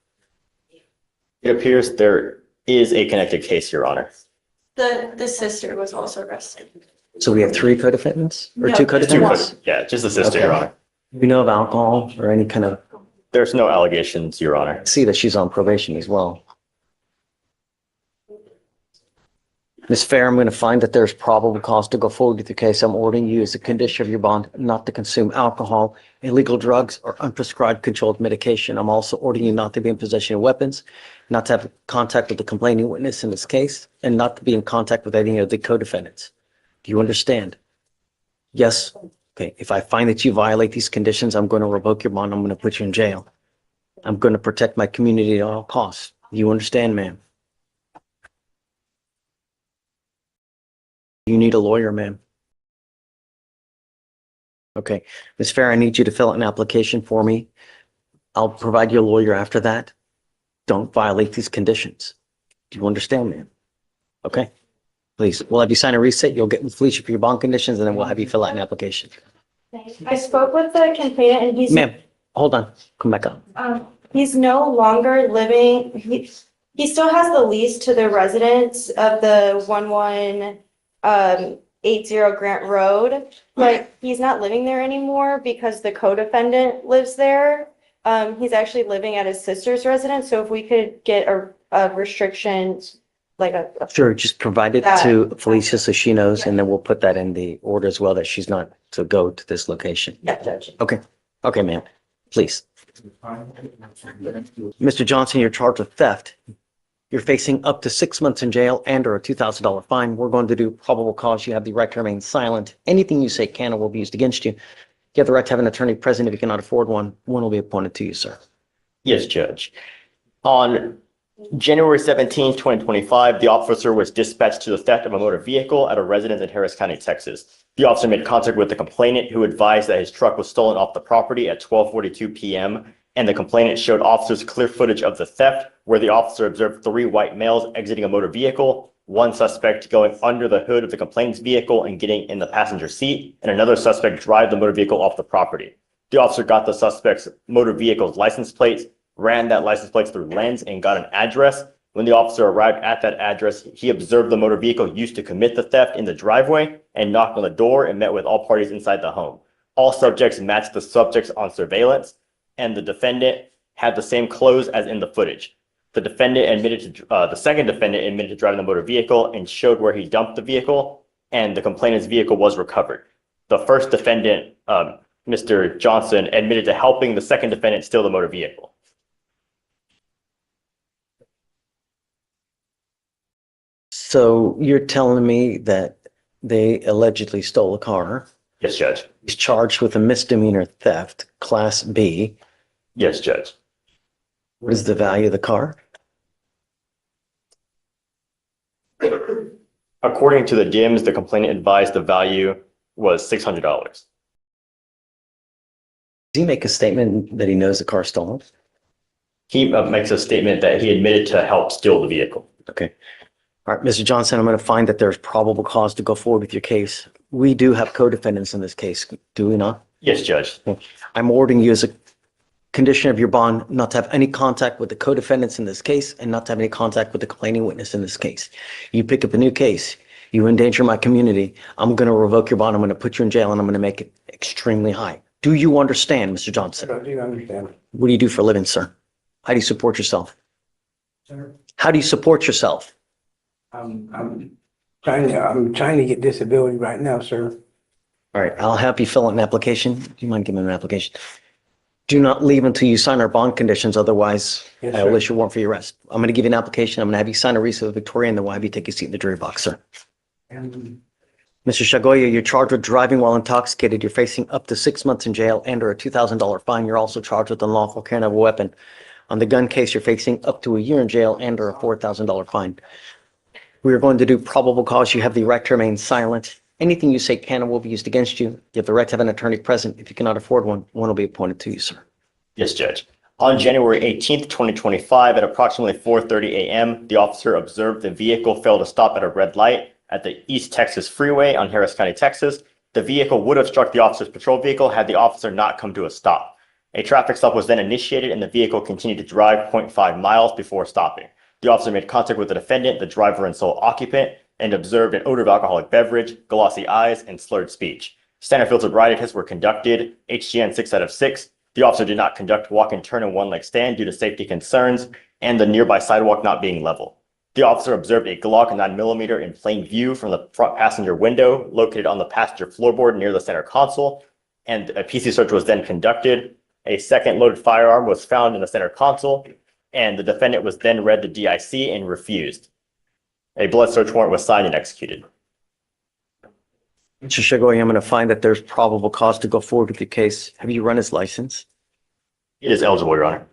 It appears there is a connected case, Your Honor. The sister was also arrested. So we have three co-defendants or No, two just co-defendants? Yeah, just the sister, Your Honor. Do you know of alcohol or any kind of, There's no allegations, Your Honor. I see that she's on probation as well. Ms. Fair, I'm going to find that there's probable cause to go forward with the case. I'm ordering you as a condition of your bond not to consume alcohol, illegal drugs, or unprescribed controlled medication. I'm also ordering you not to be in possession of weapons, not to have contact with the complaining witness in this case, and not to be in contact with any of the co-defendants. Do you understand? Yes? Okay. If I find that you violate these conditions, I'm going to revoke your bond. I'm going to put you in jail. I'm going to protect my community at all costs. Do you understand, ma'am? You need a lawyer, ma'am. Okay. Ms. Fair, I need you to fill out an application for me. I'll provide you a lawyer after that. Don't violate these conditions. Do you understand, ma'am? Okay. Please, we'll have you sign a receipt. You'll get with Fleischer for your bond conditions, and then we'll have you fill out an application. I spoke with the complainant and Ma'am, hold on. Come back up. he's no longer living, he still has the lease to the residents of the 1180 Grant Road, but he's not living there anymore because the co-defendant lives there. He's actually living at his sister's residence, so if we could get a restriction, like a Sure, just provide it to Felicia so she knows, and then we'll put that in the order as well, that she's not to go to this location. Yeah, Judge. Okay, okay, ma'am, please. Mr. Johnson, you're charged with theft. You're facing up to 6 months in jail and or a $2,000 fine. We're going to do probable cause. You have the right to remain silent. Anything you say can or will be used against you. You have the right to have an attorney present. If you cannot afford one, one will be appointed to you, sir. Yes, Judge. On January 17, 2025, the officer was dispatched to the theft of a motor vehicle at a residence in Harris County, Texas. The officer made contact with the complainant, who advised that his truck was stolen off the property at 12:42 p.m. and the complainant showed officers clear footage of the theft, where the officer observed 3 white males exiting a motor vehicle, one suspect going under the hood of the complainant's vehicle and getting in the passenger seat, and another suspect drive the motor vehicle off the property. The officer got the suspect's motor vehicle's license plates, ran that license plate through Lens, and got an address. When the officer arrived at that address, he observed the motor vehicle used to commit the theft in the driveway and knocked on the door and met with all parties inside the home. All subjects matched the subjects on surveillance, and the defendant had the same clothes as in the footage. The second defendant admitted to driving the motor vehicle and showed where he dumped the vehicle, and the complainant's vehicle was recovered. The first defendant, Mr. Johnson, admitted to helping the second defendant steal the motor vehicle. So you're telling me that they allegedly stole a car? Yes, Judge. He's charged with a misdemeanor theft, Class B. Yes, Judge. What is the value of the car? According to the DIMS, the complainant advised the value was $600. Does he make a statement that he knows the car stolen? He makes a statement that he admitted to help steal the vehicle. Okay. All right, Mr. Johnson, I'm going to find that there's probable cause to go forward with your case. We do have co-defendants in this case, do we not? Yes, Judge. I'm ordering you as a condition of your bond not to have any contact with the co-defendants in this case and not to have any contact with the complaining witness in this case. You pick up a new case, you endanger my community, I'm going to revoke your bond, I'm going to put you in jail, and I'm going to make it extremely high. Do you understand, Mr. Johnson? I do understand. What do you do for a living, sir? How do you support yourself? Sir, How do you support yourself? I'm trying to get disability right now, sir. All right, I'll help you fill out an application. Do you mind giving me an application? Do not leave until you sign our bond conditions, otherwise Yes, I will sir. issue a warrant for your arrest. I'm going to give you an application. I'm going to have you sign a receipt with Victoria, and then we'll have you take a seat in the jury box, sir. And Mr. Shagoya, you're charged with driving while intoxicated. You're facing up to 6 months in jail and or a $2,000 fine. You're also charged with unlawful carrying of a weapon. On the gun case, you're facing up to a year in jail and or a $4,000 fine. We are going to do probable cause. You have the right to remain silent. Anything you say can and will be used against you. You have the right to have an attorney present. If you cannot afford one, one will be appointed to you, sir. Yes, Judge. On January 18th, 2025, at approximately 4:30 a.m., the officer observed the vehicle fail to stop at a red light at the East Texas Freeway on Harris County, Texas. The vehicle would have struck the officer's patrol vehicle had the officer not come to a stop. A traffic stop was then initiated and the vehicle continued to drive 0.5 miles before stopping. The officer made contact with the defendant, the driver and sole occupant, and observed an odor of alcoholic beverage, glossy eyes, and slurred speech. Standard filtered riot tests were conducted, HGN 6 out of 6. The officer did not conduct walk and turn and one leg stand due to safety concerns and the nearby sidewalk not being level. The officer observed a Glock 9mm in plain view from the front passenger window located on the passenger floorboard near the center console, and a PC search was then conducted. A second loaded firearm was found in the center console, and the defendant was then read the DIC and refused. A blood search warrant was signed and executed. Mr. Shigoy, I'm going to find that there's probable cause to go forward with the case. Have you run his license? It is eligible, Your Honor.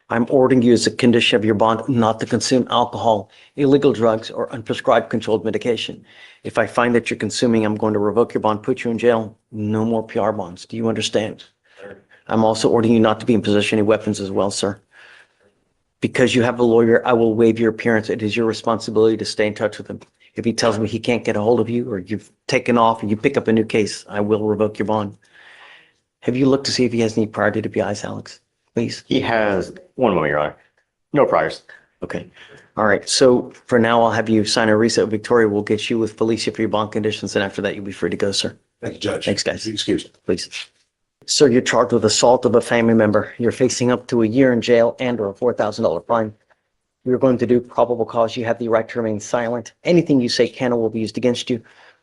I'm ordering you as a condition of your bond not to consume alcohol, illegal drugs, or unprescribed controlled medication. If I find that you're consuming, I'm going to revoke your bond, put you in jail. No more PR bonds. Do you understand? I'm also ordering you not to be in possession of any weapons as well, sir. Because you have a lawyer, I will waive your appearance. It is your responsibility to stay in touch with him. If he tells me he can't get a hold of you or you've taken off or you pick up a new case, I will revoke your bond. Have you looked to see if he has any prior DWIs, Alex? Please. He has one moment, Your Honor. No priors. Okay. All right. So for now, I'll have you sign a reset. Victoria will get you with Felicia for your bond conditions. And after that, you'll be free to go, sir. Thank you, Judge. Thanks, guys. Excuse me. Please. Sir, you're charged with assault of a family member. You're facing up to a year in jail and or a $4,000 fine. We're going to do probable cause. You have the right to remain silent. Anything you say can or will be used against you.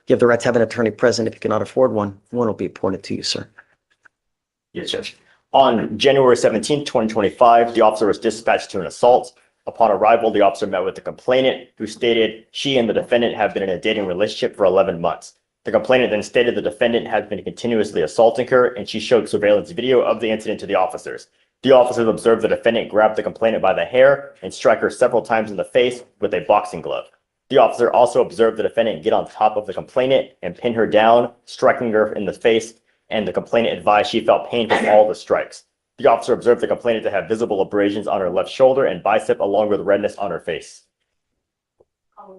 You have the right to have an attorney present. If you cannot afford one will be appointed to you, sir. Yes, Judge. On January 17th, 2025, the officer was dispatched to an assault. Upon arrival, the officer met with the complainant, who stated she and the defendant have been in a dating relationship for 11 months. The complainant then stated the defendant had been continuously assaulting her, and she showed surveillance video of the incident to the officers. The officers observed the defendant grab the complainant by the hair and strike her several times in the face with a boxing glove. The officer also observed the defendant get on top of the complainant and pin her down, striking her in the face, and the complainant advised she felt pain from all the strikes. The officer observed the complainant to have visible abrasions on her left shoulder and bicep, along with redness on her face.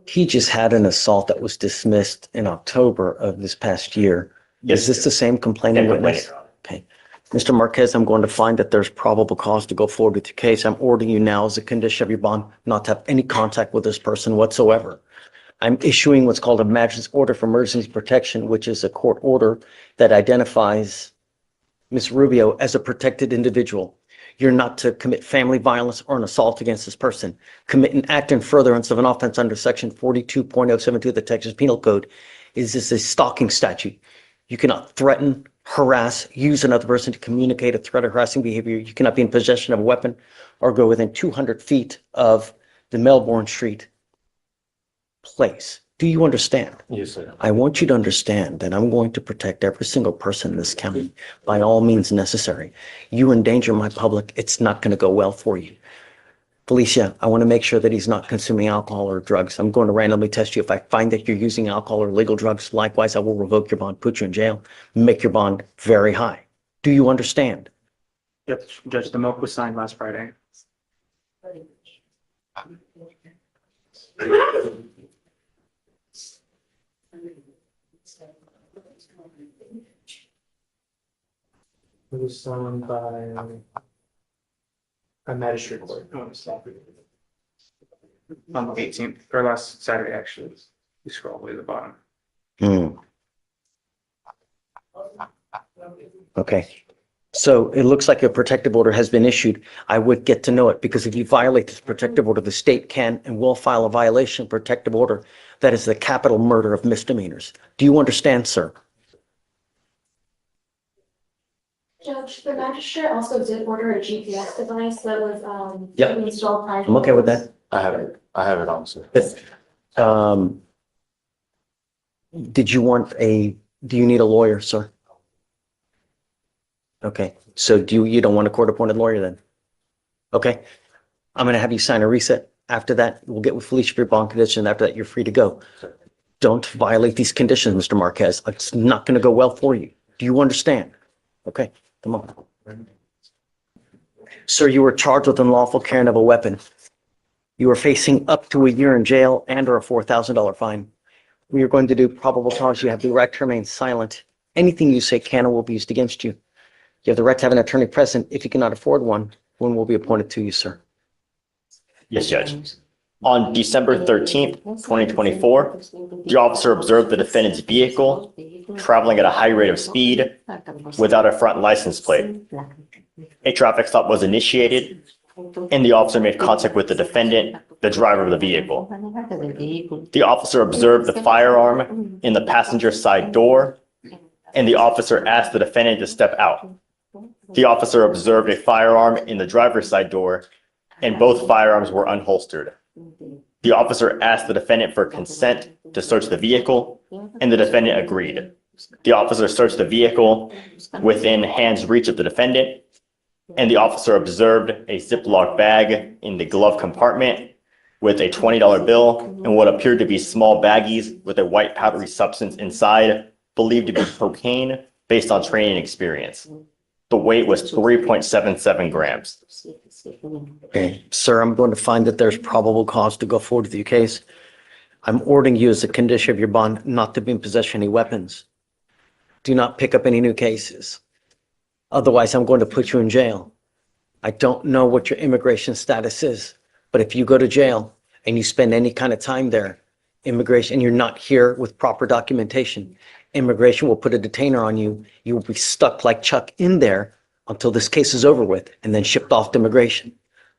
He just had an assault that was dismissed in October of this past year. Yes, Is this the same complaining Same witness? complainant. Okay. Mr. Marquez, I'm going to find that there's probable cause to go forward with your case. I'm ordering you now as a condition of your bond not to have any contact with this person whatsoever. I'm issuing what's called a magistrate's order for emergency protection, which is a court order that identifies Ms. Rubio as a protected individual. You're not to commit family violence or an assault against this person. Commit an act in furtherance of an offense under section 42.072 of the Texas Penal Code. Is this a stalking statute? You cannot threaten, harass, use another person to communicate a threat or harassing behavior. You cannot be in possession of a weapon or go within 200 feet of the Melbourne Street place. Do you understand? Yes, sir. I want you to understand that I'm going to protect every single person in this county by all means necessary. You endanger my public, it's not going to go well for you. Felicia, I want to make sure that he's not consuming alcohol or drugs. I'm going to randomly test you. If I find that you're using alcohol or illegal drugs, likewise, I will revoke your bond, put you in jail, make your bond very high. Do you understand? Yep, Judge, the milk was signed last Friday. It was signed by a magistrate court. On the 18th, or last Saturday, actually. You scroll all the way to the bottom. Okay. So it looks like a protective order has been issued. I would get to know it because if you violate this protective order, the state can and will file a violation of protective order. That is the capital murder of misdemeanors. Do you understand, sir? Judge, the magistrate also did order a GPS device that was, Yep. installed prior. I'm okay with that. I have it on, sir. Did you want do you need a lawyer, sir? Okay, so you don't want a court-appointed lawyer then? Okay, I'm gonna have you sign a reset. After that, we'll get with Felicia for your bond condition. After that, you're free to go. Don't violate these conditions, Mr. Marquez. It's not gonna go well for you. Do you understand? Okay, come on. Sir, you were charged with unlawful carrying of a weapon. You are facing up to a year in jail and or a $4,000 fine. We are going to do probable cause. You have the right to remain silent. Anything you say can or will be used against you. You have the right to have an attorney present. If you cannot afford one will be appointed to you, sir. Yes, Judge. On December 13th, 2024, the officer observed the defendant's vehicle traveling at a high rate of speed without a front license plate. A traffic stop was initiated, and the officer made contact with the defendant, the driver of the vehicle. The officer observed the firearm in the passenger side door, and the officer asked the defendant to step out. The officer observed a firearm in the driver's side door, and both firearms were unholstered. The officer asked the defendant for consent to search the vehicle, and the defendant agreed. The officer searched the vehicle within hand's reach of the defendant, and the officer observed a Ziploc bag in the glove compartment with a $20 bill and what appeared to be small baggies with a white powdery substance inside, believed to be cocaine based on training experience. The weight was 3.77 grams. Okay, sir, I'm going to find that there's probable cause to go forward with your case. I'm ordering you as a condition of your bond not to be in possession of any weapons. Do not pick up any new cases. Otherwise, I'm going to put you in jail. I don't know what your immigration status is, but if you go to jail and you spend any kind of time there, immigration, and you're not here with proper documentation, immigration will put a detainer on you. You will be stuck like Chuck in there until this case is over with and then shipped off to immigration.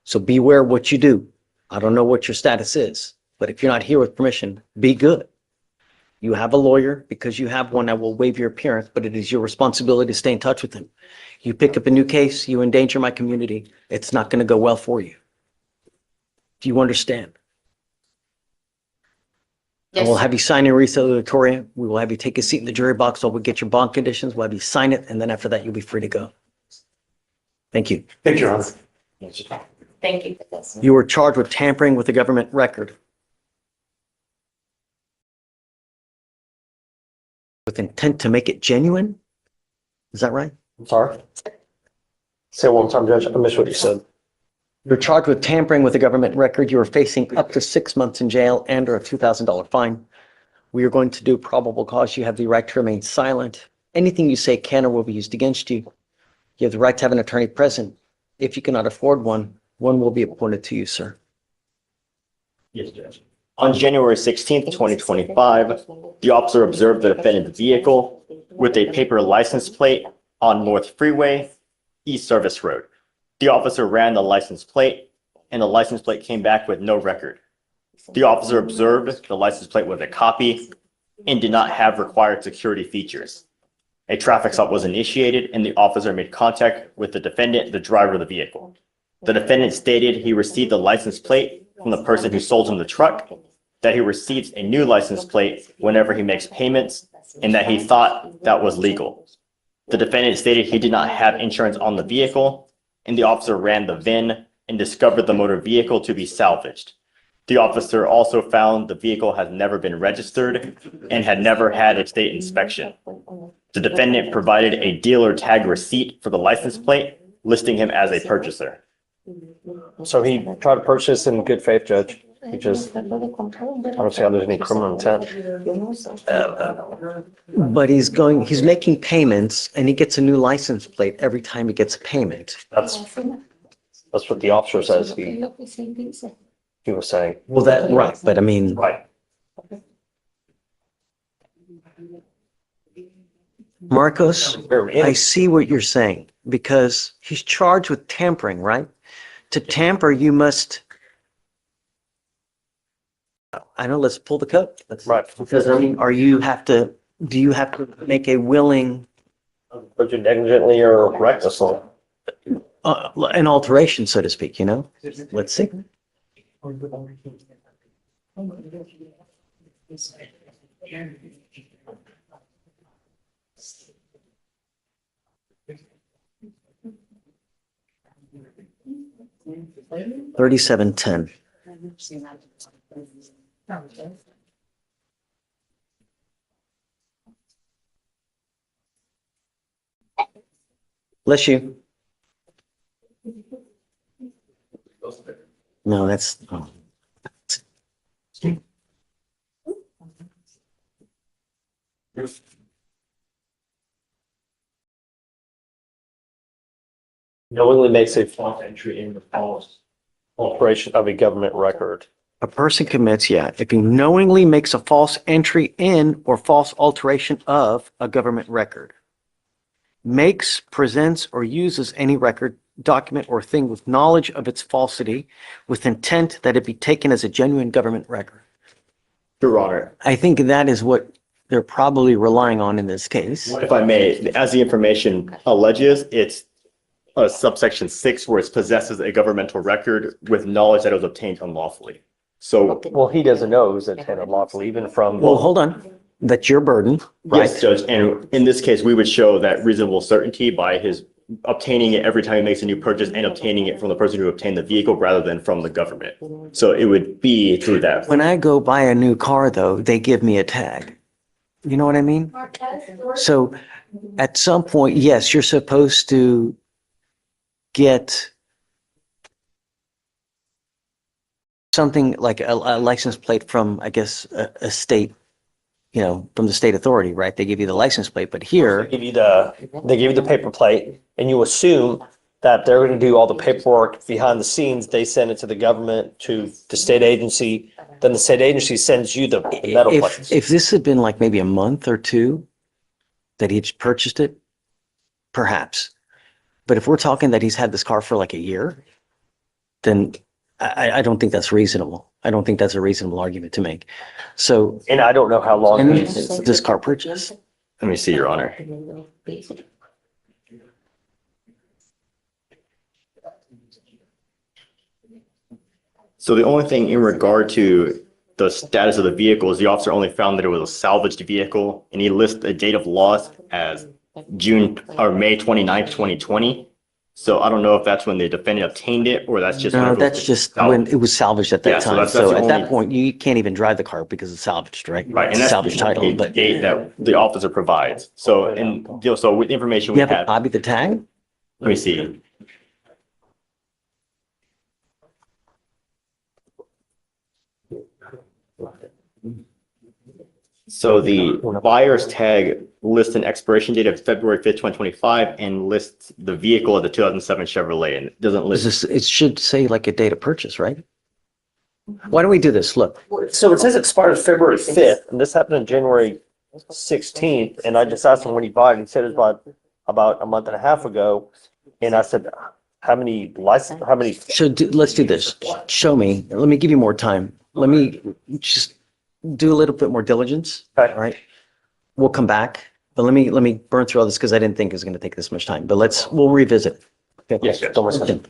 So beware what you do. I don't know what your status is, but if you're not here with permission, be good. You have a lawyer because you have one that will waive your appearance, but it is your responsibility to stay in touch with him. You pick up a new case, you endanger my community. It's not going to go well for you. Do you understand? Yes, I will sir. have you sign in recess, Victoria. We will have you take a seat in the jury box while we get your bond conditions. We'll have you sign it, and then after that, you'll be free to go. Thank you. Thank you, Your Honor. Thank you for this. You were charged with tampering with the government record with intent to make it genuine? Is that right? I'm sorry. Say it one more time, Judge. I missed what you said. You're charged with tampering with the government record. You are facing up to 6 months in jail and or a $2,000 fine. We are going to do probable cause. You have the right to remain silent. Anything you say can or will be used against you. You have the right to have an attorney present. If you cannot afford one will be appointed to you, sir. Yes, Judge. On January 16th, 2025, the officer observed the defendant's vehicle with a paper license plate on North Freeway, East Service Road. The officer ran the license plate, and the license plate came back with no record. The officer observed the license plate was a copy and did not have required security features. A traffic stop was initiated, and the officer made contact with the defendant, the driver of the vehicle. The defendant stated he received the license plate from the person who sold him the truck, that he receives a new license plate whenever he makes payments, and that he thought that was legal. The defendant stated he did not have insurance on the vehicle, and the officer ran the VIN and discovered the motor vehicle to be salvaged. The officer also found the vehicle has never been registered and had never had a state inspection. The defendant provided a dealer tag receipt for the license plate, listing him as a purchaser. So he tried to purchase in good faith, Judge. He just, I don't see how there's any criminal intent. But he's making payments and he gets a new license plate every time he gets a payment. That's what the officer says he was saying. Well, right, but I mean. Right. Marcos, I see what you're saying because he's charged with tampering, right? To tamper, you must. I know, let's pull the code. Right. Because I mean, do you have to make a willing? But you negligently or recklessly. An alteration, so to speak, you know? Let's see. $37.10. Bless you. No, that's, oh. Knowingly makes a false entry in the false alteration of a government record. A person commits, yeah, if he knowingly makes a false entry in or false alteration of a government record. Makes, presents, or uses any record, document, or thing with knowledge of its falsity with intent that it be taken as a genuine government record. Your Honor, I think that is what they're probably relying on in this case. if I may, as the information alleges, it's subsection 6 where it possesses a governmental record with knowledge that it was obtained unlawfully. So, Well, he doesn't know it was obtained unlawfully, even from. Well, hold on. That's your burden, right? yes, Judge, and in this case, we would show that reasonable certainty by his obtaining it every time he makes a new purchase and obtaining it from the person who obtained the vehicle rather than from the government. So it would be through that. When I go buy a new car, though, they give me a tag. You know what I mean? So at some point, yes, you're supposed to get something like a license plate from, I guess, a state, from the state authority, right? They give you the license plate, but here, They give you the paper plate and you assume that they're going to do all the paperwork behind the scenes. They send it to the government, to the state agency. Then the state agency sends you the metal plates. if this had been like maybe a month or two that he'd purchased it, perhaps. But if we're talking that he's had this car for like a year, then I don't think that's reasonable. I don't think that's a reasonable argument to make. So, And I don't know how long. and this car purchase, Let me see, Your Honor. So the only thing in regard to the status of the vehicle is the officer only found that it was a salvaged vehicle and he lists a date of loss as May 29th, 2020. So I don't know if that's when the defendant obtained it or that's just. no, when it that's was just salvaged. when it was salvaged at Yeah, that so time. that's So the at that only- point, you can't even drive the car because it's salvaged, right? Right, and It's a that's salvage title, the but date that the officer provides. So, so with the information we you have a have, copy of the tag? let me see. So the buyer's tag lists an expiration date of February 5th, 2025 and lists the vehicle of the 2007 Chevrolet and it doesn't Is list. this, it should say like a date of purchase, right? Why don't we do this? Look, So it says it expired February 5th, and this happened on January 16th, and I just asked him when he bought it, he said it was about a month and a half ago. And I said, how many let's do this. Show me. Let me give you more time. Let me just do a little bit more diligence. Okay. All right. We'll come back, but let me burn through all this because I didn't think it was going to take this much time, but we'll revisit. Okay. Yes, don't worry.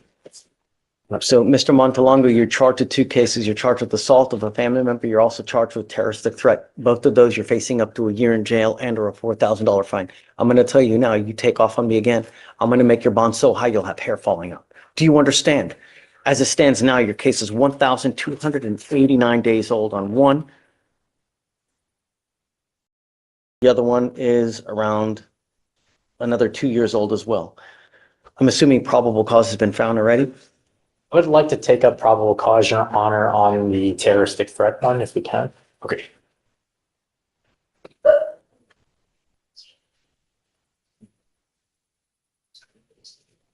So, Mr. Montalongo, you're charged with 2 cases. You're charged with assault of a family member. You're also charged with terroristic threat. Both of those, you're facing up to a year in jail and or a $4,000 fine. I'm going to tell you now, you take off on me again, I'm going to make your bond so high you'll have hair falling out. Do you understand? As it stands now, your case is 1,289 days old on one. The other one is around another 2 years old as well. I'm assuming probable cause has been found already. I would like to take up probable cause, Your Honor, on the terroristic threat one, if we can. Okay.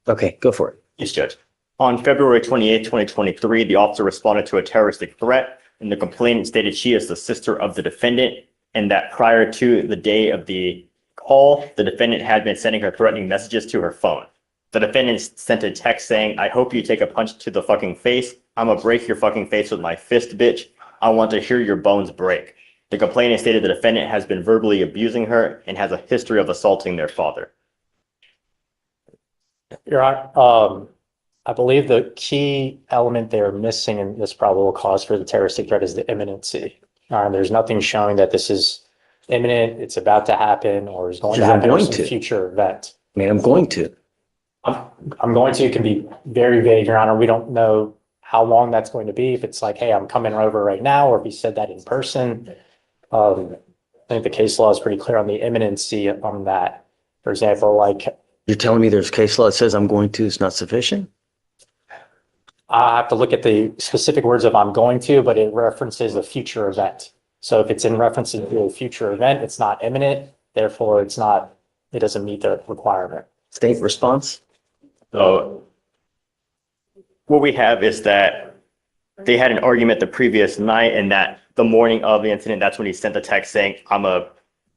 Okay, go for it. Yes, Judge. On February 28th, 2023, the officer responded to a terroristic threat and the complainant stated she is the sister of the defendant and that prior to the day of the call, the defendant had been sending her threatening messages to her phone. The defendant sent a text saying, "I hope you take a punch to the fucking face. I'm gonna break your fucking face with my fist, bitch. I want to hear your bones break." The complainant stated the defendant has been verbally abusing her and has a history of assaulting their father. Your Honor, I believe the key element they're missing in this probable cause for the terroristic threat is the imminency. There's nothing showing that this is imminent, it's about to happen, or is going to happen, or some future event. I mean, I'm going to. I'm going to, it can be very vague, Your Honor. We don't know how long that's going to be. If it's like, hey, I'm coming over right now, or if he said that in person. I think the case law is pretty clear on the imminency on that. For example, like. You're telling me there's case law that says I'm going to is not sufficient? I have to look at the specific words of I'm going to, but it references a future event. So if it's in reference to a future event, it's not imminent, therefore it's not, it doesn't meet the requirement. State response? So what we have is that they had an argument the previous night, and that the morning of the incident, that's when he sent the text saying, I'm gonna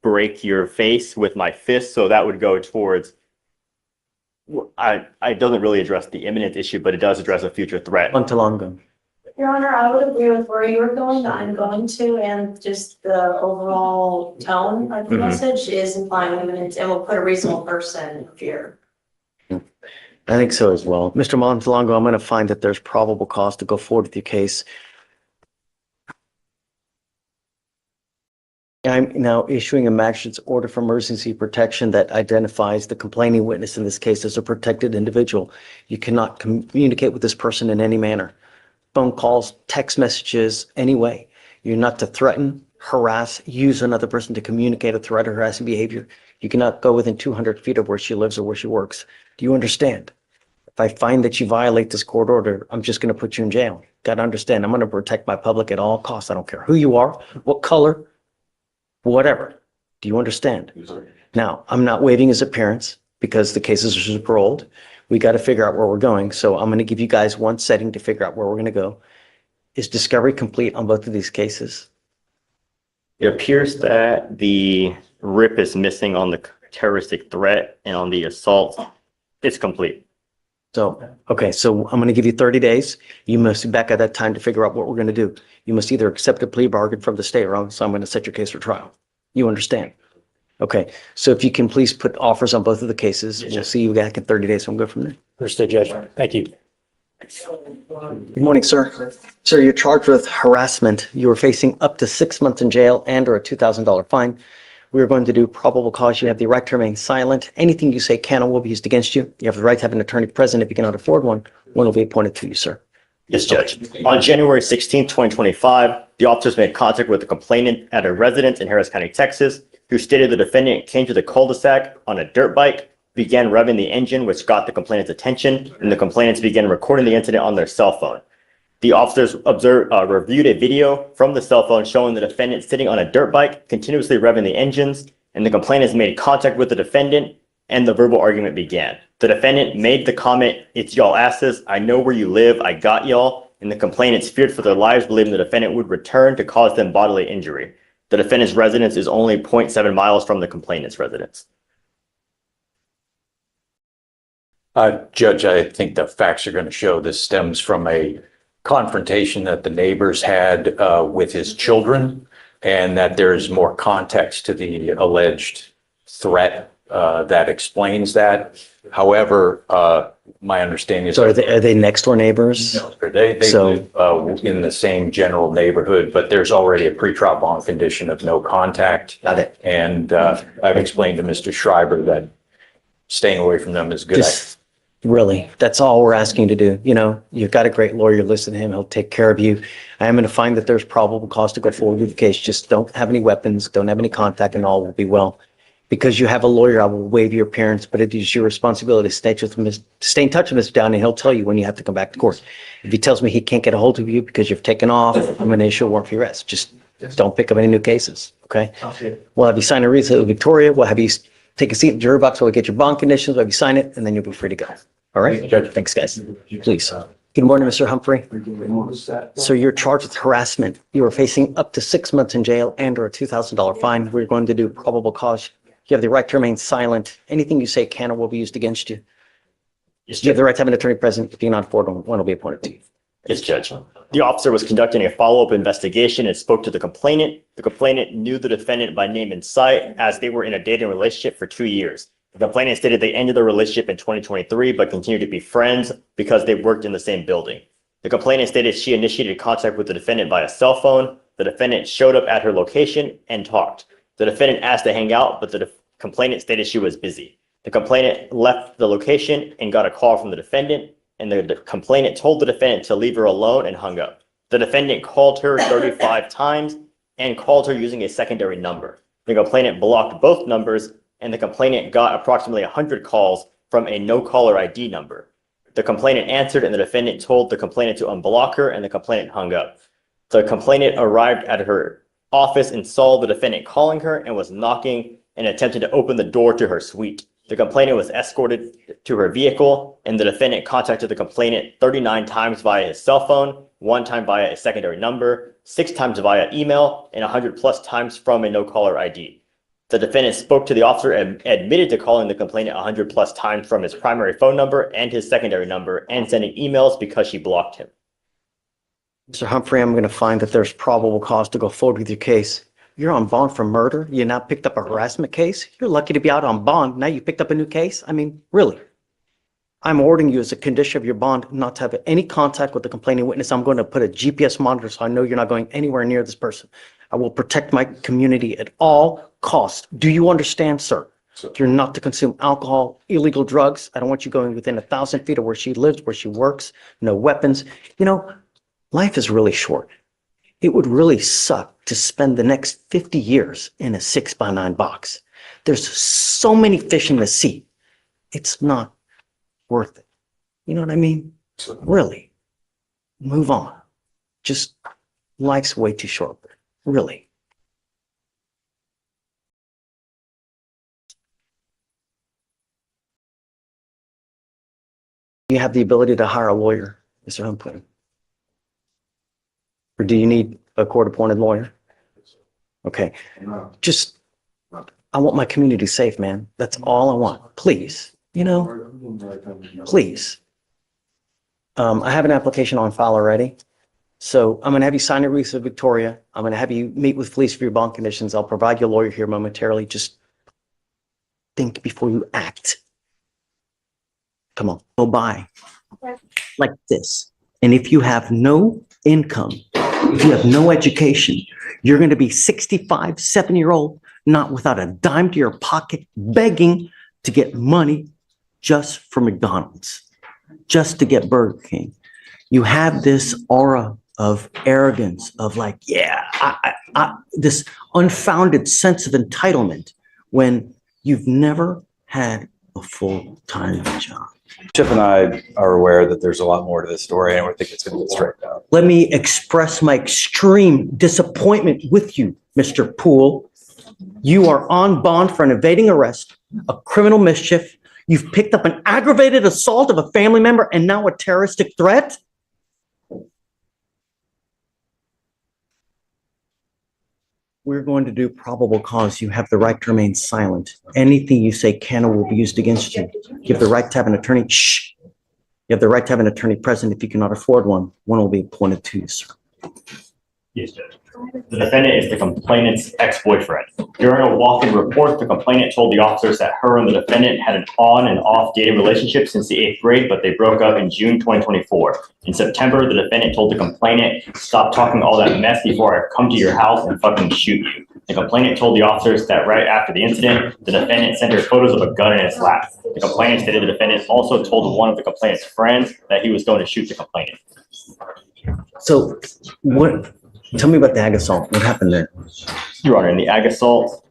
break your face with my fist. So that would go towards, it doesn't really address the imminent issue, but it does address a future threat. Montalongo. Your Honor, I would agree with where you were going, I'm going to, and just the overall tone of the Mhm. message is implying imminent and will put a reasonable person in fear. I think so as well. Mr. Montalongo, I'm going to find that there's probable cause to go forward with your case. I'm now issuing a magistrate's order for emergency protection that identifies the complaining witness in this case as a protected individual. You cannot communicate with this person in any manner. Phone calls, text messages, any way. You're not to threaten, harass, use another person to communicate a threat or harassing behavior. You cannot go within 200 feet of where she lives or where she works. Do you understand? If I find that you violate this court order, I'm just going to put you in jail. Got to understand, I'm going to protect my public at all costs. I don't care who you are, what color, whatever. Do you understand? Now, I'm not waiving his appearance because the cases are super old. We got to figure out where we're going. So I'm going to give you guys one setting to figure out where we're going to go. Is discovery complete on both of these cases? It appears that the RIP is missing on the terroristic threat, and on the assault, it's complete. So, okay, so I'm going to give you 30 days. You must be back at that time to figure out what we're going to do. You must either accept a plea bargain from the state, or else I'm going to set your case for trial. You understand? Okay, so if you can please put offers on both of the cases, we'll see you back in 30 days. We'll go from there. Understood, Judge. Thank you. Good morning, sir. Sir, you're charged with harassment. You are facing up to 6 months in jail and or a $2,000 fine. We are going to do probable cause. You have the right to remain silent. Anything you say can or will be used against you. You have the right to have an attorney present. If you cannot afford one will be appointed to you, sir. Yes, Judge. On January 16th, 2025, the officers made contact with the complainant at a residence in Harris County, Texas, who stated the defendant came to the cul-de-sac on a dirt bike, began revving the engine, which got the complainant's attention, and the complainants began recording the incident on their cell phone. The officers reviewed a video from the cell phone showing the defendant sitting on a dirt bike, continuously revving the engines, and the complainants made contact with the defendant, and the verbal argument began. The defendant made the comment, "It's y'all asses. I know where you live. I got y'all." And the complainants feared for their lives, believing the defendant would return to cause them bodily injury. The defendant's residence is only 0.7 miles from the complainant's residence. Judge, I think the facts are going to show this stems from a confrontation that the neighbors had with his children, and that there's more context to the alleged threat that explains that. However, my understanding is. So are they next door neighbors? No, they live in the same general neighborhood, but there's already a pretrial bond condition of no contact. Got it. And I've explained to Mr. Schreiber that staying away from them is good. Really, that's all we're asking to do. You know, you've got a great lawyer, listen to him, he'll take care of you. I am going to find that there's probable cause to go forward with the case. Just don't have any weapons, don't have any contact, and all will be well. Because you have a lawyer, I will waive your appearance, but it is your responsibility to stay in touch with Mr. Downey, and he'll tell you when you have to come back to court. If he tells me he can't get a hold of you because you've taken off, I'm going to issue a warrant for your arrest. Just don't pick up any new cases, okay? We'll have you sign a receipt with Victoria, we'll have you take a seat in the jury box while we get your bond conditions, we'll have you sign it, and then you'll be free to go. All right? Judge, thanks, guys. Please. Good morning, Mr. Humphrey. So you're charged with harassment. You are facing up to 6 months in jail and or a $2,000 fine. We're going to do probable cause. You have the right to remain silent. Anything you say can or will be used against you. You have the right to have an attorney present. If you're not afforded one will be appointed to you. Yes, Judge. The officer was conducting a follow-up investigation and spoke to the complainant. The complainant knew the defendant by name and sight, as they were in a dating relationship for 2 years. The complainant stated they ended the relationship in 2023, but continued to be friends because they worked in the same building. The complainant stated she initiated contact with the defendant via cell phone. The defendant showed up at her location and talked. The defendant asked to hang out, but the complainant stated she was busy. The complainant left the location and got a call from the defendant, and the complainant told the defendant to leave her alone and hung up. The defendant called her 35 times and called her using a secondary number. The complainant blocked both numbers, and the complainant got approximately 100 calls from a no caller ID number. The complainant answered and the defendant told the complainant to unblock her and the complainant hung up. The complainant arrived at her office and saw the defendant calling her and was knocking and attempted to open the door to her suite. The complainant was escorted to her vehicle and the defendant contacted the complainant 39 times via his cell phone, 1 time via a secondary number, 6 times via email, and 100+ times from a no-caller ID. The defendant spoke to the officer and admitted to calling the complainant 100+ times from his primary phone number and his secondary number and sending emails because she blocked him. Mr. Humphrey, I'm going to find that there's probable cause to go forward with your case. You're on bond for murder. You now picked up a harassment case. You're lucky to be out on bond. Now you picked up a new case. I mean, really. I'm ordering you as a condition of your bond not to have any contact with the complaining witness. I'm going to put a GPS monitor so I know you're not going anywhere near this person. I will protect my community at all costs. Do you understand, sir? You're not to consume alcohol, illegal drugs. I don't want you going within 1,000 feet of where she lives, where she works, no weapons. You know, life is really short. It would really suck to spend the next 50 years in a 6x9 box. There's so many fish in the sea. It's not worth it. You know what I mean? Really. Move on. Just, life's way too short. Really. You have the ability to hire a lawyer, Mr. Humphrey. Or do you need a court-appointed lawyer? Okay. Just, I want my community safe, man. That's all I want. Please, you know, please. I have an application on file already. So I'm going to have you sign a release of Victoria. I'm going to have you meet with police for your bond conditions. I'll provide you a lawyer here momentarily. Just think before you act. Come on, go by like this. And if you have no income, if you have no education, you're going to be 65, 7-year-old, not without a dime to your pocket, begging to get money just for McDonald's, just to get Burger King. You have this aura of arrogance, of like, yeah, this unfounded sense of entitlement when you've never had a full-time job. Chip and I are aware that there's a lot more to this story and we think it's going to get straightened out. Let me express my extreme disappointment with you, Mr. Poole. You are on bond for an evading arrest, a criminal mischief. You've picked up an aggravated assault of a family member and now a terroristic threat. We're going to do probable cause. You have the right to remain silent. Anything you say can or will be used against you. You have the right to have an attorney. Shh. You have the right to have an attorney present. If you cannot afford one, one will be appointed to you, sir. Yes, Judge. The defendant is the complainant's ex-boyfriend. During a walk-in report, the complainant told the officers that her and the defendant had an on and off dating relationship since the 8th grade, but they broke up in June 2024. In September, the defendant told the complainant, "Stop talking all that mess before I come to your house and fucking shoot you." The complainant told the officers that right after the incident, the defendant sent her photos of a gun in his lap. The complainant stated the defendant also told one of the complainant's friends that he was going to shoot the complainant. So what? Tell me about the ag assault. What happened there? Your Honor, in the ag assault,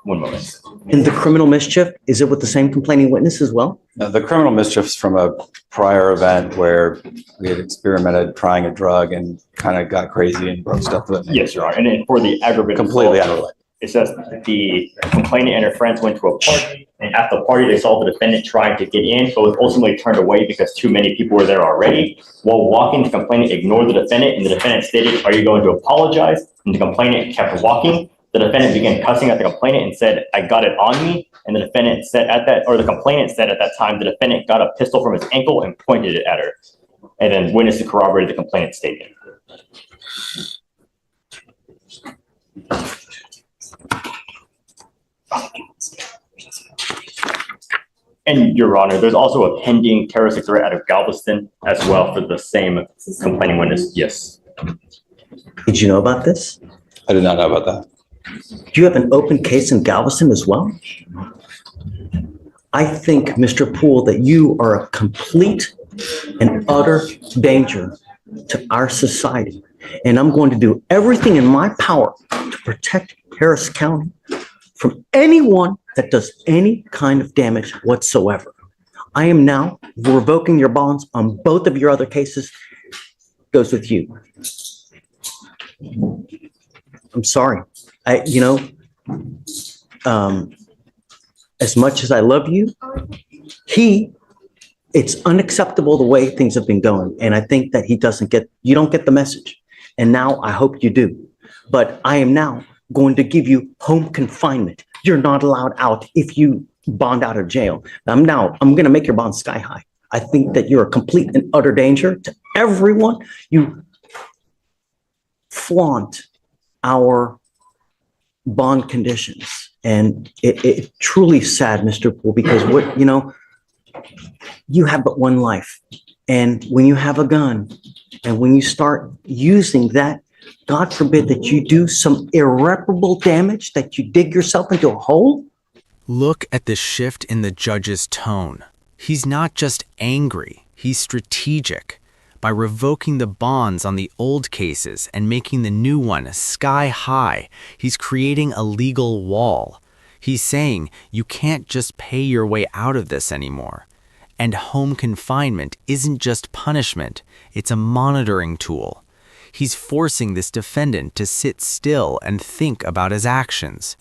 one moment. In the criminal mischief, is it with the same complaining witness as well? The criminal mischief's from a prior event where we had experimented trying a drug and kind of got crazy and broke stuff with it. Yes, Your Honor. And then for the aggravated Completely assault, unrelated. it says the complainant and her friends went to a party, and at the party, they saw the defendant trying to get in, but was ultimately turned away because too many people were there already. While walking, the complainant ignored the defendant, and the defendant stated, "Are you going to apologize?" And the complainant kept walking. The defendant began cussing at the complainant and said, "I got it on me." And the defendant said the complainant said at that time, the defendant got a pistol from his ankle and pointed it at her. And then witnesses corroborated the complainant's statement. And Your Honor, there's also a pending terroristic threat out of Galveston as well for the same complaining witness. Yes. Did you know about this? I did not know about that. Do you have an open case in Galveston as well? I think, Mr. Poole, that you are a complete and utter danger to our society. And I'm going to do everything in my power to protect Harris County from anyone that does any kind of damage whatsoever. I am now revoking your bonds on both of your other cases. Goes with you. I'm sorry. As much as I love you, it's unacceptable the way things have been going. And I think that you don't get the message. And now I hope you do. But I am now going to give you home confinement. You're not allowed out if you bond out of jail. I'm going to make your bond sky high. I think that you're a complete and utter danger to everyone. You flaunt our bond conditions. And it truly sad, Mr. Poole, because you have but one life. And when you have a gun and when you start using that, God forbid that you do some irreparable damage, that you dig yourself into a hole. Look at the shift in the judge's tone. He's not just angry, he's strategic. By revoking the bonds on the old cases and making the new one sky high, he's creating a legal wall. He's saying you can't just pay your way out of this anymore. And home confinement isn't just punishment, it's a monitoring tool. He's forcing this defendant to sit still and think about his actions.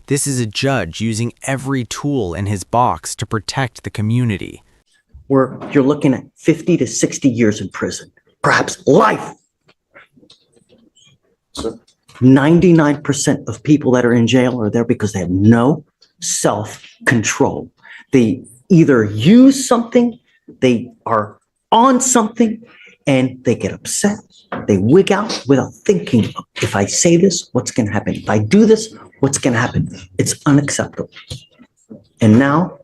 This is a judge using every tool in his box to protect the community. Where you're looking at 50 to 60 years in prison, perhaps life. 99% of people that are in jail are there because they have no self-control. They either use something, they are on something, and they get upset. They wig out without thinking, if I say this, what's going to happen? If I do this, what's going to happen? It's unacceptable. And now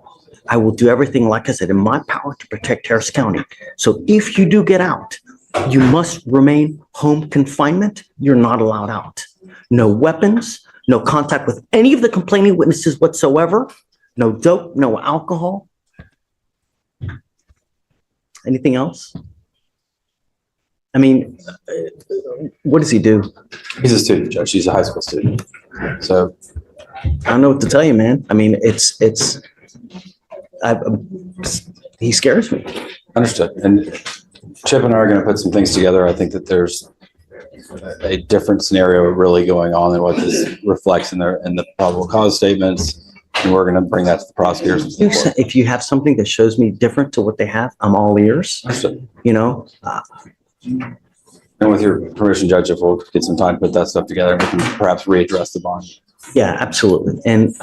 I will do everything, like I said, in my power to protect Harris County. So if you do get out, you must remain home confinement. You're not allowed out. No weapons, no contact with any of the complaining witnesses whatsoever. No dope, no alcohol. Anything else? I mean, what does he do? He's a student, Judge. He's a high school student. So I don't know what to tell you, man. I mean, he scares me. understood. And Chip and I are going to put some things together. I think that there's a different scenario really going on than what this reflects in the probable cause statements. And we're going to bring that to the prosecutors. If you have something that shows me different to what they have, I'm all ears. Understood. And with your permission, Judge, if we'll get some time to put that stuff together, we can perhaps readdress the bond. Yeah, absolutely. And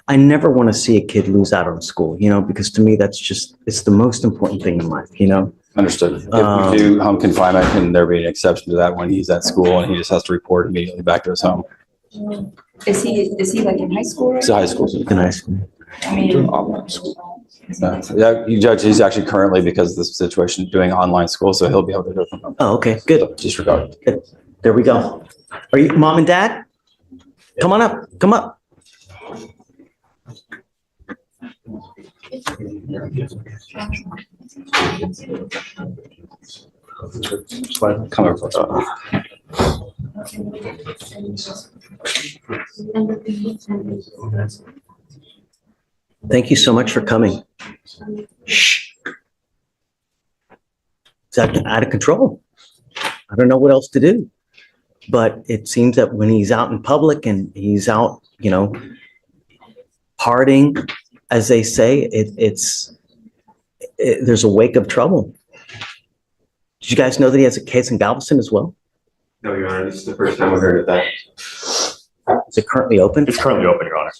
I never want to see a kid lose out on school, because to me, it's the most important thing in life, Understood. If we do home confinement, can there be an exception to that when he's at school and he just has to report immediately back to his home? Is he like in high school? He's a high school student. In high school. I mean, Yeah, Judge, he's actually currently, because of this situation, doing online school, so he'll be able to do it from home. Oh, okay, good. So disregard. Good. There we go. Are you mom and dad? Come on up. Come up. Come over close. Thank you so much for coming. Shh. It's out of control. I don't know what else to do. But it seems that when he's out in public and he's out, partying, as they say, there's a wake of trouble. Did you guys know that he has a case in Galveston as well? No, Your Honor, this is the first time we heard of that. Is it currently open? It's currently open, Your Honor.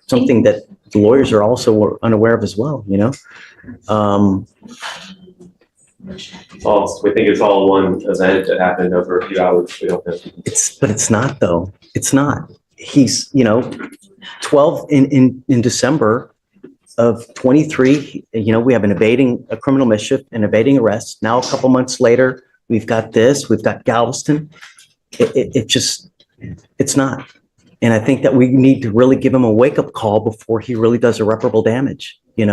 Something that the lawyers are also unaware of as well, Well, we think it's all one event that happened over a few hours. We don't know. But it's not though. It's not. He's, 12 in December of 23, we have a criminal mischief, an evading arrest. Now, a couple months later, we've got Galveston. It's not. And I think that we need to really give him a wake-up call before he really does irreparable damage, If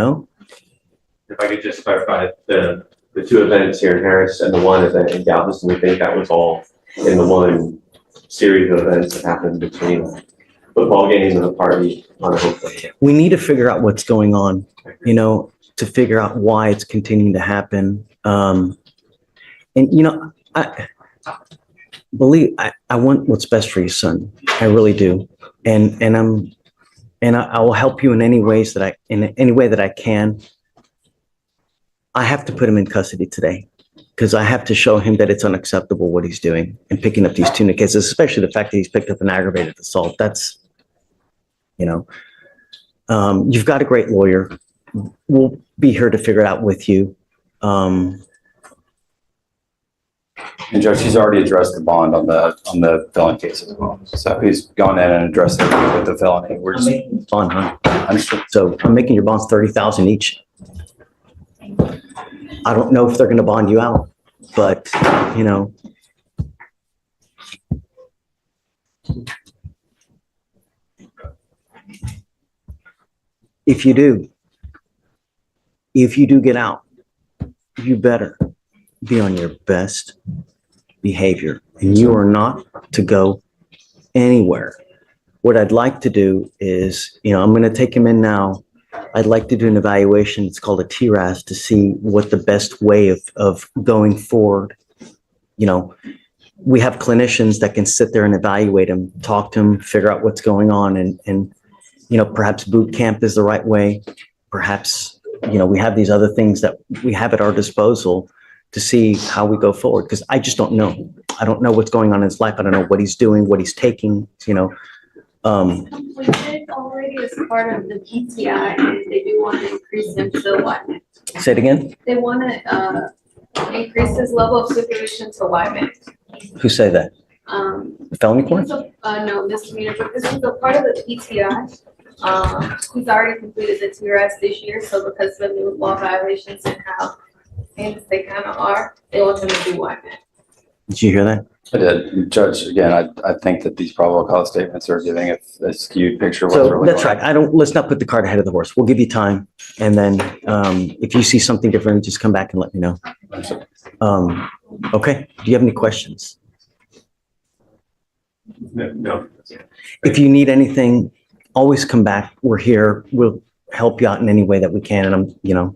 I could just clarify, the two events here in Harris and the one event in Galveston, we think that was all in the one series of events that happened between Football games and a party on a hopefully. We need to figure out what's going on, you know, to figure out why it's continuing to happen. And, you know, I want what's best for your son. I really do. And I will help you in any ways that in any way that I can. I have to put him in custody today because I have to show him that it's unacceptable what he's doing and picking up these tuna cases, especially the fact that he's picked up an aggravated assault. That's, you know, you've got a great lawyer. We'll be here to figure it out with you. And Judge, he's already addressed the bond on the felony case as well. So he's gone in and addressed it with the felony. We're just Bond, huh? Understood. So I'm making your bonds 30,000 each. I don't know if they're going to bond you out, but you know. If you do get out, you better be on your best behavior, and you are not to go anywhere. What I'd like to do is, you know, I'm going to take him in now. I'd like to do an evaluation. It's called a TRAS to see what the best way of going forward. You know, we have clinicians that can sit there and evaluate him, talk to him, figure out what's going on, and you know, perhaps boot camp is the right way. Perhaps, you know, we have these other things that we have at our disposal to see how we go forward, because I just don't know. I don't know what's going on in his life. I don't know what he's doing, what he's taking, you know. We did already as part of the PTI, and they do want to increase him to YMIC. Say it again. They want to increase his level of supervision to YMIC. Who say that? The felony court? No, misdemeanor, but this is a part of the PTI. He's already completed the TRS this year, so because of the new law violations and how famous they kind of are, they want him to do YMIC. Did you hear that? I did. Judge, again, I think that these probable cause statements are giving a skewed picture of what's So really that's going right. Let's not put the cart ahead of the horse. We'll give you time. And then if you see something different, just come back and let me know. Okay. Do you have any questions? No. If you need anything, always come back. We're here. We'll help you out in any way that we can. And you know,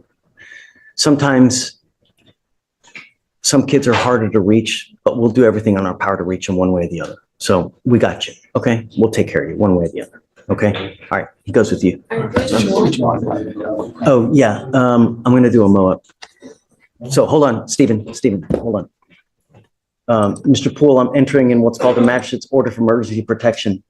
sometimes some kids are harder to reach, but we'll do everything on our power to reach them one way or the other. So we got you. Okay. We'll take care of you one way or the other. Okay. All right. He goes with you. Oh yeah. I'm going to do a mow up. So hold on, Stephen, hold on. Mr. Poole, I'm entering in what's called a magistrate's order for emergency protection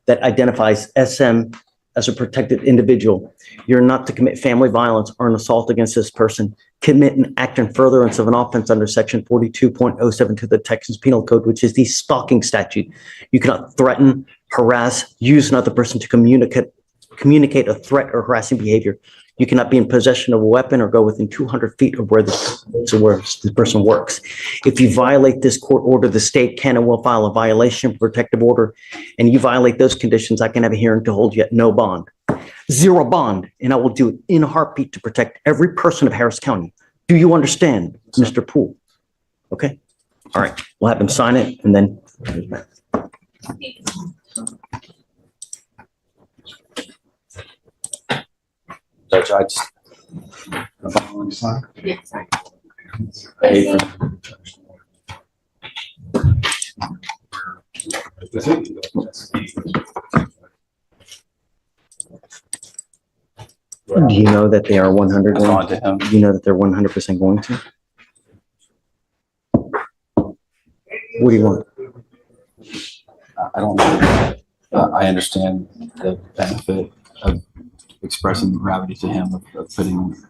that identifies SM as a protected individual. You're not to commit family violence or an assault against this person, commit an act in furtherance of an offense under section 42.072 of the Texas Penal Code, which is the stalking statute. You cannot threaten, harass, use another person to communicate a threat or harassing behavior. You cannot be in possession of a weapon or go within 200 feet of where the person works. If you violate this court order, the state can and will file a violation of protective order, and you violate those conditions, I can have a hearing to hold you at no bond. Zero bond, and I will do it in a heartbeat to protect every person of Harris County. Do you understand, Mr. Poole? Okay? All right, we'll have him sign it, and then. Judge, I just. Yes, sorry. I hate Do you know that they are 100? It's on to him. Do you know that they're 100% going to? What do you want? I don't know. I understand the benefit of expressing the gravity to him of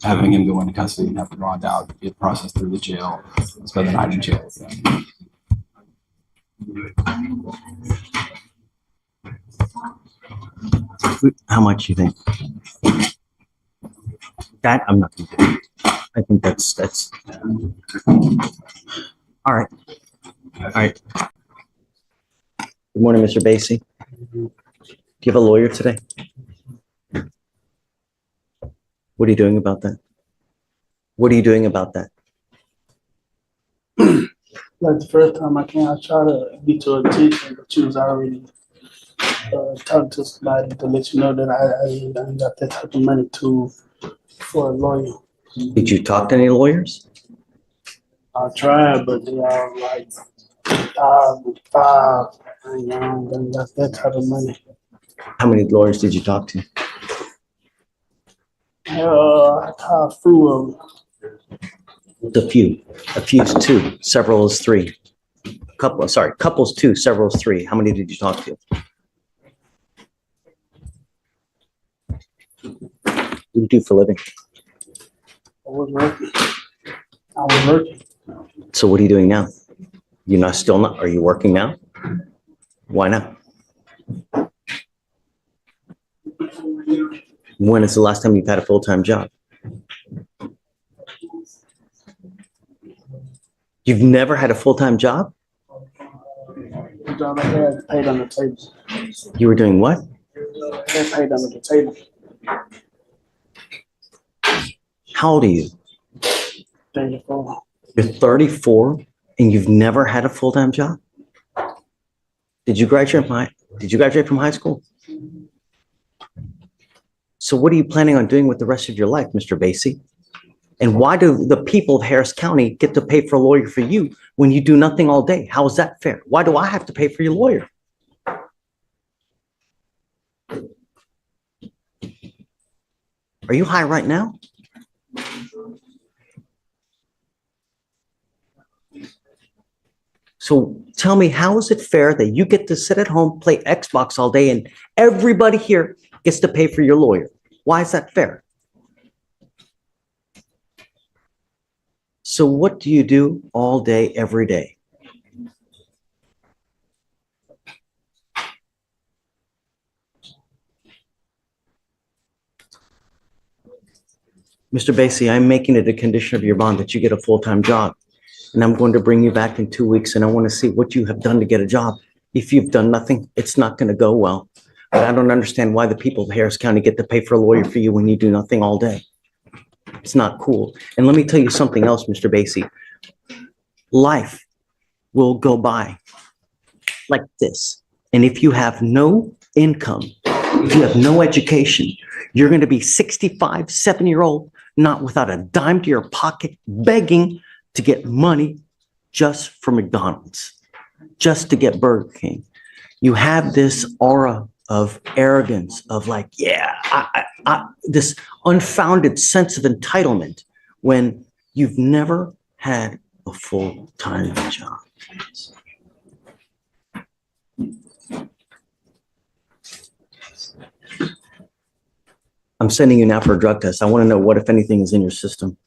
having him go into custody and have to bond out, get processed through the jail, spend the night in jail. How much you think? That I'm not gonna do. I think that's all right. All right. Good morning, Mr. Basie. Do you have a lawyer today? What are you doing about that? What are you doing about that? Like the first time I came, I tried to get to her attention, but she was already talk to somebody to let you know that I ain't got that type of money for a lawyer. Did you talk to any lawyers? I tried, but they all like five. I ain't got that type of money. How many lawyers did you talk to? I called a few of them. A few. A few is two, several is three. Couples two, several is three. How many did you talk to? What do you do for a living? I was working. So what are you doing now? You're not still not, are you working now? Why not? When is the last time you've had a full-time job? You've never had a full-time job? The job I had paid on the table. You were doing what? They paid under the table. How old are you? 34. You're 34 and you've never had a full-time job? Did you graduate from high school? So what are you planning on doing with the rest of your life, Mr. Basie? And why do the people of Harris County get to pay for a lawyer for you when you do nothing all day? How is that fair? Why do I have to pay for your lawyer? Are you high right now? So tell me, how is it fair that you get to sit at home, play Xbox all day, and everybody here gets to pay for your lawyer? Why is that fair? So what do you do all day, every day? Mr. Basie, I'm making it a condition of your bond that you get a full-time job. And I'm going to bring you back in 2 weeks and I want to see what you have done to get a job. If you've done nothing, it's not going to go well. But I don't understand why the people of Harris County get to pay for a lawyer for you when you do nothing all day. It's not cool. And let me tell you something else, Mr. Basie. Life will go by like this. And if you have no income, if you have no education, you're going to be 65, 7-year-old, not without a dime to your pocket, begging to get money just for McDonald's, just to get Burger King. You have this aura of arrogance, of like, yeah, this unfounded sense of entitlement when you've never had a full-time job. I'm sending you now for a drug test. I want to know what, if anything, is in your system.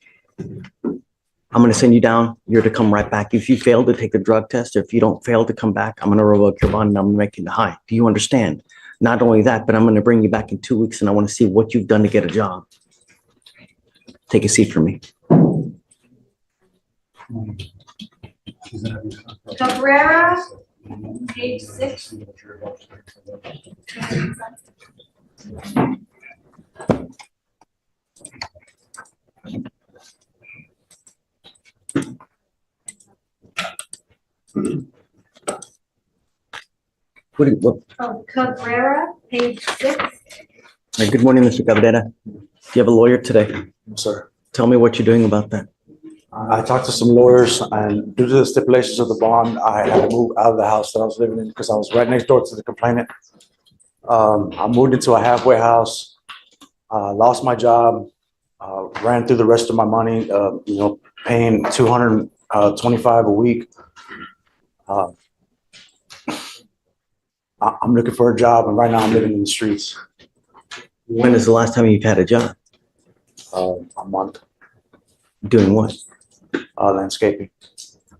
I'm going to send you down. You're to come right back. If you fail to take the drug test, or if you don't fail to come back, I'm going to revoke your bond and I'm going to make you high. Do you understand? Not only that, but I'm going to bring you back in 2 weeks and I want to see what you've done to get a job. Take a seat for me. Cabrera, page 6. What? Cabrera, page 6. Good morning, Mr. Cabrera. Do you have a lawyer today? Sir, Tell me what you're doing about that. I talked to some lawyers and due to the stipulations of the bond, I had to move out of the house that I was living in because I was right next door to the complainant. I moved into a halfway house, lost my job, ran through the rest of my money, paying $225 a week. I'm looking for a job and right now I'm living in the streets. When is the last time you've had a job? A month. Doing what? Landscaping.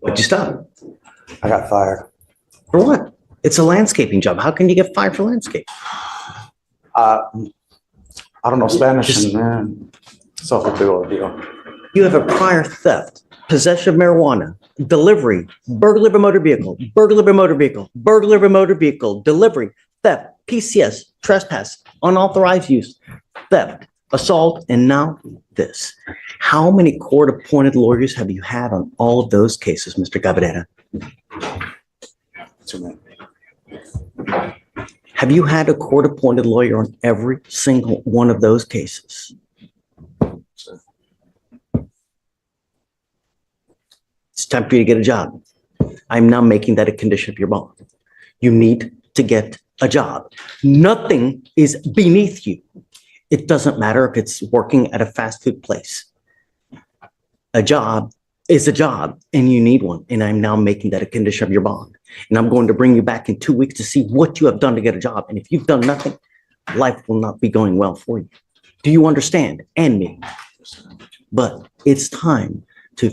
Why'd you stop? I got fired. For what? It's a landscaping job. How can you get fired for landscape? I don't know Spanish, man. It's a big old deal. You have a prior theft, possession of marijuana, delivery, burglary of a motor vehicle, burglary of a motor vehicle, burglary of a motor vehicle, delivery, theft, PCS, trespass, unauthorized use, theft, assault, and now this. How many court-appointed lawyers have you had on all of those cases, Mr. Cabrera? Too many. Have you had a court-appointed lawyer on every single one of those cases? It's time for you to get a job. I'm now making that a condition of your bond. You need to get a job. Nothing is beneath you. It doesn't matter if it's working at a fast food place. A job is a job and you need one. And I'm now making that a condition of your bond. And I'm going to bring you back in 2 weeks to see what you have done to get a job. And if you've done nothing, life will not be going well for you. Do you understand? And me. But it's time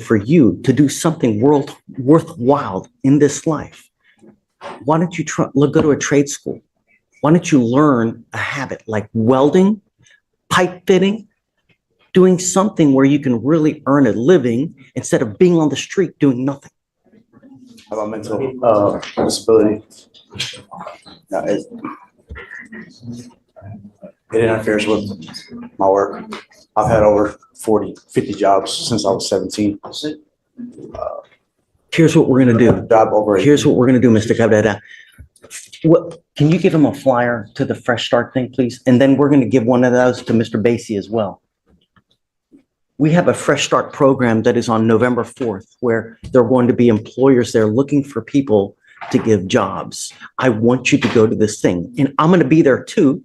for you to do something worthwhile in this life. Why don't you go to a trade school? Why don't you learn a habit like welding, pipe fitting, doing something where you can really earn a living instead of being on the street doing nothing? How about mental disability? No, it interferes with my work. I've had over 40, 50 jobs since I was 17. Here's what we're going to do. Job over. Here's what we're going to do, Mr. Cabrera. Can you give him a flyer to the Fresh Start thing, please? And then we're going to give one of those to Mr. Basie as well. We have a Fresh Start program that is on November 4th, where there are going to be employers there looking for people to give jobs. I want you to go to this thing, and I'm going to be there too.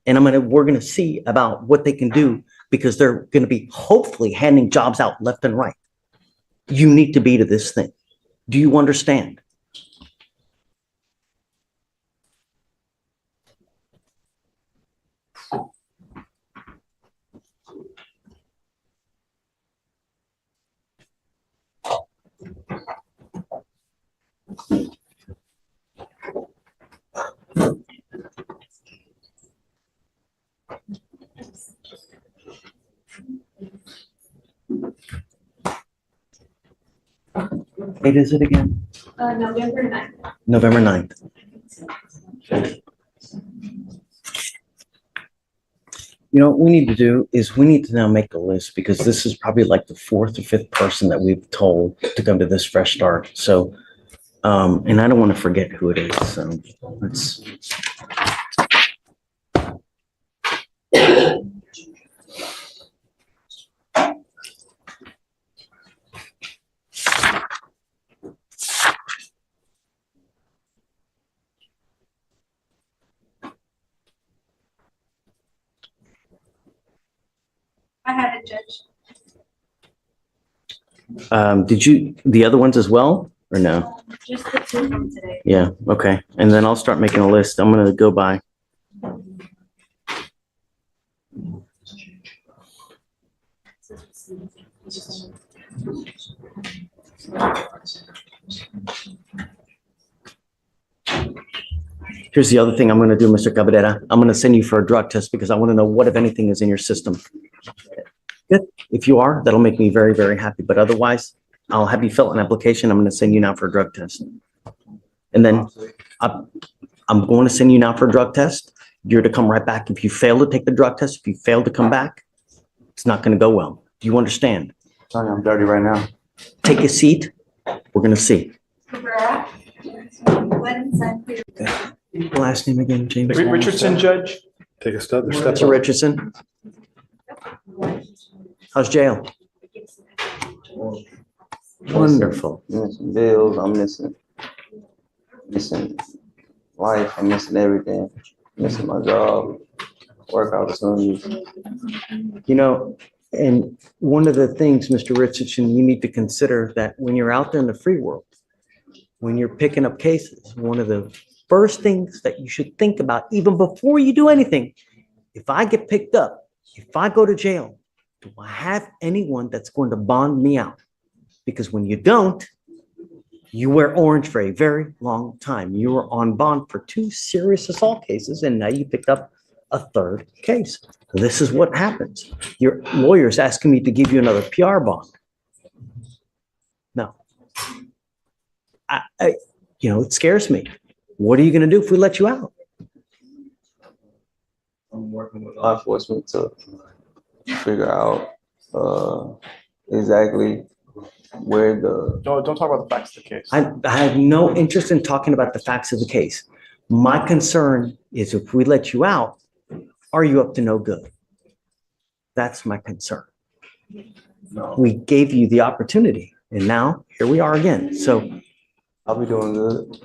And we're going to see about what they can do, because they're going to be hopefully handing jobs out left and right. You need to be to this thing. Do you understand? What is it again? November 9th. November 9th. You know, what we need to do is we need to now make a list, because this is probably like the 4th or 5th person that we've told to come to this Fresh Start. So, and I don't want to forget who it is. So let's. I had a judge. Did you, the other ones as well, or no? Just the two from today. Yeah, okay. And then I'll start making a list. I'm gonna go by. Here's the other thing I'm gonna do, Mr. Cabrera. I'm gonna send you for a drug test, because I want to know what, if anything, is in your system. Good. If you are, that'll make me very, very happy. But otherwise, I'll have you fill out an application. I'm going to send you now for a drug test. And then I'm going to send you now for a drug test. You're to come right back. If you fail to take the drug test, if you fail to come back, it's not going to go well. Do you understand? Sorry, I'm dirty right now. Take a seat. We're going to see. Last name again, James? Richardson, Judge? Take a step. Mr. Richardson. How's jail? Wonderful. Missing bills, I'm missing life, I'm missing everything, missing my job, work opportunities. You know, and one of the things, Mr. Richardson, you need to consider that when you're out there in the free world, when you're picking up cases, one of the first things that you should think about, even before you do anything, if I get picked up, if I go to jail, do I have anyone that's going to bond me out? Because when you don't, you wear orange for a very long time. You were on bond for 2 serious assault cases, and now you picked up a 3rd case. This is what happens. Your lawyer's asking me to give you another PR bond. No. It scares me. What are you going to do if we let you out? I'm working with law enforcement to figure out exactly where the. Don't talk about the facts of the case. I have no interest in talking about the facts of the case. My concern is if we let you out, are you up to no good? That's my concern. We gave you the opportunity and now here we are again. So I'll be doing good.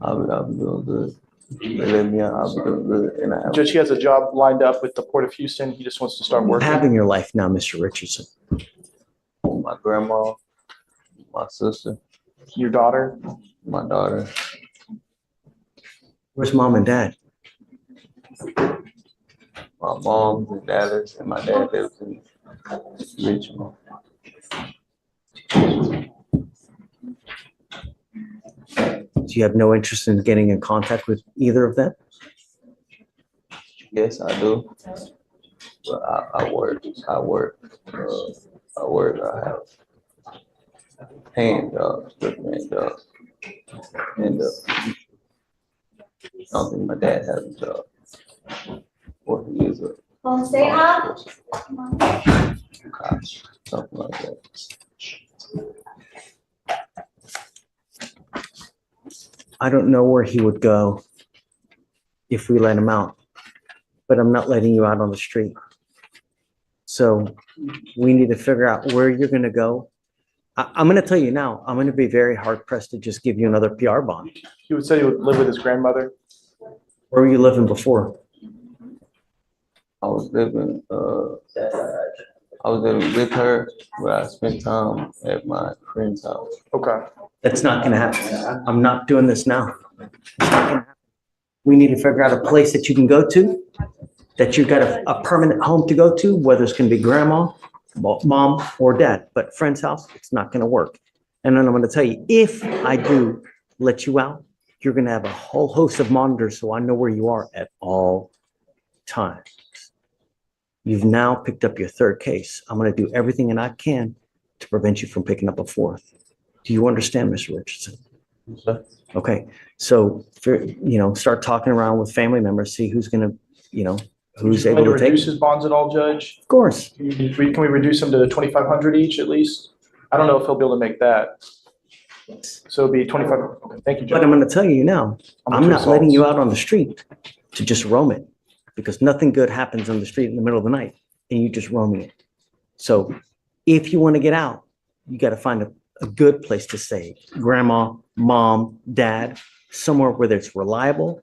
I'll be doing good. They let me out, I'll be doing good. And I Judge, he has a job lined up with the Port of Houston. He just wants to start working. having your life now, Mr. Richardson. my grandma, my sister, Your daughter. my daughter. Where's mom and dad? My mom's in Dallas and my dad lives in Richmond. Do you have no interest in getting in contact with either of them? Yes, I do. But I work. I have paying jobs, paying jobs. And I don't think my dad has a job. Or he is a Say hi. cop, something like that. I don't know where he would go if we let him out, but I'm not letting you out on the street. So we need to figure out where you're gonna go. I'm gonna tell you now, I'm gonna be very hard pressed to just give you another PR bond. He would say he would live with his grandmother. Where were you living before? I was living with her, but I spent time at my friend's house. Okay. That's not gonna happen. I'm not doing this now. It's not gonna happen. We need to figure out a place that you can go to, that you've got a permanent home to go to, whether it's gonna be grandma, mom, or dad, but friend's house, it's not gonna work. And then I'm gonna tell you, if I do let you out, you're gonna have a whole host of monitors, so I know where you are at all times. You've now picked up your third case. I'm gonna do everything I can to prevent you from picking up a fourth. Do you understand, Mr. Richardson? Sir. Okay, so, start talking around with family members, see who's gonna, who's able to take. Reduce his bonds at all, Judge? Of course. Can we reduce them to 2,500 each at least? I don't know if he'll be able to make that. So it'd be 25. Okay, thank you, Judge. But I'm gonna tell you now, I'm not letting you out on the street to just roam it, because nothing good happens on the street in the middle of the night and you just roaming it. So if you want to get out, you got to find a good place to stay. Grandma, mom, dad, somewhere where it's reliable,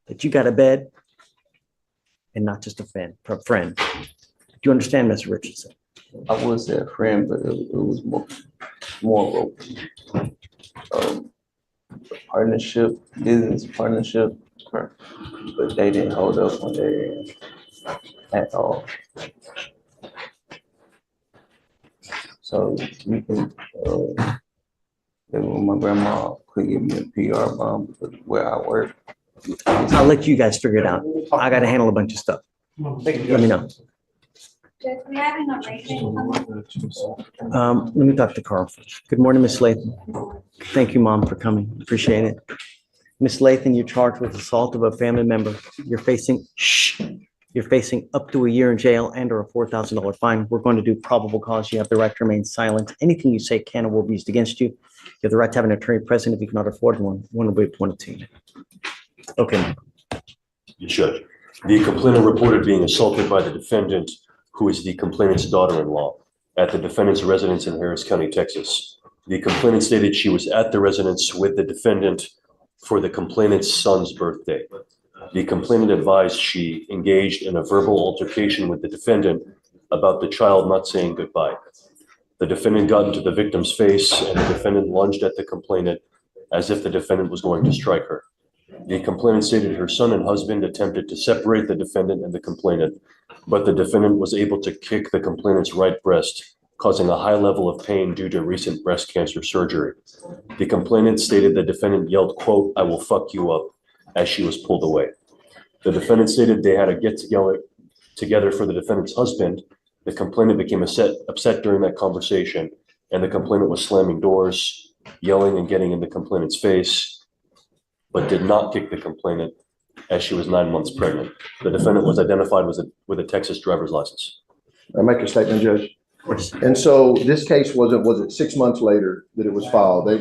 that you got a bed and not just a friend. Do you understand, Mr. Richardson? I would say a friend, but it was more of a partnership, business partnership. But they didn't hold up on their end at all. So you can, my grandma could give me a PR bomb where I work. I'll let you guys figure it out. I got to handle a bunch of stuff. Thank you, Let me know. Judge, may I have an oration? Let me talk to Carl first. Good morning, Miss Lathan. Thank you, Mom, for coming. Appreciate it. Miss Lathan, you're charged with assault of a family member. You're facing up to a year in jail and or a $4,000 fine. We're going to do probable cause. You have the right to remain silent. Anything you say can or will be used against you. You have the right to have an attorney present if you cannot afford one. One will be appointed to you. Okay. Judge, the complainant reported being assaulted by the defendant, who is the complainant's daughter-in-law, at the defendant's residence in Harris County, Texas. The complainant stated she was at the residence with the defendant for the complainant's son's birthday. The complainant advised she engaged in a verbal altercation with the defendant about the child not saying goodbye. The defendant got into the victim's face and the defendant lunged at the complainant as if the defendant was going to strike her. The complainant stated her son and husband attempted to separate the defendant and the complainant, but the defendant was able to kick the complainant's right breast, causing a high level of pain due to recent breast cancer surgery. The complainant stated the defendant yelled, quote, "I will fuck you up," as she was pulled away. The defendant stated they had a get together for the defendant's husband. The complainant became upset during that conversation, and the complainant was slamming doors, yelling and getting in the complainant's face, but did not kick the complainant as she was 9 months pregnant. The defendant was identified with a Texas driver's license. I make your statement, Judge. And so this case was it 6 months later that it was filed? They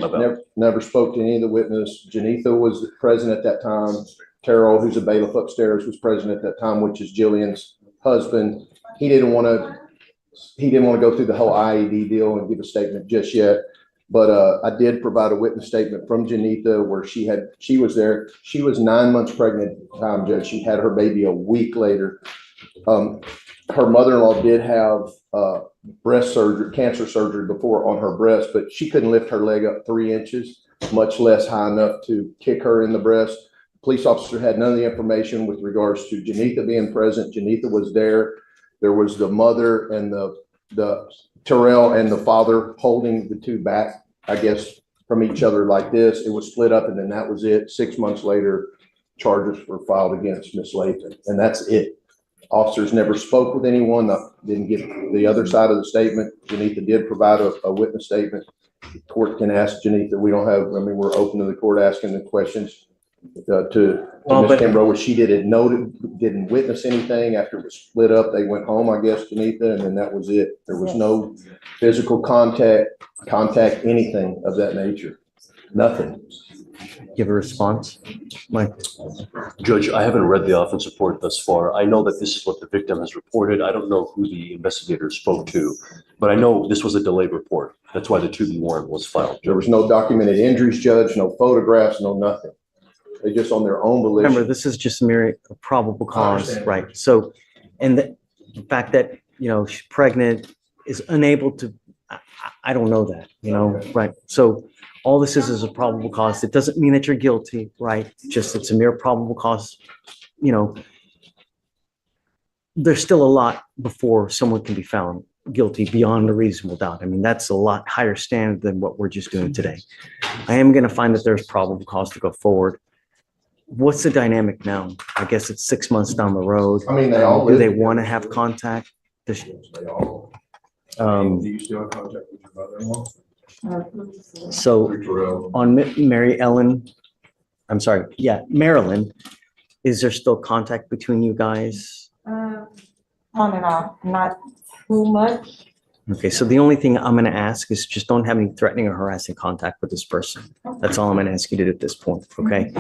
never spoke to any of the witness. Janitha was present at that time. Terrell, who's a bailiff upstairs, was present at that time, which is Jillian's husband. He didn't want to go through the whole IED deal and give a statement just yet. But I did provide a witness statement from Janitha where she was there. She was 9 months pregnant at the time, Judge. She had her baby a week later. Her mother-in-law did have breast surgery, cancer surgery before on her breast, but she couldn't lift her leg up 3 inches, much less high enough to kick her in the breast. Police officer had none of the information with regards to Janitha being present. Janitha was there. There was the mother and the Terrell and the father holding the two back, I guess, from each other like this. It was split up, and then that was it. 6 months later, charges were filed against Miss Lathan, and that's it. Officers never spoke with anyone, didn't get the other side of the statement. Janitha did provide a witness statement. The court can ask Janitha. We're open to the court asking the questions to Ms. Kimbrough. She didn't witness anything after it was split up. They went home, I guess, Janitha, and then that was it. There was no physical contact, anything of that nature. Nothing. Give a response, Mike. Judge, I haven't read the offense report thus far. I know that this is what the victim has reported. I don't know who the investigator spoke to, but I know this was a delayed report. That's why the 2B warrant was filed. There was no documented injuries, Judge, no photographs, no nothing. They just on their own volition. Remember, this is just mere probable cause, right? So, and the fact that, she's pregnant is unable to, I don't know that, right? So all this is a probable cause. It doesn't mean that you're guilty, right? Just it's a mere probable cause. There's still a lot before someone can be found guilty beyond a reasonable doubt. I mean, that's a lot higher standard than what we're just doing today. I am going to find that there's probable cause to go forward. What's the dynamic now? I guess it's 6 months down the road. I mean, they all do they want to have contact? Do you still have contact with your mother-in-law? So on Marilyn, is there still contact between you guys? On and off, not too much. Okay, so the only thing I'm going to ask is just don't have any threatening or harassing contact with this person. That's all I'm going to ask you to do at this point, okay?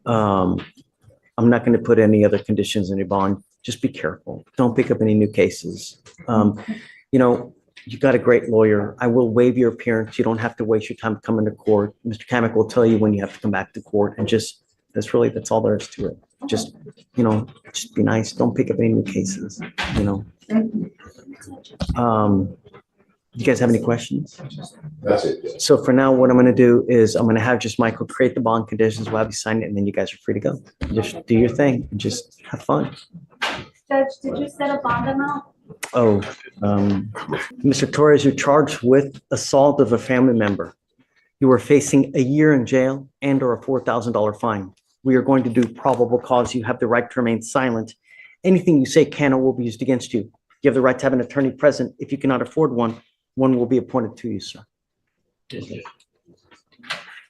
I'm not going to put any other conditions in your bond. Just be careful. Don't pick up any new cases. You got a great lawyer. I will waive your appearance. You don't have to waste your time coming to court. Mr. Kamek will tell you when you have to come back to court, and that's all there is to it. Just be nice. Don't pick up any new cases, You guys have any questions? That's it. So for now, what I'm going to do is I'm going to have just Michael create the bond conditions. We'll have you sign it, and then you guys are free to go. Just do your thing and just have fun. Judge, did you set a bond amount? Oh, Mr. Torres, you're charged with assault of a family member. You are facing a year in jail and/or a $4,000 fine. We are going to do probable cause. You have the right to remain silent. Anything you say can or will be used against you. You have the right to have an attorney present. If you cannot afford one will be appointed to you, sir.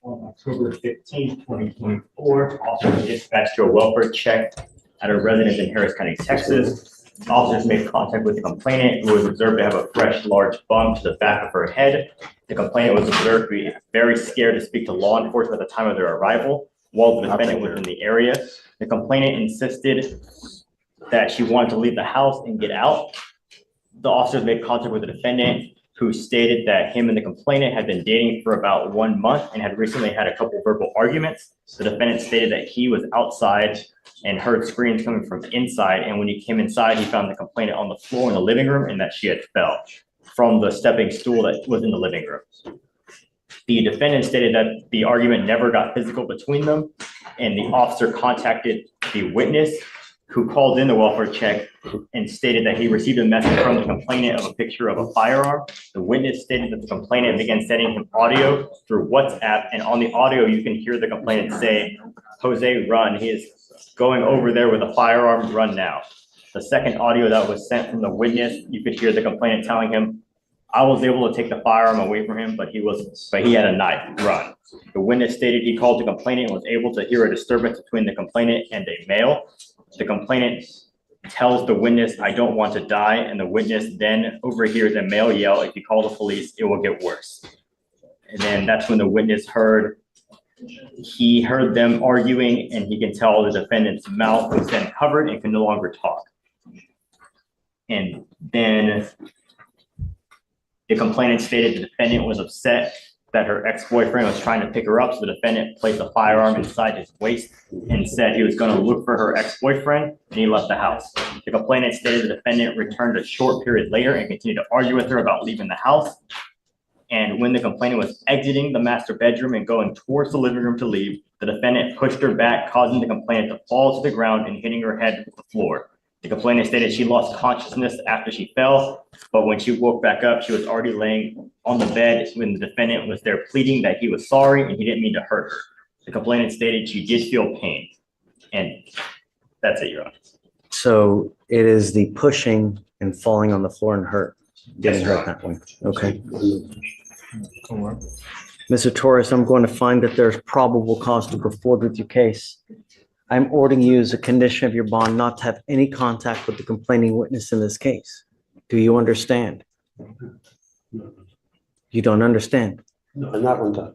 On October 15th, 2024, officers dispatched to a welfare check at a residence in Harris County, Texas. Officers made contact with the complainant, who was observed to have a fresh, large bump to the back of her head. The complainant was observed to be very scared to speak to law enforcement at the time of their arrival, while the defendant was in the area. The complainant insisted that she wanted to leave the house and get out. The officers made contact with the defendant, who stated that him and the complainant had been dating for about 1 month and had recently had a couple verbal arguments. The defendant stated that he was outside and heard screams coming from inside, and when he came inside, he found the complainant on the floor in the living room and that she had fell from the stepping stool that was in the living room. The defendant stated that the argument never got physical between them, and the officer contacted the witness, who called in the welfare check and stated that he received a message from the complainant of a picture of a firearm. The witness stated that the complainant began sending him audio through WhatsApp, and on the audio, you can hear the complainant say, "Jose, run. He is going over there with a firearm. Run now." The second audio that was sent from the witness, you could hear the complainant telling him, "I was able to take the firearm away from him, but he had a knife. Run." The witness stated he called the complainant and was able to hear a disturbance between the complainant and a male. The complainant tells the witness, "I don't want to die," and the witness then overhears a male yell, "If you call the police, it will get worse." And then that's when the witness he heard them arguing, and he can tell the defendant's mouth was then covered and can no longer talk. And then the complainant stated the defendant was upset that her ex-boyfriend was trying to pick her up, so the defendant placed a firearm inside his waist and said he was going to look for her ex-boyfriend, and he left the house. The complainant stated the defendant returned a short period later and continued to argue with her about leaving the house. And when the complainant was exiting the master bedroom and going towards the living room to leave, the defendant pushed her back, causing the complainant to fall to the ground and hitting her head with the floor. The complainant stated she lost consciousness after she fell, but when she woke back up, she was already laying on the bed when the defendant was there pleading that he was sorry and he didn't mean to hurt her. The complainant stated she did feel pain. And that's it, Your Honor. So it is the pushing and falling on the floor and getting hurt that way. Okay. Mr. Torres, I'm going to find that there's probable cause to go forward with your case. I'm ordering you as a condition of your bond not to have any contact with the complaining witness in this case. Do you understand? You don't understand? No, not one time.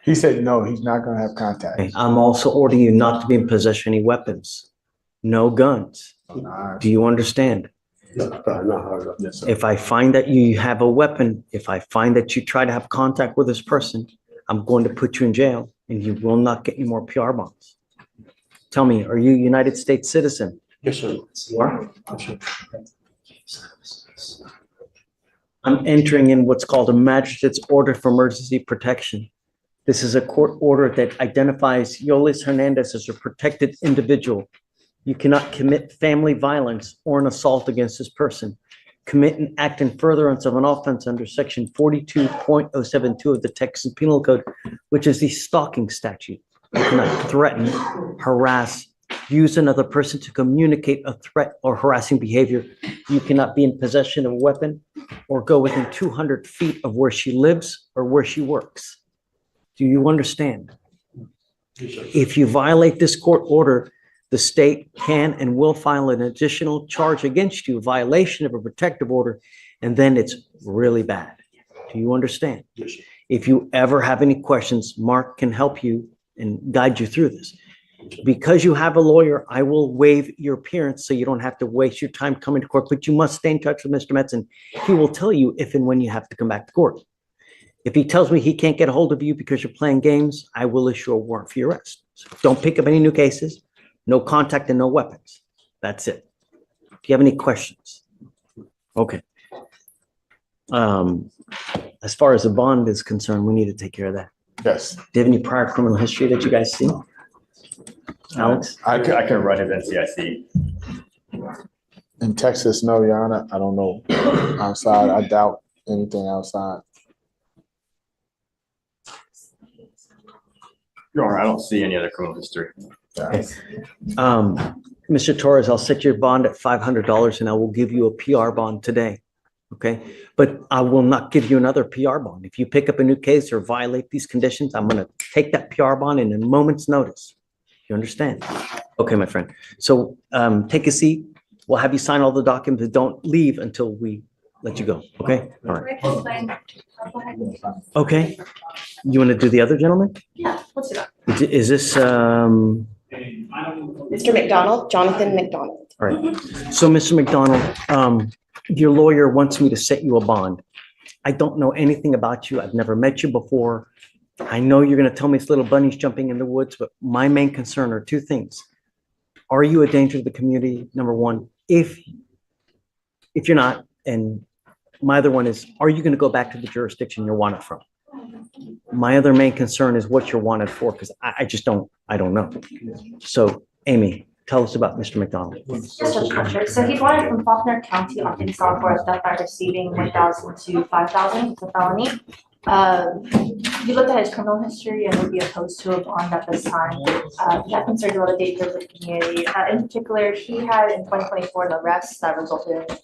He said, no, he's not gonna have contact. Okay. I'm also ordering you not to be in possession of any weapons. No guns. Do you understand? If I find that you have a weapon, if I find that you try to have contact with this person, I'm going to put you in jail and you will not get any more PR bonds. Tell me, are you a United States citizen? Yes, sir. You are? I'm entering in what's called a magistrate's order for emergency protection. This is a court order that identifies Yolis Hernandez as a protected individual. You cannot commit family violence or an assault against this person. Commit an act in furtherance of an offense under section 42.072 of the Texas Penal Code, which is the stalking statute. You cannot threaten, harass, use another person to communicate a threat or harassing behavior. You cannot be in possession of a weapon or go within 200 feet of where she lives or where she works. Do you understand? If you violate this court order, the state can and will file an additional charge against you, violation of a protective order, and then it's really bad. Do you understand? If you ever have any questions, Mark can help you and guide you through this. Because you have a lawyer, I will waive your appearance so you don't have to waste your time coming to court, but you must stay in touch with Mr. Metzen. He will tell you if and when you have to come back to court. If he tells me he can't get a hold of you because you're playing games, I will issue a warrant for your arrest. So don't pick up any new cases, no contact and no weapons. That's it. Do you have any questions? Okay. As far as the bond is concerned, we need to take care of that. Yes. Do you have any prior criminal history that you guys see? Alex? I can run his NCIC. In Texas, no, Your Honor, I don't know. Outside, I doubt anything outside. Your Honor, I don't see any other criminal history. Okay. Mr. Torres, I'll set your bond at $500 and I will give you a PR bond today. Okay, but I will not give you another PR bond. If you pick up a new case or violate these conditions, I'm going to take that PR bond in a moment's notice. You understand? Okay, my friend. So take a seat. We'll have you sign all the documents, but don't leave until we let you go. Okay? All right. Okay. You want to do the other gentleman? Yeah, let's do that. Is this Mr. McDonald, Jonathan McDonald. all right? So, Mr. McDonald, your lawyer wants me to set you a bond. I don't know anything about you. I've never met you before. I know you're going to tell me it's little bunnies jumping in the woods, but my main concern are two things. Are you a danger to the community? Number one, if you're not, and my other one is, are you going to go back to the jurisdiction you're wanted from? My other main concern is what you're wanted for, because I don't know. So, Amy, tell us about Mr. McDonald. Yes, Judge Fletcher. So he's wanted from Faulkner County, Arkansas for a theft by receiving $1,000 to $5,000. It's a felony. You looked at his criminal history and would be opposed to a bond at this time. He had concerns about the danger of the community. In particular, he had in 2024 an arrest that resulted in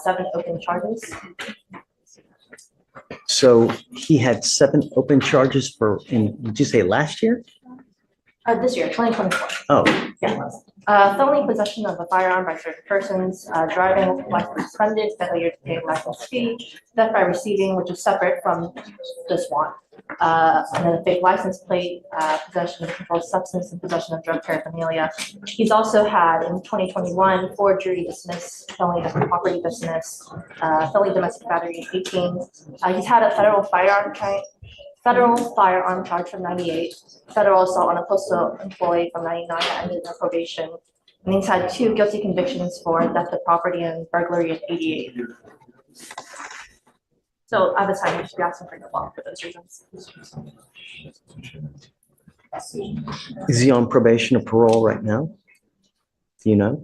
7 open charges. So he had 7 open charges did you say last year? This year, 2024. Oh, Yeah. Felony possession of a firearm by certain persons, driving with license suspended, failure to pay license fee, theft by receiving, which is separate from this one. And then a fake license plate, possession of controlled substance, and possession of drug paraphernalia. He's also had in 2021 forgery dismiss, felony property dismiss, felony domestic battery 18. He's had a federal firearm charge from 98, federal assault on a postal employee from 99 that ended their probation. And he's had 2 guilty convictions for theft of property and burglary in 88. So at the time, you should be asking for no bond for those reasons. Is he on probation or parole right now? Do you know?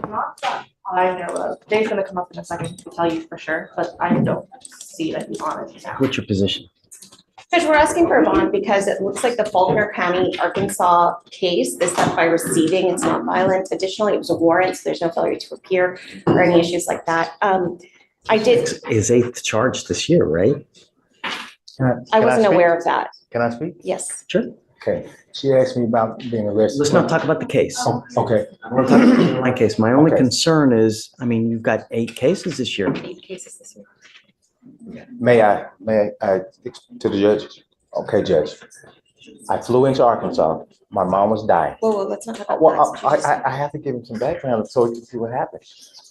Not that I know of. Dave's gonna come up in a second to tell you for sure, but I don't see that he's on it now. What's your position? Judge, we're asking for a bond because it looks like the Faulkner County, Arkansas case, this theft by receiving, it's not violent. Additionally, it was a warrant, so there's no failure to appear or any issues like that. I did, His 8th charge this year, right? I wasn't aware of that. Can I speak? Yes. Sure. Okay, she asked me about being arrested. Let's not talk about the case. Okay. We're talking about my case. My only Okay. concern is, I mean, you've got 8 cases this year. 8 cases this year. May I, to the judge? Okay, Judge. I flew into Arkansas. My mom was dying. Whoa, let's not talk about Well, that. I have to give him some background so you can see what happened.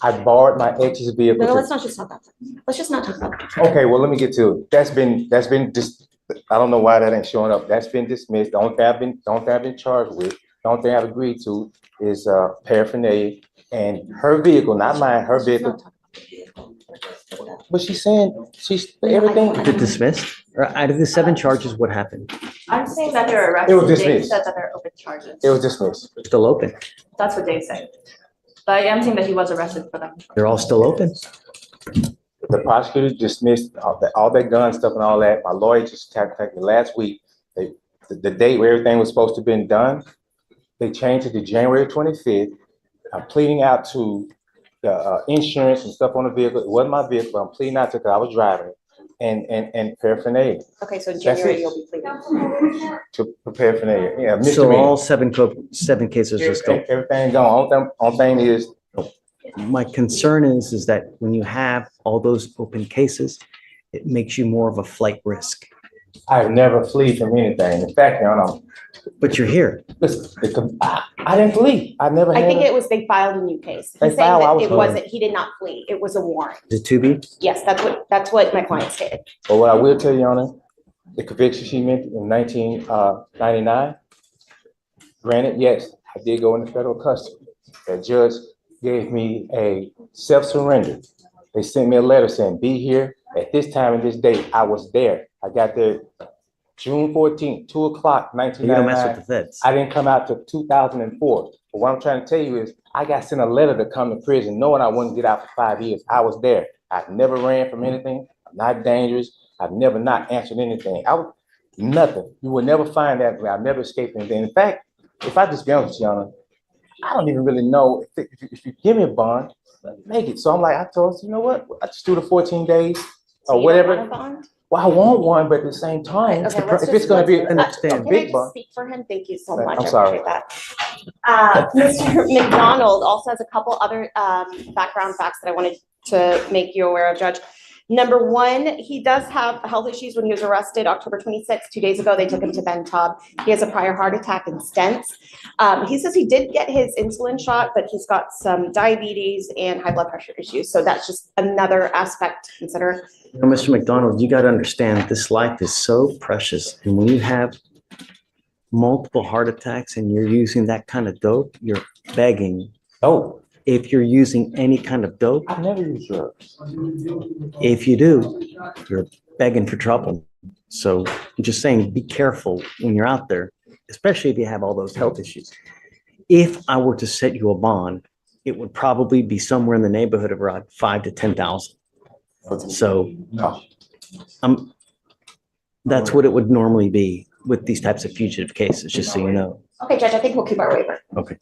I borrowed my ex's vehicle. No, let's not just talk about that. Let's just not talk about that. Okay, well, let me get to it. That's been just, I don't know why that ain't showing up. That's been dismissed. The only thing I've been charged with, the only thing I've agreed to is paraphernalia and her vehicle, not mine, her vehicle. But she's saying, everything. Is it dismissed? Or out of the 7 charges, what happened? I'm saying that they're It was arrested. Dave dismissed. said that they're open charges. It was dismissed. Still open. That's what Dave said. But I am saying that he was arrested for them. They're all still open. The prosecutor dismissed all that gun stuff and all that. My lawyer just contacted me last week. The date where everything was supposed to have been done, they changed it to January 25th. I'm pleading out to the insurance and stuff on the vehicle. It wasn't my vehicle, but I'm pleading out to because I was driving it. And paraphernalia. Okay, so in That's January it. you'll be pleading. To paraphernalia. Yeah, So misdemeanor. all 7 cases are still. Everything gone. Only thing is, My concern is that when you have all those open cases, it makes you more of a flight risk. I've never fled from anything. In fact, Your Honor, But you're here. listen, I didn't flee. I never I had. think it was, they filed a new case. They He's saying filed, I that was it told. wasn't, he did not flee. It was a warrant. Is it 2B? Yes, that's what my client stated. But what I will tell you, Your Honor, the conviction she made in 1999, granted, yes, I did go into federal custody. The judge gave me a self-surrender. They sent me a letter saying, be here at this time and this date. I was there. I got there June 14th, 2 o'clock, You don't mess 1999. with the feds. I didn't come out till 2004. But what I'm trying to tell you is I got sent a letter to come to prison knowing I wouldn't get out for 5 years. I was there. I've never ran from anything. I'm not dangerous. I've never not answered anything. I was nothing. You will never find that. I've never escaped anything. In fact, if I just be honest with you, Your Honor, I don't even really know if you give me a bond, make it. So I'm like, I told her, you know what? I just do the 14 days So or you don't whatever. want a bond? Well, I want one, but at the same time, Okay, let's if just- it's gonna be a Can I big just bond. speak for him? Thank you so I'm much. I sorry. appreciate that. Mr. McDonald also has a couple other background facts that I wanted to make you aware of, Judge. Number one, he does have health issues when he was arrested October 26th, 2 days ago. They took him to Ben Taub. He has a prior heart attack and stents. He says he did get his insulin shot, but he's got some diabetes and high blood pressure issues. So that's just another aspect to consider. You know, Mr. McDonald, you got to understand this life is so precious. And when you have multiple heart attacks and you're using that kind of dope, you're begging. Oh, if you're using any kind of dope, I've never used drugs. if you do, you're begging for trouble. So I'm just saying, be careful when you're out there, especially if you have all those health issues. If I were to set you a bond, it would probably be somewhere in the neighborhood of around 5,000 to 10,000. So that's what it would normally be with these types of fugitive cases, just so you know. Okay, Judge, I think we'll keep our waiver. Okay.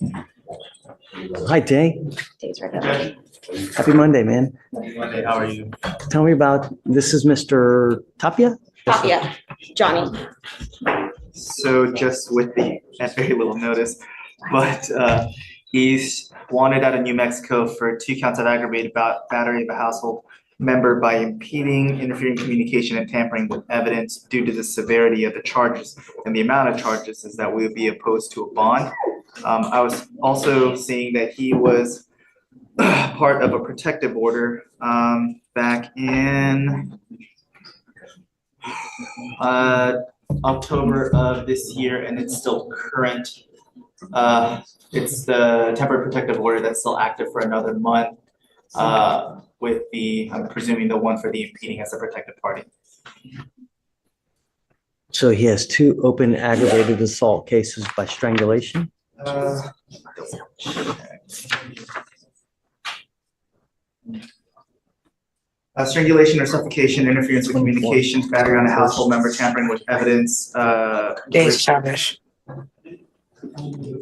Hi, Jay. Days right now. Happy Monday, man. Monday, how are you? Tell me about, this is Mr. Tapia? Tapia, Johnny. So just with the, at very little notice, but He's wanted out of New Mexico for 2 counts of aggravated battery of a household member by impeding, interfering communication, and tampering with evidence. Due to the severity of the charges and the amount of charges, is that we would be opposed to a bond. I was also seeing that he was part of a protective order back in October of this year, and it's still current. It's the temporary protective order that's still active for another month, with I'm presuming the one for the impeding as a protected party. So he has 2 open aggravated assault cases by strangulation. Strangulation or suffocation, interference with communications, battery on a household member, tampering with evidence,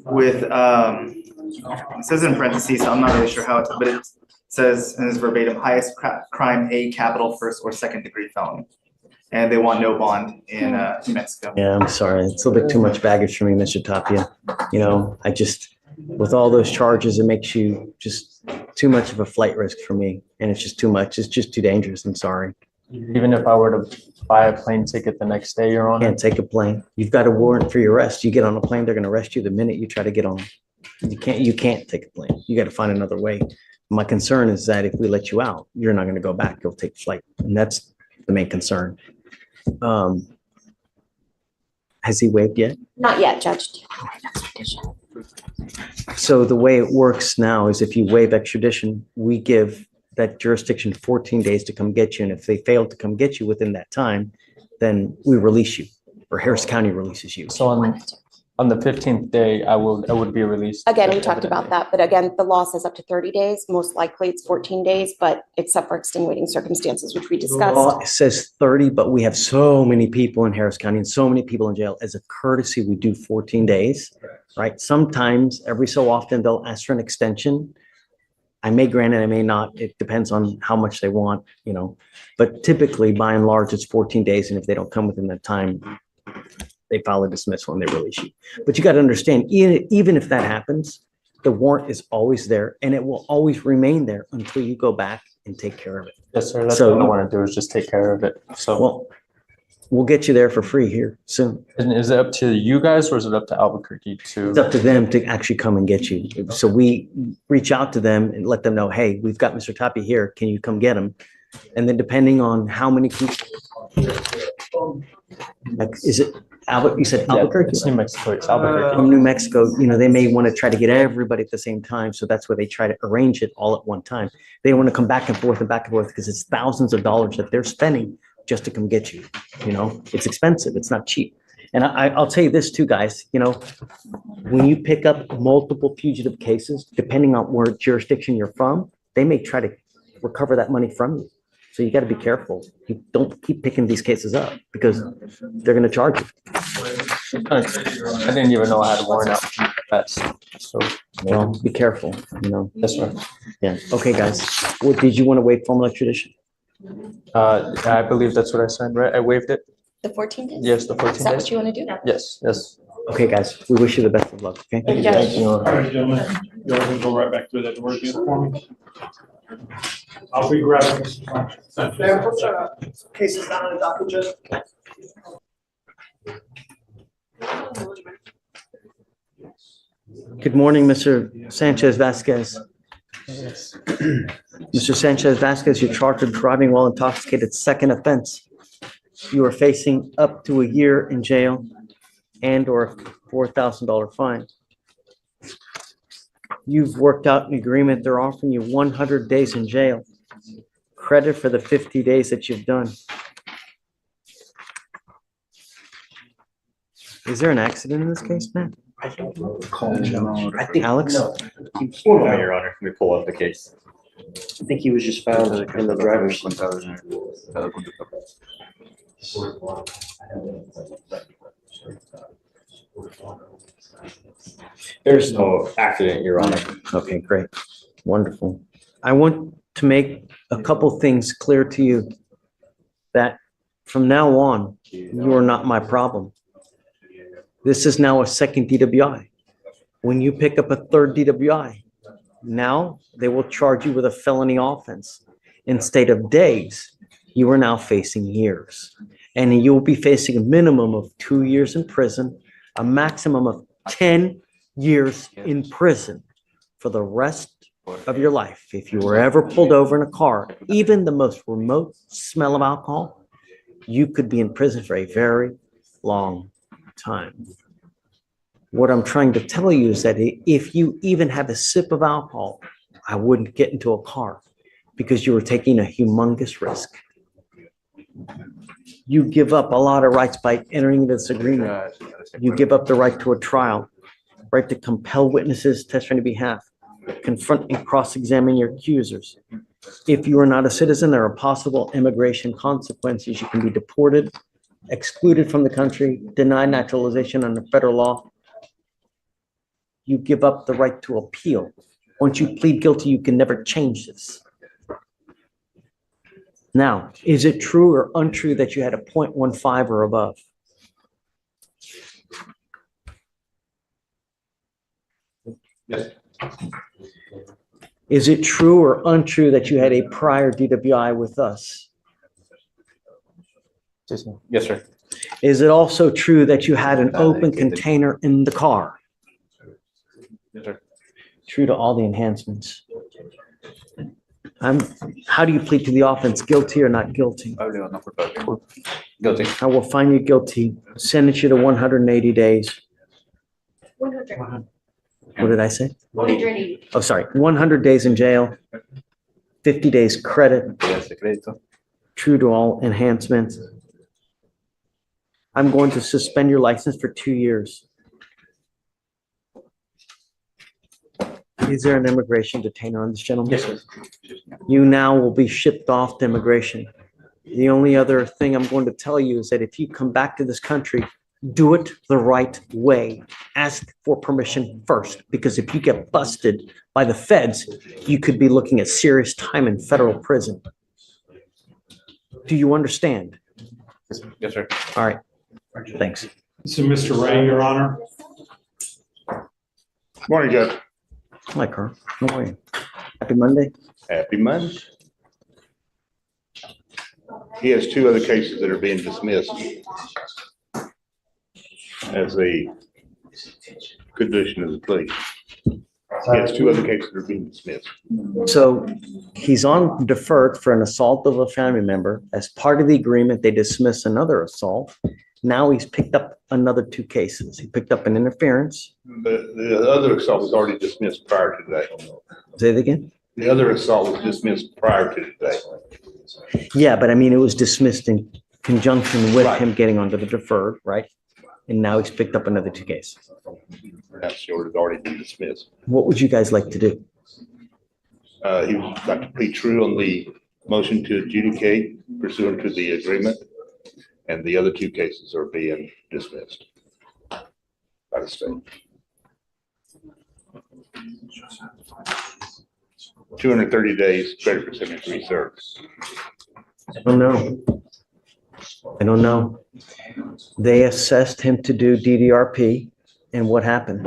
with it says in parentheses, so I'm not really sure how it's, but it says in this verbatim, highest crime, a capital first or second degree felony. And they want no bond in New Mexico. Yeah, I'm sorry. It's a little bit too much baggage for me, Mr. Tapia. You know, with all those charges, it makes you just too much of a flight risk for me. And it's just too much. It's just too dangerous. I'm sorry. Even if I were to buy a plane ticket the next day, Your Honor? Can't take a plane. You've got a warrant for your arrest. You get on a plane, they're gonna arrest you the minute you try to get on. You can't take a plane. You gotta find another way. My concern is that if we let you out, you're not gonna go back. You'll take flight. And that's the main concern. Has he waived yet? Not yet, Judge. So the way it works now is if you waive extradition, we give that jurisdiction 14 days to come get you. And if they fail to come get you within that time, then we release you, or Harris County releases you. So on the 15th day, I would be released. Again, we talked about that, but again, the law says up to 30 days. Most likely it's 14 days, but except for extenuating circumstances, which we The discussed. law says 30, but we have so many people in Harris County and so many people in jail. As a courtesy, we do 14 days, right? Sometimes, every so often, they'll ask for an extension. I may grant it, I may not. It depends on how much they want, you know. But typically, by and large, it's 14 days. And if they don't come within that time, they file a dismissal and they release you. But you got to understand, even if that happens, the warrant is always there and it will always remain there until you go back and take care of it. Yes, sir. That's what I want to do, is just take care of it. So, well, we'll get you there for free here soon. and is it up to you guys, or is it up to Albuquerque to? It's up to them to actually come and get you. So we reach out to them and let them know, hey, we've got Mr. Tapi here. Can you come get him? And then depending on how many people, like, is it Albert? You said Albuquerque? It's New Mexico. It's Albuquerque. From New Mexico, you know, they may want to try to get everybody at the same time. So that's where they try to arrange it all at one time. They don't want to come back and forth because it's thousands of dollars that they're spending just to come get you. You know, it's expensive. It's not cheap. And I'll tell you this too, guys, you know, when you pick up multiple fugitive cases, depending on where jurisdiction you're from, they may try to recover that money from you. So you got to be careful. You don't keep picking these cases up because they're going to charge you. I didn't even know I had a warrant out. That's so. Well, be careful, you know. Yes, sir. Yeah. Okay, guys. Well, did you want to waive formal extradition? I believe that's what I signed, right? I waived it. The 14 days? Yes, the 14 Is that days. what you want to do? Yes, yes. Okay, guys. We wish you the best of luck. Okay. Thank you. Thank you. All right, gentlemen, you all can go right back through that door again for me. I'll be grabbing this. Mayor, put cases down on the docket, Judge. Good morning, Mr. Sanchez Vasquez. Mr. Sanchez Vasquez, you're charged with driving while intoxicated, second offense. You are facing up to a year in jail and or a $4,000 fine. You've worked out an agreement. They're offering you 100 days in jail. Credit for the 50 days that you've done. Is there an accident in this case, man? I think Alex? No, Your Honor, let me pull up the case. I think he was just found in the driver's seat. There's no accident, Your Honor. Okay, great. Wonderful. I want to make a couple things clear to you that from now on, you are not my problem. This is now a second DWI. When you pick up a third DWI, now they will charge you with a felony offense. Instead of days, you are now facing years. And you'll be facing a minimum of 2 years in prison, a maximum of 10 years in prison for the rest of your life. If you were ever pulled over in a car, even the most remote smell of alcohol, you could be in prison for a very long time. What I'm trying to tell you is that if you even have a sip of alcohol, I wouldn't get into a car because you were taking a humongous risk. You give up a lot of rights by entering this agreement. You give up the right to a trial, right to compel witnesses, testify on your behalf, confront and cross-examine your accusers. If you are not a citizen, there are possible immigration consequences. You can be deported, excluded from the country, denied naturalization under federal law. You give up the right to appeal. Once you plead guilty, you can never change this. Now, is it true or untrue that you had a 0.15 or above? Yes. Is it true or untrue that you had a prior DWI with us? Yes, sir. Is it also true that you had an open container in the car? Yes, sir. True to all the enhancements. How do you plead to the offense, guilty or not guilty? Guilty. I will find you guilty, sentence you to 180 days. 100. What did I say? 180. Oh, sorry, 100 days in jail, 50 days credit, true to all enhancements. I'm going to suspend your license for 2 years. Is there an immigration detainer on this gentleman? Yes, sir. You now will be shipped off to immigration. The only other thing I'm going to tell you is that if you come back to this country, do it the right way. Ask for permission first, because if you get busted by the feds, you could be looking at serious time in federal prison. Do you understand? Yes, sir. All right. Thanks. So, Mr. Ray, Your Honor. Morning, Judge. Hi, Carl. How are you? Happy Monday. Happy Monday. He has two other cases that are being dismissed as a condition of the plea. He has two other cases that are being dismissed. So he's on deferred for an assault of a family member. As part of the agreement, they dismiss another assault. Now he's picked up another 2 cases. He picked up an interference. The other assault was already dismissed prior to today. Say it again? The other assault was dismissed prior to today. Yeah, but I mean, it was dismissed in conjunction with Right. him getting onto the deferred, right? And now he's picked up another 2 cases. Perhaps the order's already been dismissed. What would you guys like to do? He would like to plead true on the motion to adjudicate pursuant to the agreement, and the other 2 cases are being dismissed by the state. 230 days credit for 73 serves. I don't know. I don't know. They assessed him to do DDRP, and what happened?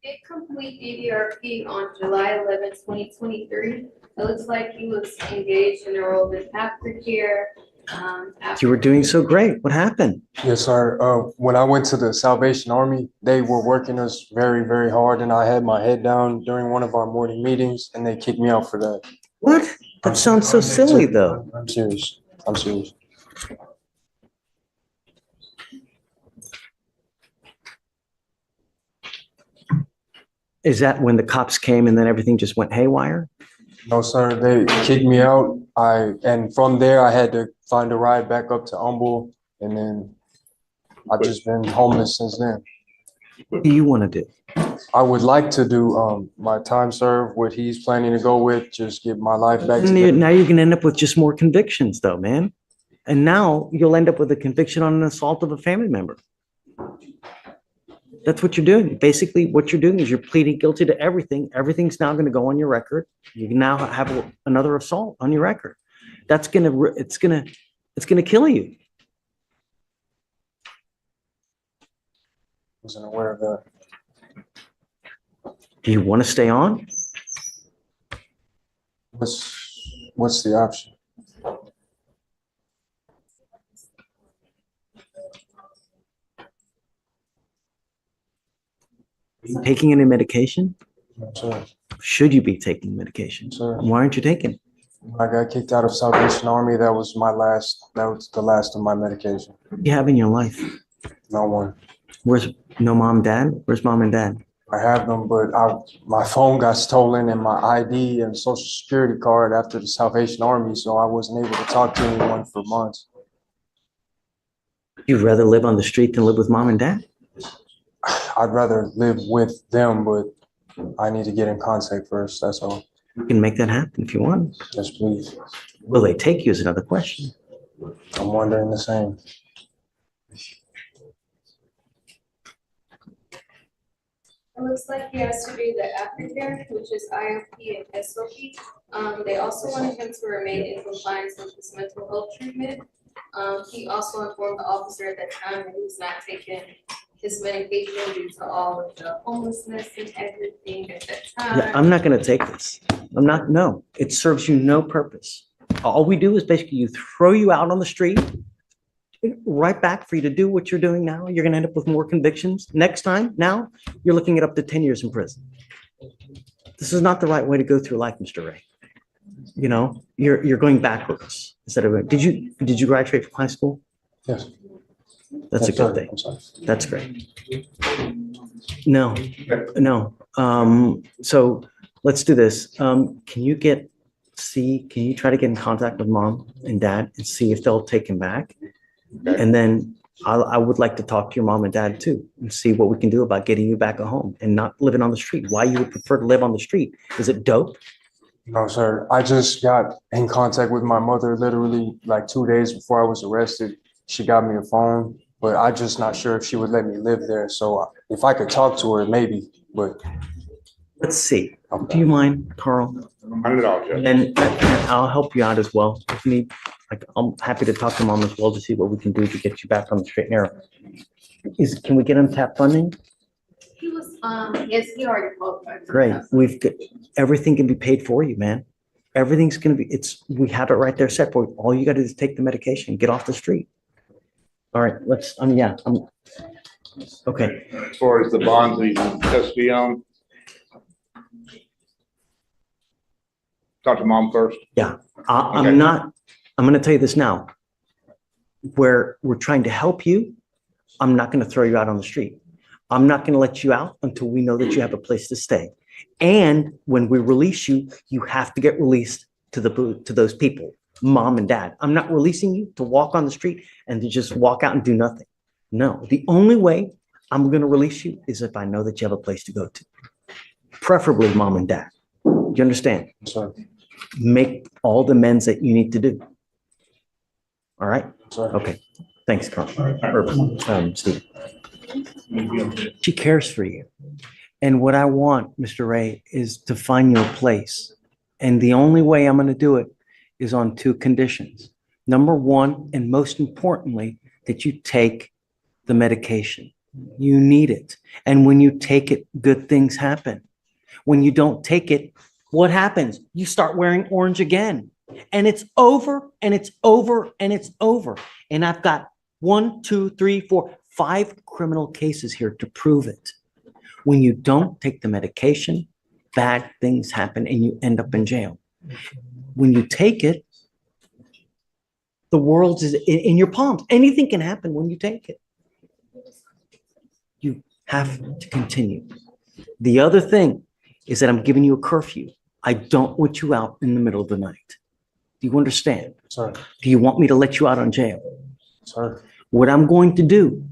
Did complete DDRP on July 11th, 2023. It looks like he was engaged in enrolled in aftercare. You were doing so great. What happened? Yes, sir. When I went to the Salvation Army, they were working us very, very hard, and I had my head down during one of our morning meetings, and they kicked me out for that. What? That sounds so silly, though. I'm serious. I'm serious. Is that when the cops came and then everything just went haywire? No, sir. They kicked me out. And from there, I had to find a ride back up to Humble, and then I've just been homeless since then. What do you want to do? I would like to do my time served, what he's planning to go with, just get my life back And together. now you're going to end up with just more convictions, though, man. And now you'll end up with a conviction on an assault of a family member. That's what you're doing. Basically, what you're doing is you're pleading guilty to everything. Everything's now going to go on your record. You can now have another assault on your record. It's going to kill you. Wasn't aware of that. Do you want to stay on? What's the option? Taking any medication? Sir, Should you be taking medication? sir. Why aren't you taking? I got kicked out of Salvation Army. That was the last of my medication. What do you have in your life? No one. Where's no mom, dad? Where's mom and dad? I have them, but my phone got stolen and my ID and social security card after the Salvation Army, so I wasn't able to talk to anyone for months. You'd rather live on the street than live with mom and dad? I'd rather live with them, but I need to get in contact first, that's all. You can make that happen if you want. Yes, please. Will they take you is another question. I'm wondering the same. It looks like he has to do the aftercare, which is IOP and SOP. They also wanted him to remain in compliance with his mental health treatment. He also informed the officer at that time that he was not taking his medication due to all of the homelessness and everything at that time. Yeah, I'm not gonna take this. No, it serves you no purpose. All we do is basically throw you out on the street, right back for you to do what you're doing now. You're gonna end up with more convictions. Next time, now, you're looking at up to 10 years in prison. This is not the right way to go through life, Mr. Ray. You know, you're going backwards instead of, did you graduate from high school? Yes. That's a good thing. I'm sorry. That's great. No. So let's do this. Can you try to get in contact with mom and dad and see if they'll take him back? And then I would like to talk to your mom and dad too and see what we can do about getting you back at home and not living on the street. Why you would prefer to live on the street? Is it dope? No, sir. I just got in contact with my mother literally like 2 days before I was arrested. She got me a phone, but I'm just not sure if she would let me live there. So if I could talk to her, maybe, but. Let's see. Do you mind, Carl? Not at all, Judge. And I'll help you out as well. If you need, I'm happy to talk to mom as well to see what we can do to get you back on the straight and narrow. Can we get untapped funding? He was, yes, he already qualified. Great. Everything can be paid for you, man. Everything's gonna be, we have it right there set for you. All you gotta do is take the medication, get off the street. All right, okay. As far as the bonds that he's in custody on. Talk to mom first. Yeah, Okay. I'm gonna tell you this now. Where we're trying to help you, I'm not gonna throw you out on the street. I'm not gonna let you out until we know that you have a place to stay. And when we release you, you have to get released to those people, mom and dad. I'm not releasing you to walk on the street and to just walk out and do nothing. No, the only way I'm gonna release you is if I know that you have a place to go to. Preferably mom and dad. You understand? Sir. Make all the amends that you need to do. All right? Sir. Okay. Thanks, Carl. Steve. She cares for you. And what I want, Mr. Ray, is to find your place. And the only way I'm going to do it is on two conditions. Number one, and most importantly, that you take the medication. You need it. And when you take it, good things happen. When you don't take it, what happens? You start wearing orange again. And it's over, and it's over, and it's over. And I've got 1, 2, 3, 4, 5 criminal cases here to prove it. When you don't take the medication, bad things happen and you end up in jail. When you take it, the world is in your palms. Anything can happen when you take it. You have to continue. The other thing is that I'm giving you a curfew. I don't want you out in the middle of the night. Do you understand? Sir. Do you want me to let you out on jail? Sir. What I'm going to do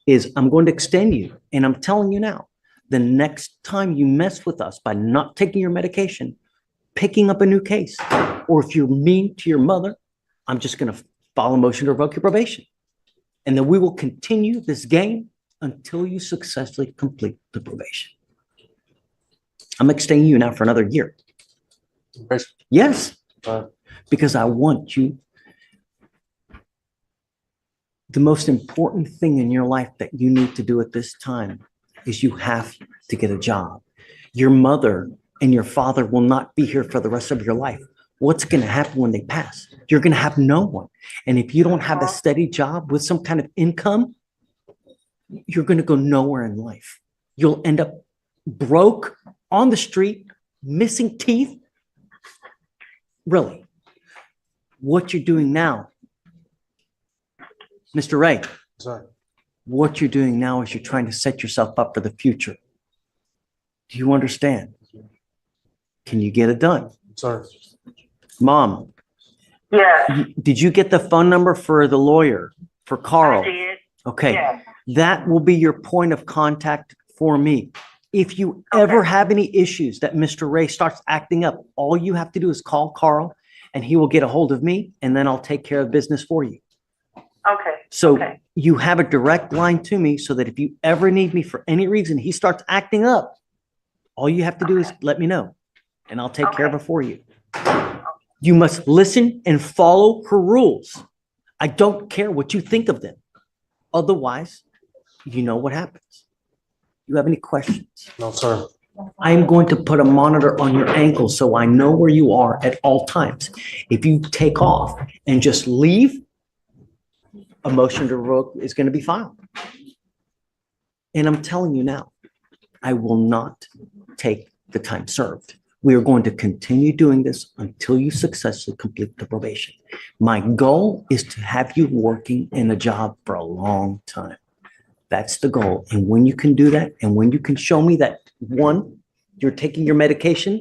is I'm going to extend you, and I'm telling you now, the next time you mess with us by not taking your medication, picking up a new case, or if you're mean to your mother, I'm just going to file a motion to revoke your probation. And then we will continue this game until you successfully complete the probation. I'm extending you now for another year. Yes, because I want you. The most important thing in your life that you need to do at this time is you have to get a job. Your mother and your father will not be here for the rest of your life. What's going to happen when they pass? You're going to have no one. And if you don't have a steady job with some kind of income, you're going to go nowhere in life. You'll end up broke on the street, missing teeth. Really, what you're doing now, Mr. Ray, Sorry. what you're doing now is you're trying to set yourself up for the future. Do you understand? Can you get it done? Sorry. Mom, Yeah, did you get the phone number for the lawyer, for Carl? I did. Okay, Yeah. that will be your point of contact for me. If you ever have any issues that Mr. Ray starts acting up, all you have to do is call Carl and he will get a hold of me and then I'll take care of business for you. Okay. So Okay. you have a direct line to me so that if you ever need me for any reason, he starts acting up, all you have to do is let me know and I'll take care of it for you. You must listen and follow her rules. I don't care what you think of them. Otherwise, you know what happens. You have any questions? No, sir. I'm going to put a monitor on your ankle so I know where you are at all times. If you take off and just leave, a motion to revoke is going to be filed. And I'm telling you now, I will not take the time served. We are going to continue doing this until you successfully complete the probation. My goal is to have you working in a job for a long time. That's the goal. And when you can do that, and when you can show me that, one, you're taking your medication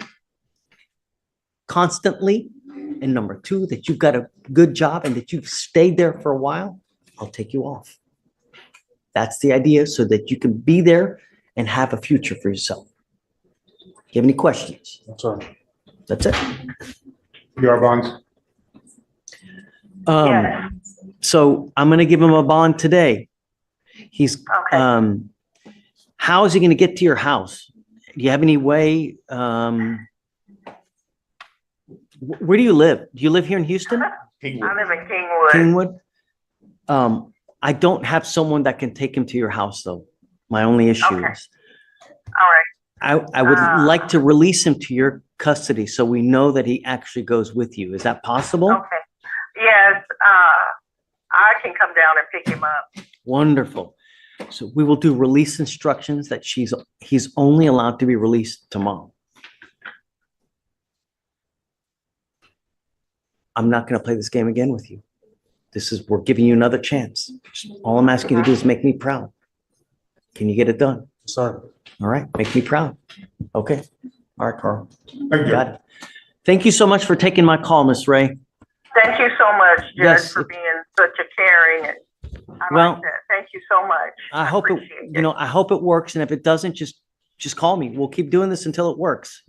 constantly, and number two, that you've got a good job and that you've stayed there for a while, I'll take you off. That's the idea, so that you can be there and have a future for yourself. Do you have any questions? No, sir. That's it. Your bonds. So I'm gonna give him a bond today. He's, how is he gonna get to your house? Do you have any way, where do you live? Do you live here in Houston? I live in Kingwood. Kingwood? I don't have someone that can take him to your house, though. My only issue is, All right. I would like to release him to your custody so we know that he actually goes with you. Is that possible? Okay. Yes, I can come down and pick him up. Wonderful. So we will do release instructions that he's only allowed to be released to mom. I'm not going to play this game again with you. We're giving you another chance. All I'm asking you to do is make me proud. Can you get it done? Sorry. All right, make me proud. Okay. All right, Carl. Thank you. Got it. Thank you so much for taking my call, Miss Ray. Thank you so much, Judge, Yes. for being such a caring. I Well, like that. Thank you so much. I hope it, appreciate it. I hope it works. And if it doesn't, just call me. We'll keep doing this until it works.